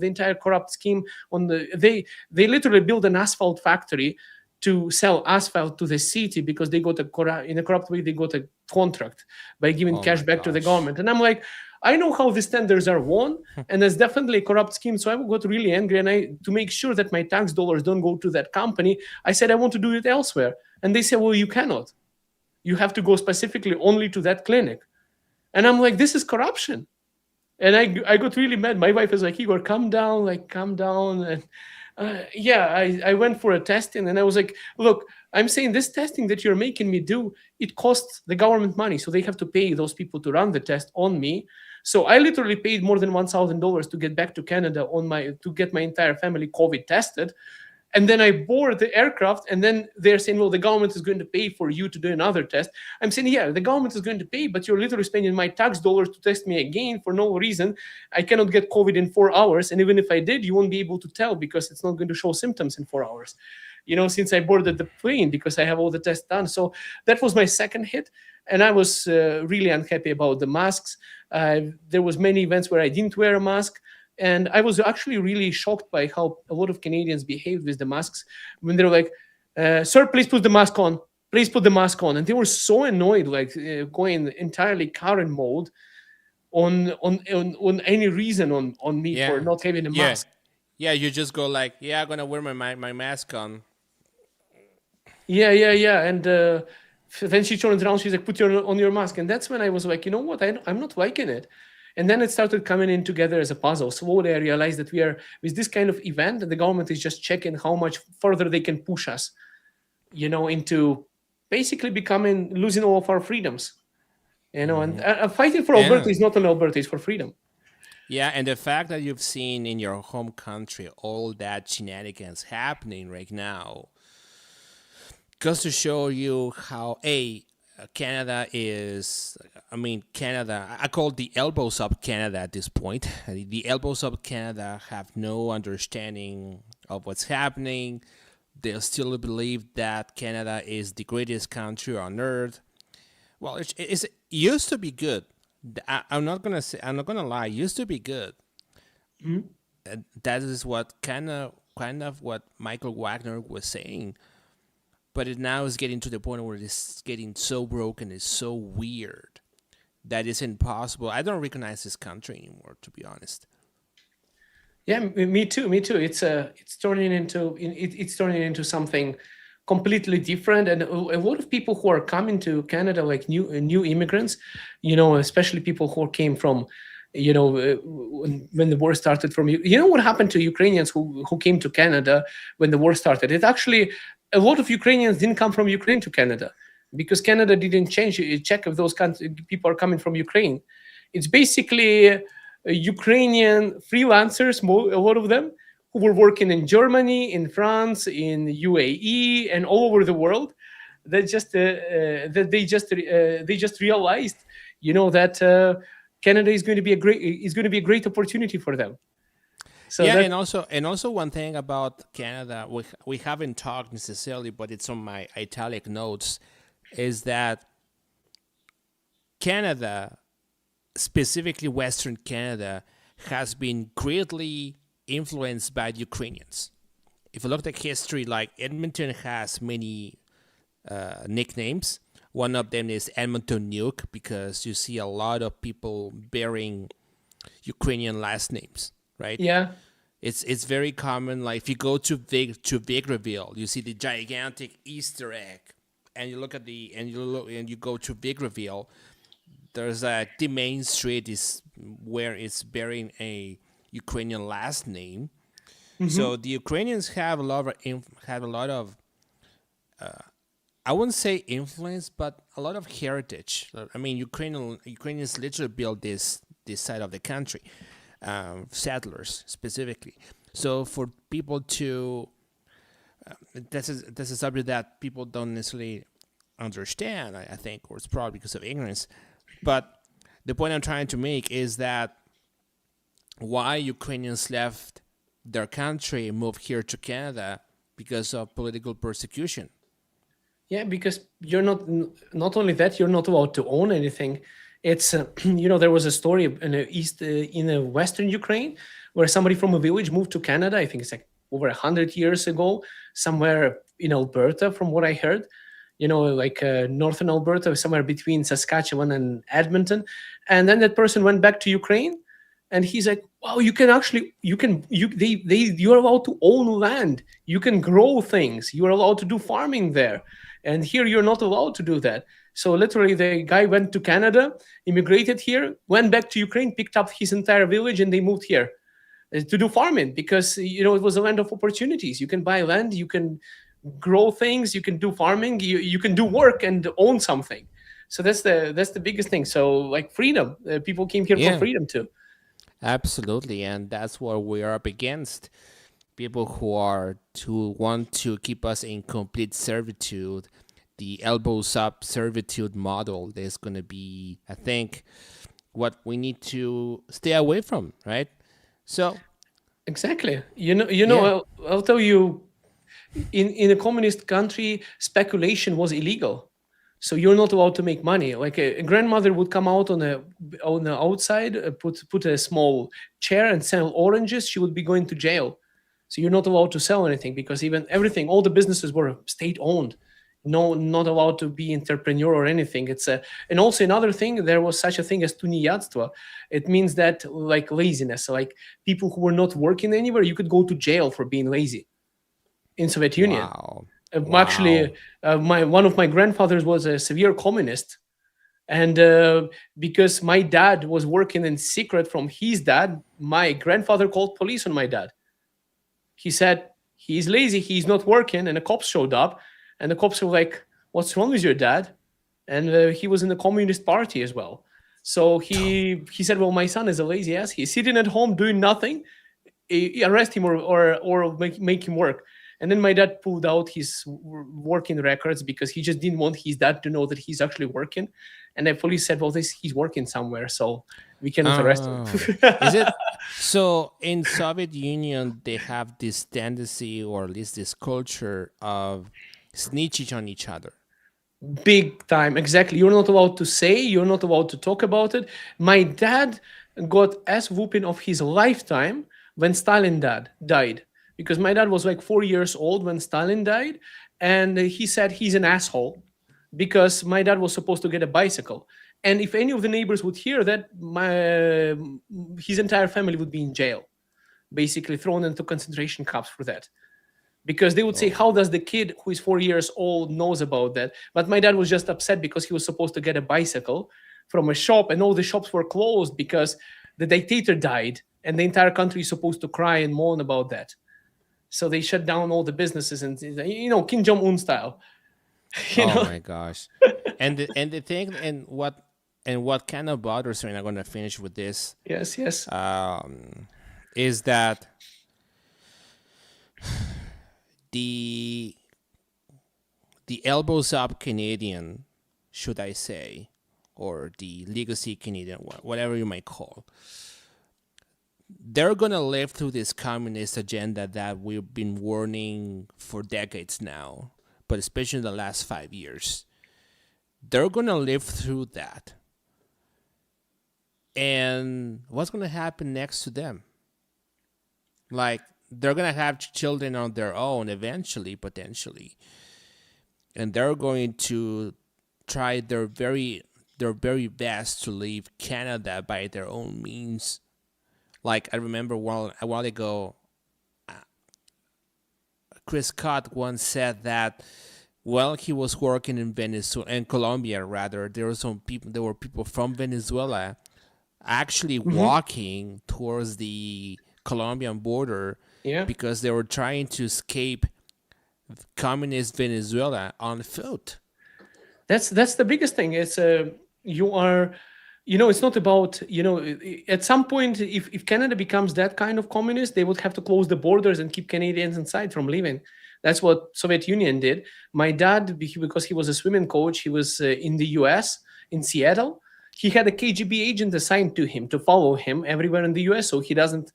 entire corrupt scheme on they literally built an asphalt factory to sell asphalt to the city because they got in a corrupt way. They got a contract by giving cash back to the government, and I'm like, I know how these tenders are won, and there's definitely a corrupt scheme. So I got really angry, and to make sure that my tax dollars don't go to that company, I said I want to do it elsewhere. And they said, well, you cannot. You have to go specifically only to that clinic. And I'm like, this is corruption. And I got really mad. My wife is like, Igor, calm down. And I went for a testing, and I was like, look, I'm saying this testing that you're making me do, it costs the government money. So they have to pay those people to run the test on me. So I literally paid more than $1,000 to get back to Canada to get my entire family COVID tested. And then I board the aircraft, and then they're saying, well, the government is going to pay for you to do another test. I'm saying, yeah, the government is going to pay, but you're literally spending my tax dollars to test me again for no reason. I cannot get COVID in 4 hours. And even if I did, you won't be able to tell because it's not going to show symptoms in 4 hours. since I boarded the plane, because I have all the tests done. So that was my second hit. And I was really unhappy about the masks. There was many events where I didn't wear a mask. And I was actually really shocked by how a lot of Canadians behaved with the masks when they were like, sir, please put the mask on. Please put the mask on. And they were so annoyed, like going entirely Karen mode on any reason on me for not having a mask. Yeah, you just go like, I'm going to wear my mask on. Yeah. And then she turned around, she's like, put on your mask. And that's when I was like, you know what? I'm not liking it. And then it started coming in together as a puzzle. Slowly, I realized that we are, with this kind of event, the government is just checking how much further they can push us, into basically losing all of our freedoms. And fighting for Alberta is not only Alberta, it's for freedom. Yeah, and the fact that you've seen in your home country all that shenanigans happening right now goes to show you how, Canada is, Canada, I call it the elbows up Canada at this point. The elbows up Canada have no understanding of what's happening. They still believe that Canada is the greatest country on earth. Well, it used to be good. I'm not gonna lie. It used to be good. Mm-hmm. That is what kind of what Michael Wagner was saying. But it now is getting to the point where it's getting so broken, it's so weird that it's impossible. I don't recognize this country anymore, to be honest. Yeah, me too. It's turning into something completely different, and a lot of people who are coming to Canada, like new immigrants, especially people who came from, when the war started. What happened to Ukrainians who came to Canada when the war started? It actually, a lot of Ukrainians didn't come from Ukraine to Canada because Canada didn't check if those people are coming from Ukraine. It's basically Ukrainian freelancers, a lot of them, who were working in Germany, in France, in UAE, and all over the world. That they just realized, that Canada is going to be a great opportunity for them. So and also one thing about Canada, we haven't talked necessarily, but it's on my italic notes, is that Canada, specifically Western Canada, has been greatly influenced by the Ukrainians. If you look at history, like Edmonton has many nicknames. One of them is Edmonton Nuke, because you see a lot of people bearing Ukrainian last names, right? Yeah. It's very common. Like if you go to Victorville, you see the gigantic Easter egg, and you look at and you go to Victorville. There's the main street is where it's bearing a Ukrainian last name. Mm-hmm. So the Ukrainians have a lot of I wouldn't say influence, but a lot of heritage. I mean, Ukrainians literally built this side of the country, settlers specifically. So for people to this is a subject that people don't necessarily understand, I think, or it's probably because of ignorance. But the point I'm trying to make is that why Ukrainians left their country and moved here to Canada because of political persecution. Yeah, because you're not only that, you're not allowed to own anything. It's there was a story in Western Ukraine where somebody from a village moved to Canada. I think it's like over 100 years ago, somewhere in Alberta, from what I heard. Like northern Alberta, somewhere between Saskatchewan and Edmonton. And then that person went back to Ukraine, and he's like, wow, you're allowed to own land. You can grow things. You're allowed to do farming there. And here you're not allowed to do that. So literally the guy went to Canada, immigrated here, went back to Ukraine, picked up his entire village, and they moved here to do farming because, it was a land of opportunities. You can buy land, you can grow things, you can do farming, you can do work and own something. So that's the biggest thing. So like freedom, people came here for freedom too. Absolutely, and that's what we are up against. People who want to keep us in complete servitude, the elbows up servitude model. There's going to be, I think, what we need to stay away from, right? So exactly, I'll tell you. in a communist country, speculation was illegal. So you're not allowed to make money. Like a grandmother would come out on the outside, put a small chair and sell oranges. She would be going to jail. So you're not allowed to sell anything because everything, all the businesses were state owned. No, not allowed to be entrepreneur or anything. And also another thing, there was such a thing as tuniatstvo. It means that like laziness, like people who were not working anywhere, you could go to jail for being lazy in Soviet Union. Wow. Actually, one of my grandfathers was a severe communist, and because my dad was working in secret from his dad, my grandfather called police on my dad. He said he's lazy, he's not working, and the cops showed up, and the cops were like, "What's wrong with your dad?" And he was in the Communist Party as well. So he said, "Well, my son is a lazy ass. He's sitting at home doing nothing. Arrest him or make him work." And then my dad pulled out his working records because he just didn't want his dad to know that he's actually working. And the police said, "Well, he's working somewhere, so we cannot arrest him." Is it so? In Soviet Union, they have this tendency, or at least this culture of snitching on each other. Big time, exactly. You're not allowed to say. You're not allowed to talk about it. My dad got ass whooping of his lifetime when Stalin died. Because my dad was like 4 years old when Stalin died, and he said he's an asshole because my dad was supposed to get a bicycle. And if any of the neighbors would hear that, his entire family would be in jail, basically thrown into concentration camps for that. Because they would say, how does the kid who is 4 years old knows about that? But my dad was just upset because he was supposed to get a bicycle from a shop, and all the shops were closed because the dictator died, and the entire country is supposed to cry and mourn about that. So they shut down all the businesses, and Kim Jong-un style. My gosh! and the thing, and what kind of bothers me, and I'm gonna finish with this. Yes. Is that the elbows up Canadian, should I say, or the legacy Canadian, whatever you might call. They're going to live through this communist agenda that we've been warning for decades now, but especially in the last 5 years. They're going to live through that. And what's going to happen next to them? Like, they're going to have children on their own eventually, potentially. And they're going to try their very best to leave Canada by their own means. Like, I remember a while ago, Chris Scott once said that while he was working in Venezuela, in Colombia rather, there were people from Venezuela actually walking towards the Colombian border because they were trying to escape communist Venezuela on foot. That's the biggest thing. It's it's not about, at some point, if Canada becomes that kind of communist, they would have to close the borders and keep Canadians inside from leaving. That's what Soviet Union did. My dad, because he was a swimming coach, he was in the US, in Seattle. He had a KGB agent assigned to him to follow him everywhere in the US so he doesn't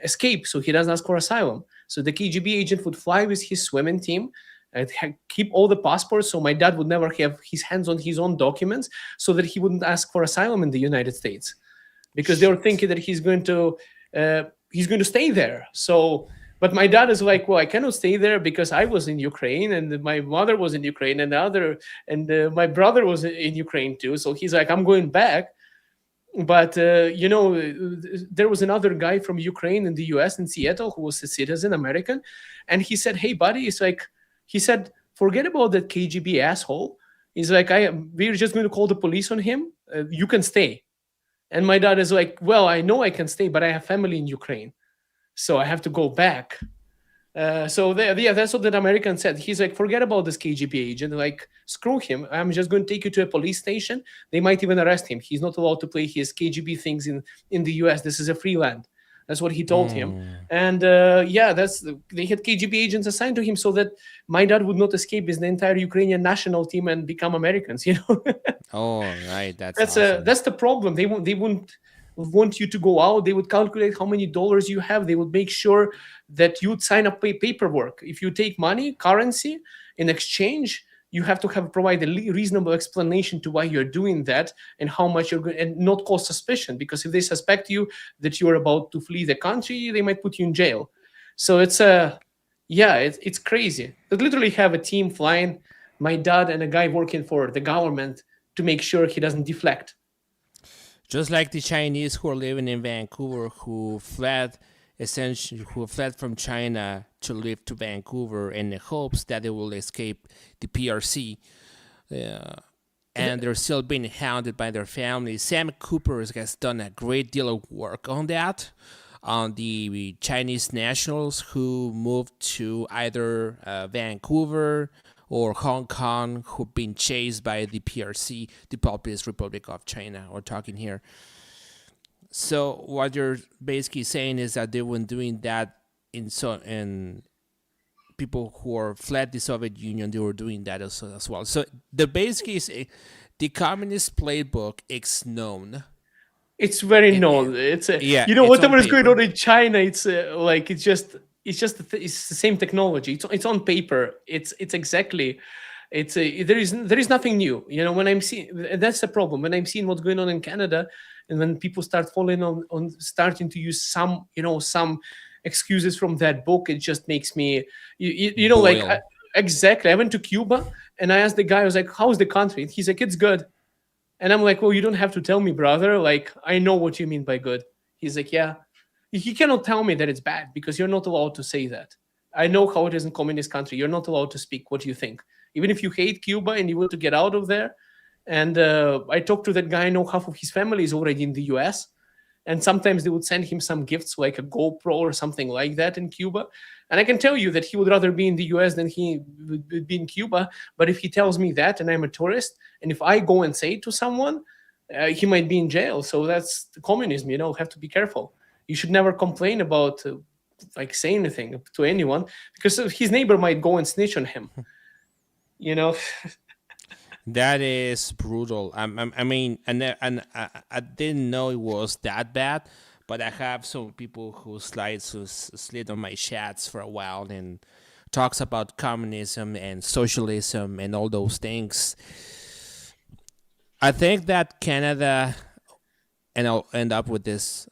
escape, so he doesn't ask for asylum. So the KGB agent would fly with his swimming team and keep all the passports, so my dad would never have his hands on his own documents, so that he wouldn't ask for asylum in the United States, because they were thinking that he's going to stay there. So, but my dad is like, well, I cannot stay there because I was in Ukraine, and my mother was in Ukraine, and my brother was in Ukraine too. So he's like, I'm going back. But there was another guy from Ukraine in the US in Seattle who was a citizen, American, and he said, hey buddy, it's like, he said, forget about that KGB asshole. He's like, we're just going to call the police on him. You can stay. And my dad is like, well, I know I can stay, but I have family in Ukraine, so I have to go back. That's what that American said. He's like, forget about this KGB agent. Like, screw him. I'm just going to take you to a police station. They might even arrest him. He's not allowed to play his KGB things in the US. This is a free land. That's what he told him. And they had KGB agents assigned to him so that my dad would not escape with the entire Ukrainian national team and become Americans, Oh, right. That's awesome. That's the problem. They wouldn't want you to go out. They would calculate how many dollars you have. They would make sure that you'd sign up paperwork. If you take money, currency, in exchange, you have to provide a reasonable explanation to why you're doing that and how much you're going, and not cause suspicion, because if they suspect you that you're about to flee the country, they might put you in jail. So it's it's crazy. They literally have a team flying, my dad and a guy working for the government to make sure he doesn't deflect. Just like the Chinese who are living in Vancouver, who fled from China to live to Vancouver in the hopes that they will escape the PRC. And they're still being hounded by their families. Sam Cooper has done a great deal of work on that, on the Chinese nationals who moved to either Vancouver or Hong Kong, who've been chased by the PRC, the Populist Republic of China. We're talking here. So what you're basically saying is that they were doing that in people who are fled the Soviet Union. They were doing that as well. So the basically is the communist playbook is known. It's very known. It's whatever is going on in China. It's the same technology. It's on paper. It's exactly. There is nothing new. When I'm seeing, that's the problem. When I'm seeing what's going on in Canada, and when people start falling on starting to use some excuses from that book, it just makes me exactly. I went to Cuba and I asked the guy, I was like, how's the country? He's like, it's good. And I'm like, well, you don't have to tell me, brother. Like, I know what you mean by good. He's like, yeah. He cannot tell me that it's bad because you're not allowed to say that. I know how it is in communist country. You're not allowed to speak what you think. Even if you hate Cuba and you want to get out of there. And I talked to that guy. I know half of his family is already in the US. And sometimes they would send him some gifts like a GoPro or something like that in Cuba. And I can tell you that he would rather be in the US than he would be in Cuba. But if he tells me that and I'm a tourist, and if I go and say it to someone, he might be in jail. So that's the communism, have to be careful. You should never complain about say anything to anyone, because his neighbor might go and snitch on him. That is brutal. I mean, and I didn't know it was that bad, but I have some people who slid on my chats for a while and talks about communism and socialism and all those things. I think that Canada, and I'll end up with this,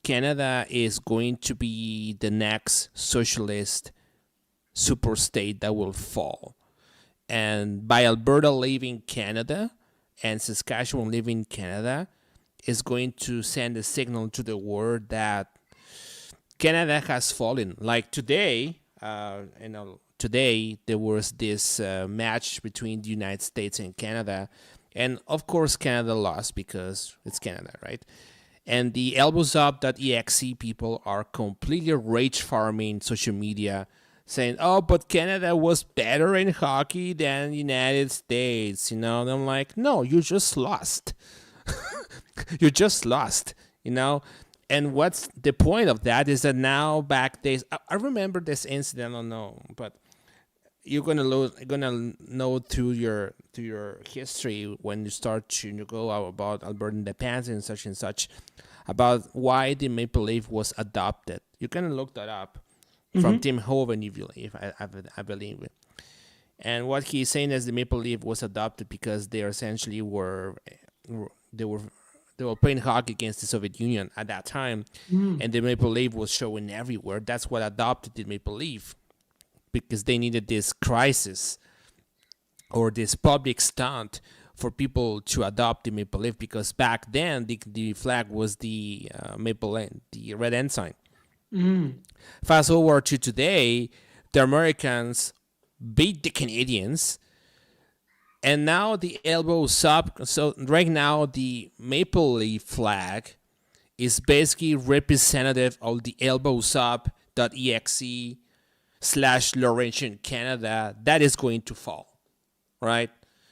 Canada is going to be the next socialist superstate that will fall. And by Alberta leaving Canada and Saskatchewan leaving Canada is going to send a signal to the world that Canada has fallen. Like today, today there was this match between the United States and Canada. And of course, Canada lost because it's Canada, right? And the elbowsup.exe people are completely rage farming social media, saying, oh, but Canada was better in hockey than the United States, And I'm like, no, you just lost. You just lost, And what's the point of that is that now back days, I remember this incident, I don't know, but you're gonna know through your history when you start to go out about Alberta independence and such, about why the Maple Leaf was adopted. You can look that up from Tim Hoven, if you believe, I believe it. And what he's saying is the Maple Leaf was adopted because they essentially were playing hockey against the Soviet Union at that time, and the Maple Leaf was showing everywhere. That's what adopted the Maple Leaf, because they needed this crisis or this public stunt for people to adopt the Maple Leaf, because back then the flag was the the red ensign. Fast forward to today, the Americans beat the Canadians, and now the elbows up. So right now the Maple Leaf flag is basically representative of the elbowsup.exe/Laurentian Canada that is going to fall, right?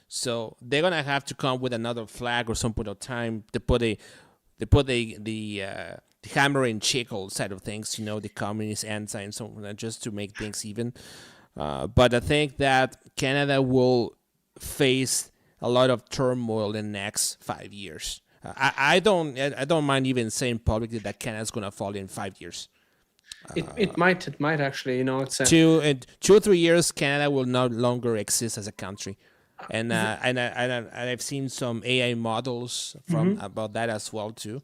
So they're gonna have to come with another flag or some point of time to put the hammer and sickle side of things, the communist ensign, so just to make things even. But I think that Canada will face a lot of turmoil in the next 5 years. I don't mind even saying publicly that Canada's gonna fall in 5 years. It might actually, it's 2 or 3 years, Canada will no longer exist as a country, and I've seen some AI models from about that as well too.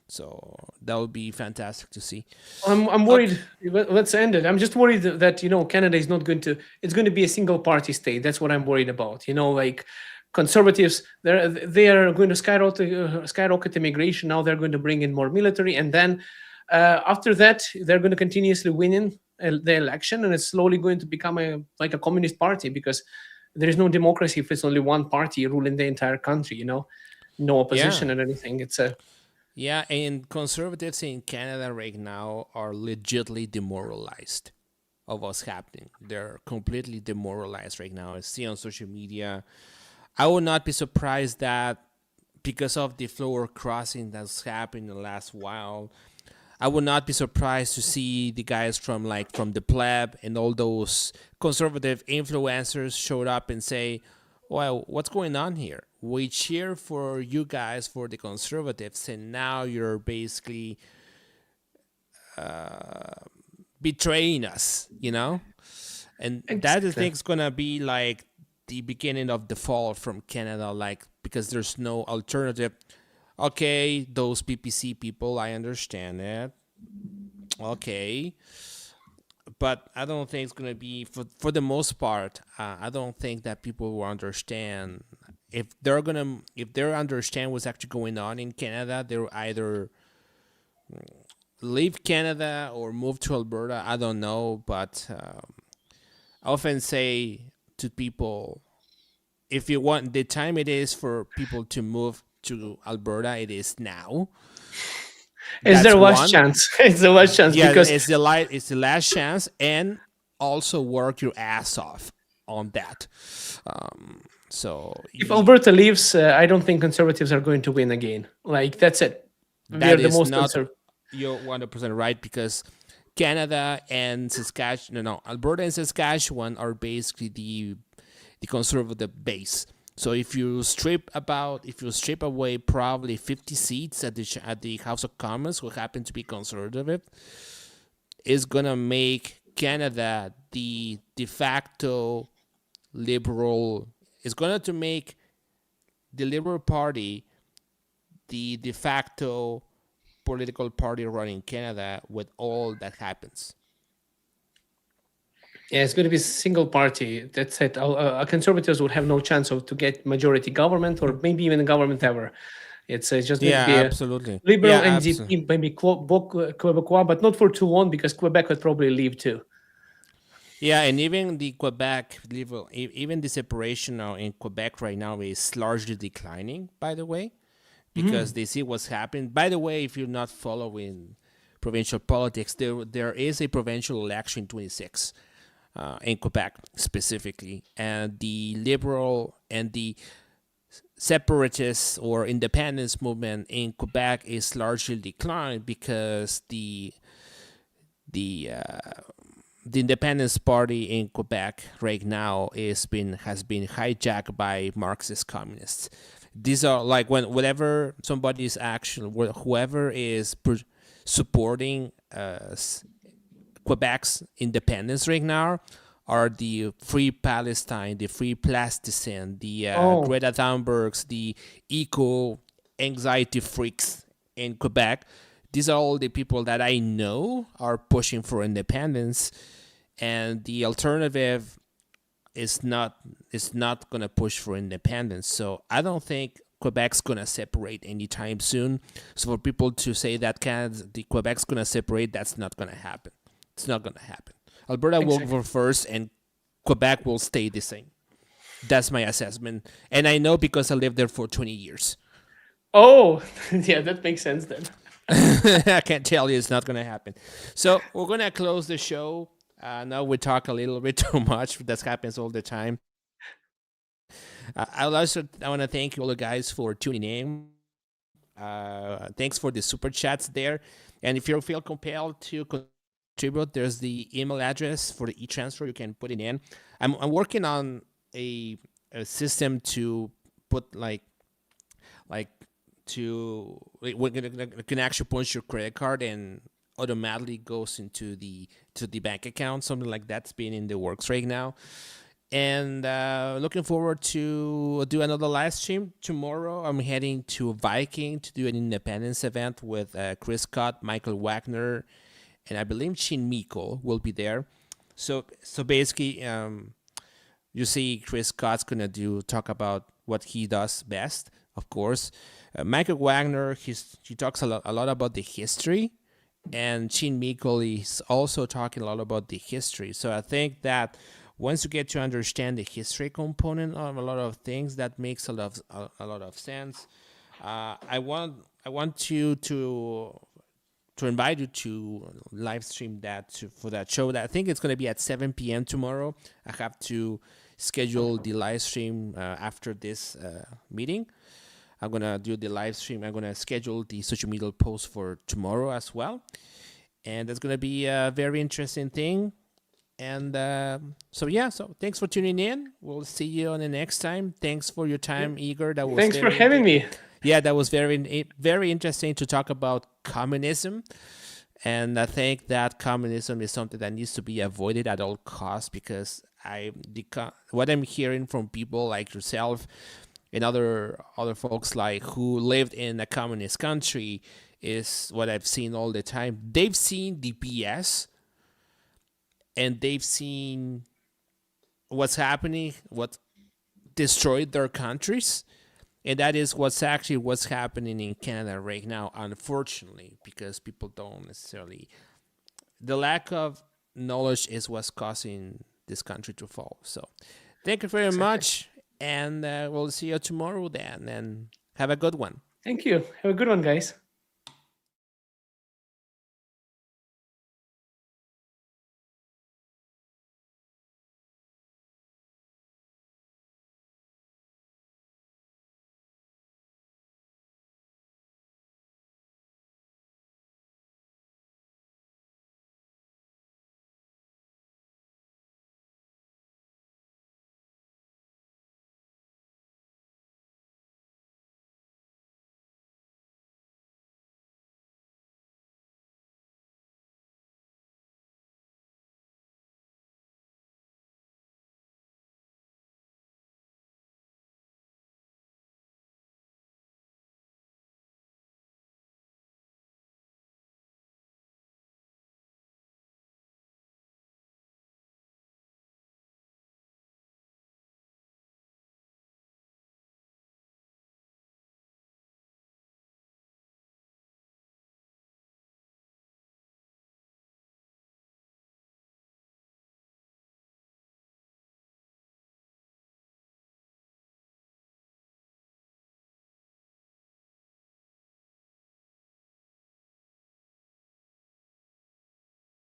So that would be fantastic to see. I'm worried. Let's end it. I'm just worried that Canada is not going to. It's going to be a single party state. That's what I'm worried about. Like conservatives, they are going to skyrocket immigration. Now they're going to bring in more military, and then after that they're going to continuously win the election, and it's slowly going to become like a communist party, because there is no democracy if it's only one party ruling the entire country. No opposition and anything. It's a Yeah, and conservatives in Canada right now are legitimately demoralized of what's happening. They're completely demoralized right now. I see on social media. I would not be surprised that because of the floor crossing that's happened in the last while, I would not be surprised to see the guys from the pleb and all those conservative influencers showed up and say, well, what's going on here? We cheer for you guys, for the conservatives, and now you're basically betraying us, And that I think is gonna be like the beginning of the fall from Canada, because there's no alternative. Okay, those PPC people, I understand it. Okay. But I don't think it's going to be, for the most part, I don't think that people will understand. If they understand what's actually going on in Canada, they'll either leave Canada or move to Alberta. I don't know, but I often say to people, if you want, the time it is for people to move to Alberta, it is now. Is there last chance? It's the last chance, because it's the last chance, and also work your ass off on that. So if Alberta leaves, I don't think conservatives are going to win again. That's it. That is the most not. You're 100% right, because Canada and Saskatchewan, Alberta and Saskatchewan are basically the conservative base. So if you strip away probably 50 seats at the House of Commons who happen to be conservative, is gonna make Canada the de facto liberal. Is going to make the Liberal Party the de facto political party running Canada with all that happens. Yeah, it's going to be a single party. That's it. Conservatives would have no chance to get majority government, or maybe even a government ever. It's just going to be absolutely. Liberal NDP, maybe Quebecois, but not for too long, because Quebec would probably leave too. Yeah, and even the Quebec, even the separation now in Quebec right now is largely declining, by the way, because they see what's happening. By the way, if you're not following provincial politics, there is a provincial election in 26. In Quebec specifically, and the liberal and the separatist or independence movement in Quebec is largely declined, because the Independence Party in Quebec right now has been hijacked by Marxist communists. These are whenever somebody is actually, whoever is supporting Quebec's independence right now are the Free Palestine, the Free Plasticine, the Greta Thunbergs, the eco-anxiety freaks in Quebec. These are all the people that I know are pushing for independence, and the alternative is not going to push for independence. So I don't think Quebec's going to separate anytime soon. So for people to say that the Quebec's going to separate, that's not going to happen. It's not going to happen. Alberta will go first, and Quebec will stay the same. That's my assessment. And I know because I lived there for 20 years. Oh, yeah, that makes sense then. I can't tell you it's not going to happen. So we're going to close the show. Now we talk a little bit too much. That happens all the time. I want to thank you all the guys for tuning in. Thanks for the super chats there. And if you feel compelled to contribute, there's the email address for the e-transfer. You can put it in. I'm working on a system to put can actually punch your credit card and automatically goes into the bank account. Something like that's being in the works right now. And looking forward to do another live stream tomorrow. I'm heading to Viking to do an independence event with Chris Scott, Michael Wagner, and I believe Chin Miko will be there. So basically, you see Chris Scott's gonna talk about what he does best, of course. Michael Wagner, he talks a lot about the history, and Chin Miko is also talking a lot about the history. So I think that once you get to understand the history component of a lot of things, that makes a lot of sense. I want you to invite you to live stream for that show. That I think it's going to be at 7 p.m. tomorrow. I have to schedule the live stream after this meeting. I'm going to do the live stream. I'm going to schedule the social media post for tomorrow as well. And that's going to be a very interesting thing. And so thanks for tuning in. We'll see you on the next time. Thanks for your time, Igor. Thanks for having me. Yeah, that was very interesting to talk about communism. And I think that communism is something that needs to be avoided at all costs, because what I'm hearing from people like yourself and other folks like who lived in a communist country is what I've seen all the time. They've seen the BS, and they've seen what's happening, what destroyed their countries. And that is what's happening in Canada right now, unfortunately, because people don't necessarily... The lack of knowledge is what's causing this country to fall. So thank you very much, and we'll see you tomorrow then, and have a good one. Thank you. Have a good one, guys.